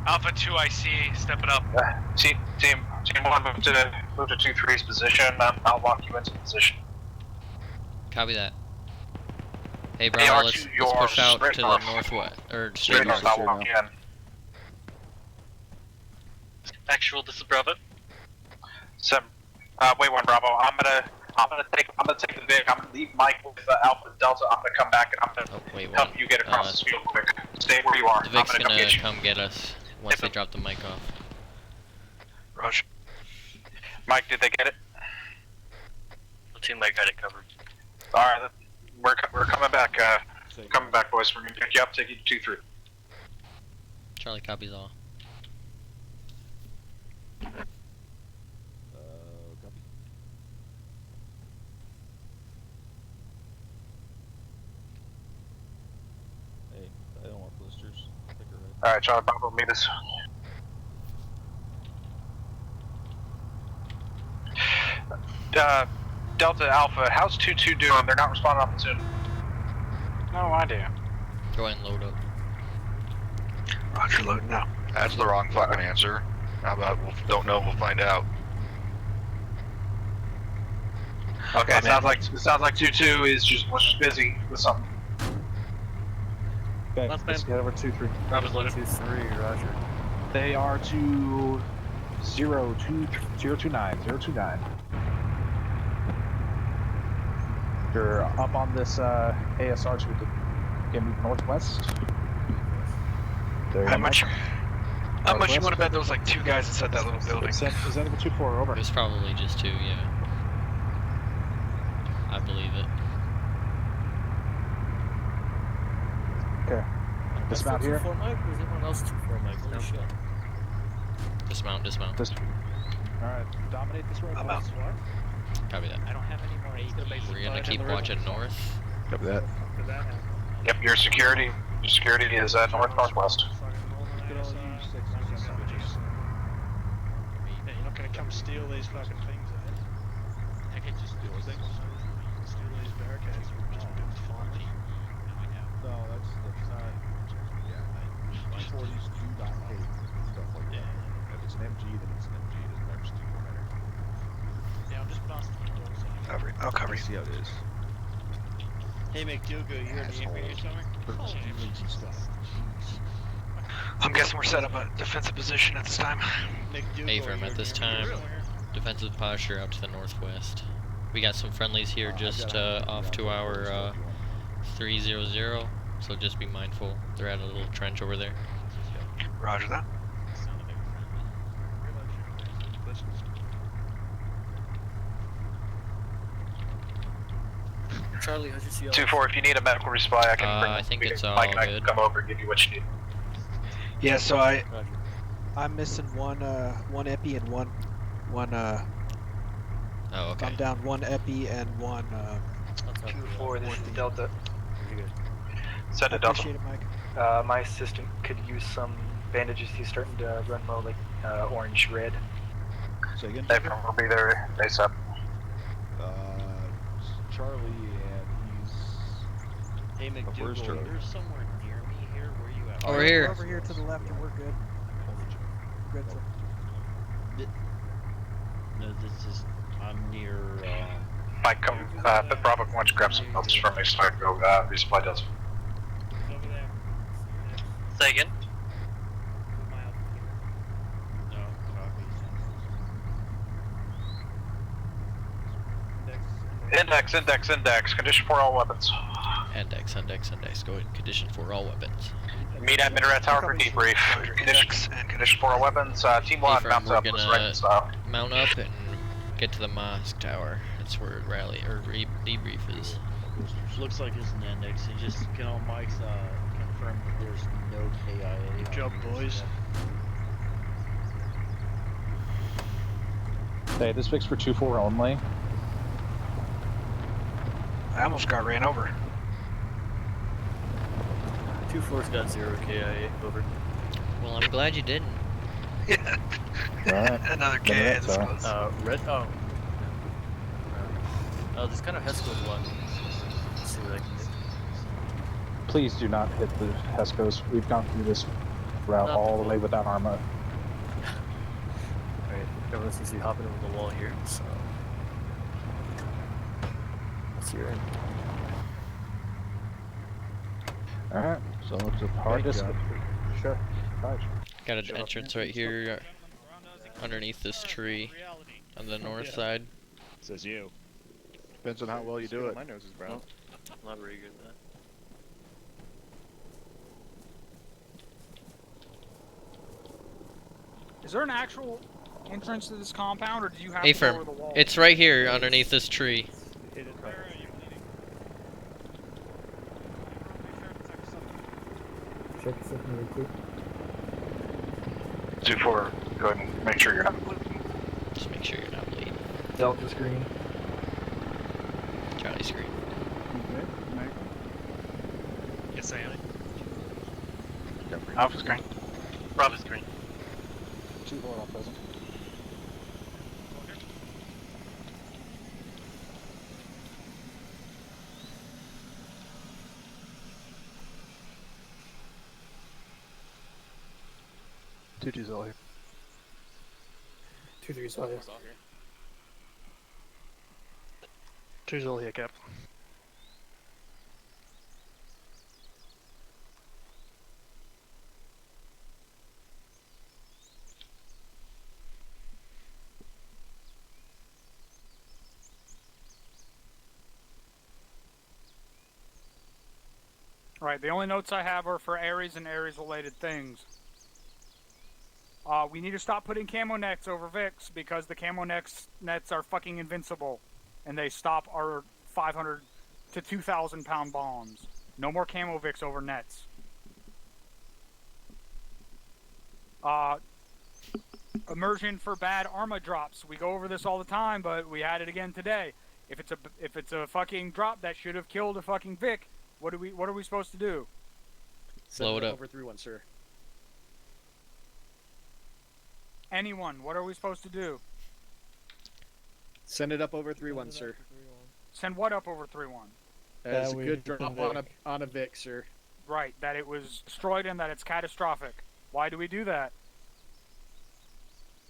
Alpha 2 IC, step it up. Team 1, move to 2-3's position. I'll walk you into position. Copy that. Hey, They Bravo, are let's to your push out straight to the north. northwest, or Straight straight north, north. I'll walk you in. Actual, this is Bravo. Wait one, Bravo. I'm gonna take the Vic. I'm gonna leave Mike with Alpha Delta. I'm gonna come back and I'm gonna help you get across this field quick. Stay where you are. The I'm Vic's gonna come get you. come get us once they drop the mic off. Roger. Mike, did they get it? Team Mike got it covered. All right, we're coming back. Coming back, boys. We're gonna pick you up, take you to 2-3. Charlie copies all. Copy. Hey, Alright, Charlie Bravo, meet us. Delta Alpha, how's 2-2 doing? They're not responding on the Zoom. No idea. Go ahead and load up. Roger, loading now. That's the wrong fucking answer. How about don't know, we'll find out. Okay, it sounds like 2-2 was just busy with something. Okay, let's get over 2-3. Roger's loaded. 2-3, Roger. They are to 029. You're up on this ASR to get moved northwest. How much you want to bet there was like 2 guys inside that little building? Is that the 2-4 over? It was probably just 2, yeah. I believe it. Okay. Dismount here. 2-4 Mike, or is anyone else 2-4 Mike? Holy shit. Dismount. Alright, dominate this road. I'm out. Copy that. I don't have any more AP. We're gonna keep watching north. Copy that. Yep, your security is northwest. Yeah, you're not gonna come steal these fucking things, eh? I can just do it. Steal these barricades, we've just built finally. No, that's not. Yeah, 40s do not hate stuff like that. If it's an MG, then it's an MG. It doesn't matter. Just don't matter. Yeah, I'm just blasting the doors out. I'll cover you. See how it is. Hey McDougal, you're in the area somewhere? I'm guessing we're set up a defensive position at this time. A-firm at this time. Defensive posture out to the northwest. We got some friendlies here just off to our 300, so just be mindful. They're at a little trench over there. Roger that. Charlie, how'd you see all 2-4, if you need a medical resupply, I can bring I think it's all Mike and I can good. come over and give you what you need. Yeah, so I'm missing one epi and one Oh, okay. I'm down 1 epi and 1 2-4, this is Delta. Send it, Delta. Appreciate it, Mike. My assistant could use some bandages. He's starting to run low, like orange, red. Say again? A-firm will be there ASAP. Charlie, and he's. Hey where's McDougal, Charlie? you're somewhere near me here, where you at? Over here. Over here to the left and we're good. Good. No, this is, I'm near, Mike, come, Bravo, why don't you grab some notes from me so I can go resupply Delta. over there. Say again? No, copy. Index. Condition for all weapons. Index. Go ahead. Condition for all weapons. Meet at Minaret Tower for debrief. Condition for all weapons. Team 1, mount We're up. Let's right gonna style. mount up and get to the mosque tower. That's where rally or debrief is. Looks like it's an index. You just get on Mike's, confirm that there's no KIA. Good job, boys. Hey, this fixed for 2-4 only. I almost got ran over. 2-4's got 0 KIA, over. Well, I'm glad you didn't. Yeah. Alright. Another KIA this so. close. Red, oh. Oh, there's kind of Hesco one. Let's see what I can do. Please do not hit the Hescos. We've gone through this route all the way without Arma. Alright, everyone seems to be hopping over the wall here, so. Let's see you're in. Alright, so it's a hard distance. Sure. Right. Got an entrance right here underneath this tree on the north side. Says you. Depends on how well you do it. My nose is brown. I'm not very good at that. Is there an actual entrance to this compound, or do you have to go A-firm. over the wall? It's right here underneath this tree. Where are you? Check yourself really quick. 2-4, go ahead and make sure you're not bleeding. Just make sure you're not bleeding. Delta screen. Charlie screen. Yes, I am. Alpha screen. 2-4 all present. Two-two's all here. 2-3's all here. 2's all here, Cap. Right, the only notes I have are for Ares and Ares-related things. We need to stop putting camo nets over Vix because the camo nets are fucking invincible, and they stop our 500 to 2,000 pound bombs. No more camo Vix over nets. Immersion for bad Arma drops. We go over this all the time, but we had it again today. If it's a fucking drop that should have killed a fucking Vic, what are we supposed to do? Blow it up. Over 3-1, sir. Anyone, what are we supposed to do? Send it up over 3-1, sir. Send what up over 3-1? As a good drop on a Vic, sir. Right, that it was destroyed and that it's catastrophic. Why do we do that?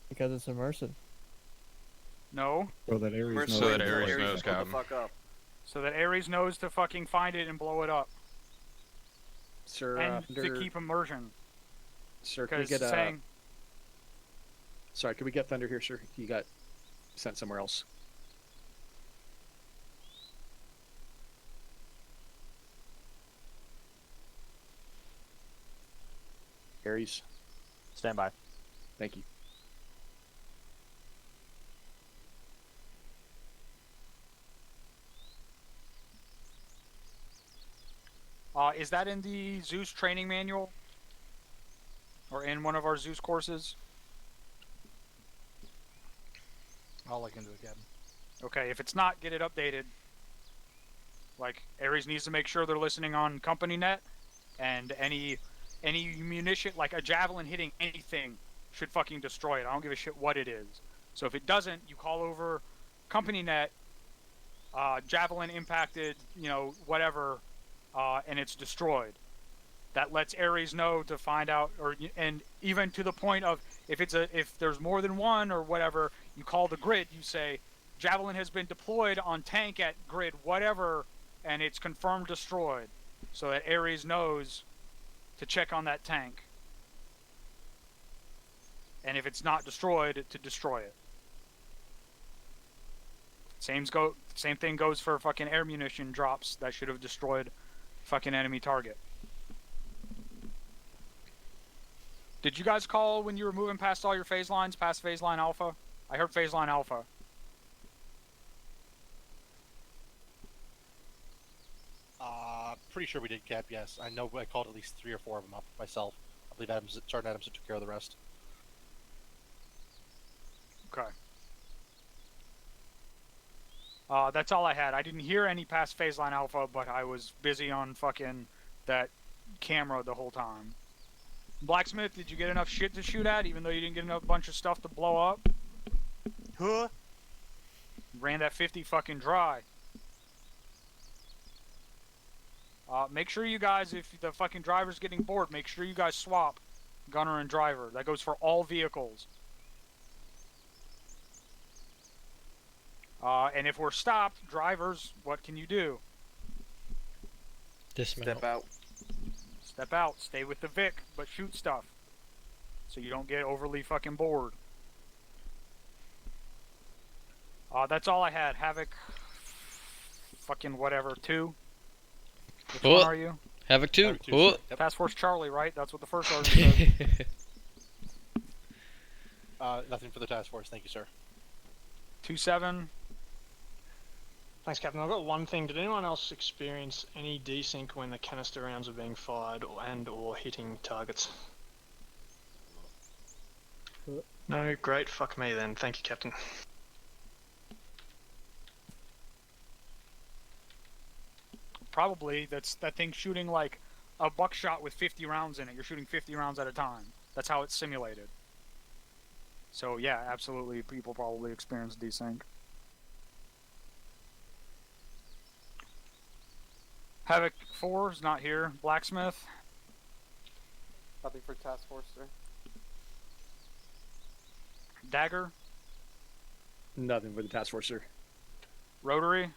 Because it's immersive. No. So that Ares knows. So that Ares knows, Captain. So that Ares knows to fucking find it and blow it up. Sir, and to keep immersion. Sir, can we get saying... Sorry, can we get Thunder here, sir? He got sent somewhere else. Ares. Stand by. Thank you. Is that in the Zeus training manual? Or in one of our Zeus courses? I'll look into it, Captain. Okay, if it's not, get it updated. Like, Ares needs to make sure they're listening on company net, and any munition, like a javelin hitting anything, should fucking destroy it. I don't give a shit what it is. So if it doesn't, you call over company net, javelin impacted, whatever, and it's destroyed. That lets Ares know to find out, and even to the point of if there's more than one or whatever, you call the grid. You say, javelin has been deployed on tank at grid whatever, and it's confirmed destroyed, so that Ares knows to check on that tank. And if it's not destroyed, to destroy it. Same thing goes for fucking air munition drops that should have destroyed fucking enemy target. Did you guys call when you were moving past all your phase lines, past phase line alpha? I heard phase line alpha. Pretty sure we did, Cap, yes. I know I called at least 3 or 4 of them up myself. I believe Sergeant Adams took care of the rest. Okay. That's all I had. I didn't hear any past phase line alpha, but I was busy on fucking that camera the whole time. Blacksmith, did you get enough shit to shoot at, even though you didn't get enough bunch of stuff to blow up? Huh? Ran that 50 fucking dry. Make sure you guys, if the fucking driver's getting bored, make sure you guys swap gunner and driver. That goes for all vehicles. And if we're stopped, drivers, what can you do? Dismount. Step out. Step out. Stay with the Vic, but shoot stuff. So you don't get overly fucking bored. That's all I had. Havoc. Fucking whatever. 2. Which one are you? Havoc 2. Havoc 2, Oh. Yep. Task Force Charlie, right? That's what the first sergeant said. Nothing for the task force, thank you, sir. 2-7. Thanks, Captain. I've got one thing. Did anyone else experience any desync when the canister rounds are being fired or hitting targets? No, great. Fuck me then. Thank you, Captain. Probably that's that thing shooting like a buckshot with 50 rounds in it. You're shooting 50 rounds at a time. That's how it's simulated. So yeah, absolutely, people probably experience desync. Havoc 4 is not here. Blacksmith. Nothing for task force, sir. Dagger. Nothing for the task force, sir. Rotary.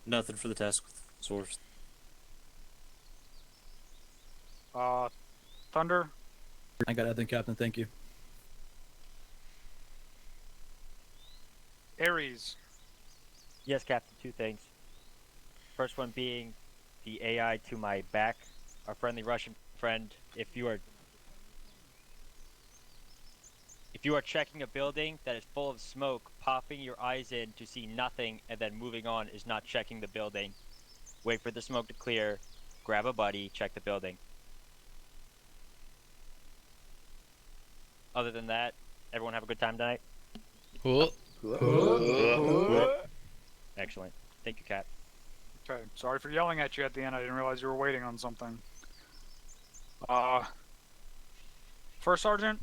Nothing for the task source. Thunder. I got nothing, Captain. Thank you. Ares. Yes, Captain, 2 things. First one being the AI to my back, our friendly Russian friend. If you are checking a building that is full of smoke, popping your eyes in to see nothing and then moving on is not checking the building. Wait for the smoke to clear, grab a buddy, check the building. Other than that, everyone have a good time tonight? Cool. Excellent. Thank you, Cap. Okay, sorry for yelling at you at the end. I didn't realize you were waiting on something. First Sergeant.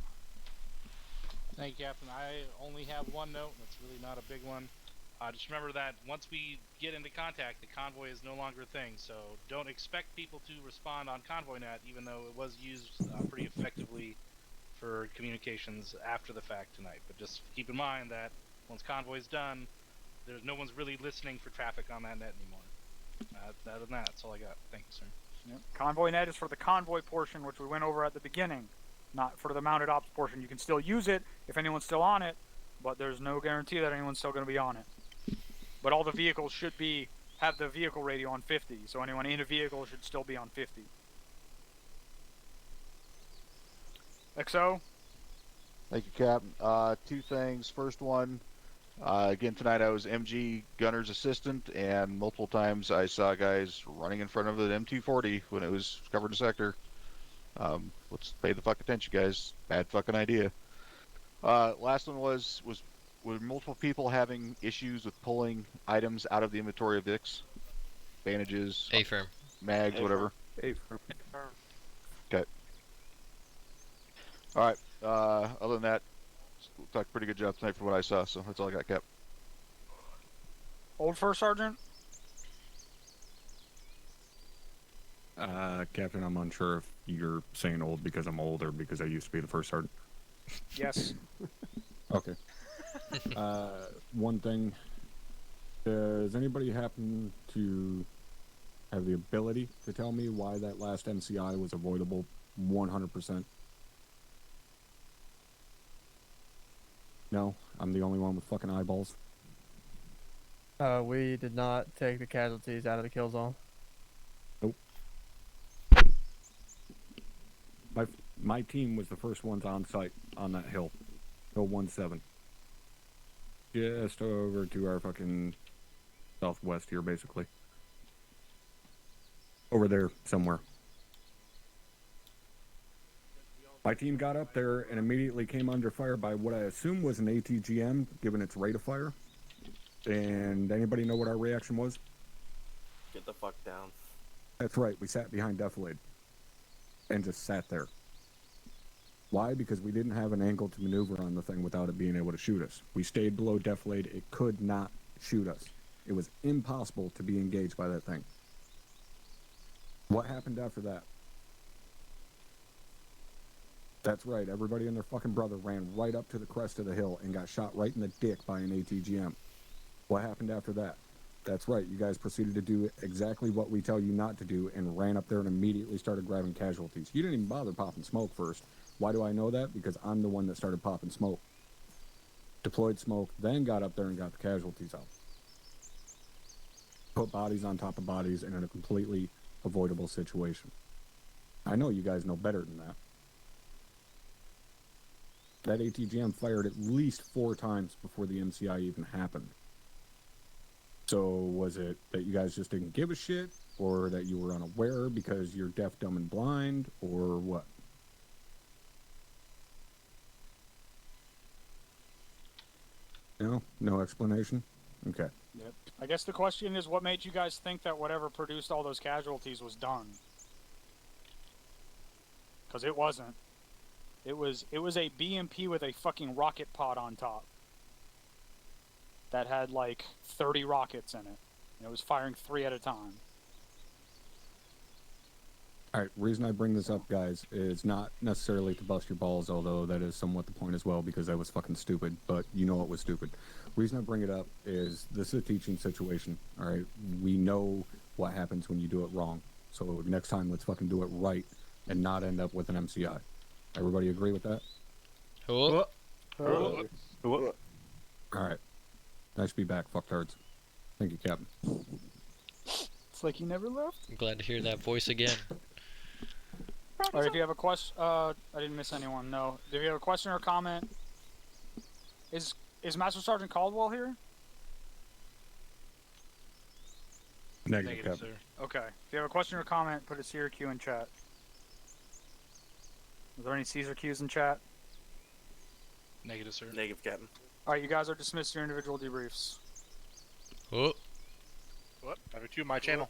Thank you, Captain. I only have one note, and it's really not a big one. Just remember that once we get into contact, the convoy is no longer a thing, so don't expect people to respond on ConvoyNet, even though it was used pretty effectively for communications after the fact tonight. But just keep in mind that once Convoy's done, there's no one's really listening for traffic on that net anymore. Other than that, that's all I got. Thank you, sir. Yep. ConvoyNet is for the convoy portion, which we went over at the beginning, not for the mounted ops portion. You can still use it if anyone's still on it, but there's no guarantee that anyone's still going to be on it. But all the vehicles should have the vehicle radio on 50, so anyone in a vehicle should still be on 50. XO? Thank you, Captain. 2 things. First one, again tonight I was MG gunner's assistant, and multiple times I saw guys running in front of an M240 when it was covered in sector. Let's pay the fuck attention, guys. Bad fucking idea. Last one was were multiple people having issues with pulling items out of the inventory of VIX? Bandages, A-firm. mags, whatever. A-firm. Okay. Alright, other than that, looks like a pretty good job tonight from what I saw, so that's all I got, Cap. Old First Sergeant? Captain, I'm unsure if you're saying old because I'm old or because I used to be the first sergeant. Yes. Okay. One thing. Does anybody happen to have the ability to tell me why that last MCI was avoidable 100%? No? I'm the only one with fucking eyeballs? We did not take the casualties out of the kill zone. Nope. My team was the first ones on site on that hill. Hill 17. Just over to our fucking southwest here, basically. Over there somewhere. My team got up there and immediately came under fire by what I assume was an ATGM, given its rate of fire. And anybody know what our reaction was? Get the fuck down. That's right, we sat behind Defilade. And just sat there. Why? Because we didn't have an angle to maneuver on the thing without it being able to shoot us. We stayed below Defilade, it could not shoot us. It was impossible to be engaged by that thing. What happened after that? That's right, everybody and their fucking brother ran right up to the crest of the hill and got shot right in the dick by an ATGM. What happened after that? That's right, you guys proceeded to do exactly what we tell you not to do and ran up there and immediately started grabbing casualties. You didn't even bother popping smoke first. Why do I know that? Because I'm the one that started popping smoke. Deployed smoke, then got up there and got the casualties out. Put bodies on top of bodies and in a completely avoidable situation. I know you guys know better than that. That ATGM fired at least 4 times before the MCI even happened. So was it that you guys just didn't give a shit, or that you were unaware because you're deaf, dumb, and blind, or what? No? No explanation? Okay. Yep. I guess the question is, what made you guys think that whatever produced all those casualties was done? Because it wasn't. It was a BMP with a fucking rocket pod on top. That had like 30 rockets in it. And it was firing 3 at a time. Alright, reason I bring this up, guys, is not necessarily to bust your balls, although that is somewhat the point as well, because that was fucking stupid, but you know it was stupid. Reason I bring it up is this is a teaching situation, alright? We know what happens when you do it wrong. So next time, let's fucking do it right and not end up with an MCI. Everybody agree with that? Alright. Nice to be back, fucktards. Thank you, Captain. It's like you never left. I'm glad to hear that voice again. Alright, if you have a question, I didn't miss anyone, no. If you have a question or comment, is Master Sergeant Caldwell here? Negative, Captain. Sir. Okay. If you have a question or comment, put a Caesar Q in chat. Are there any Caesar Qs in chat? Negative, sir. Negative, Captain. Alright, you guys are dismissed to your individual debriefs. Oh. What? Number 2, my channel.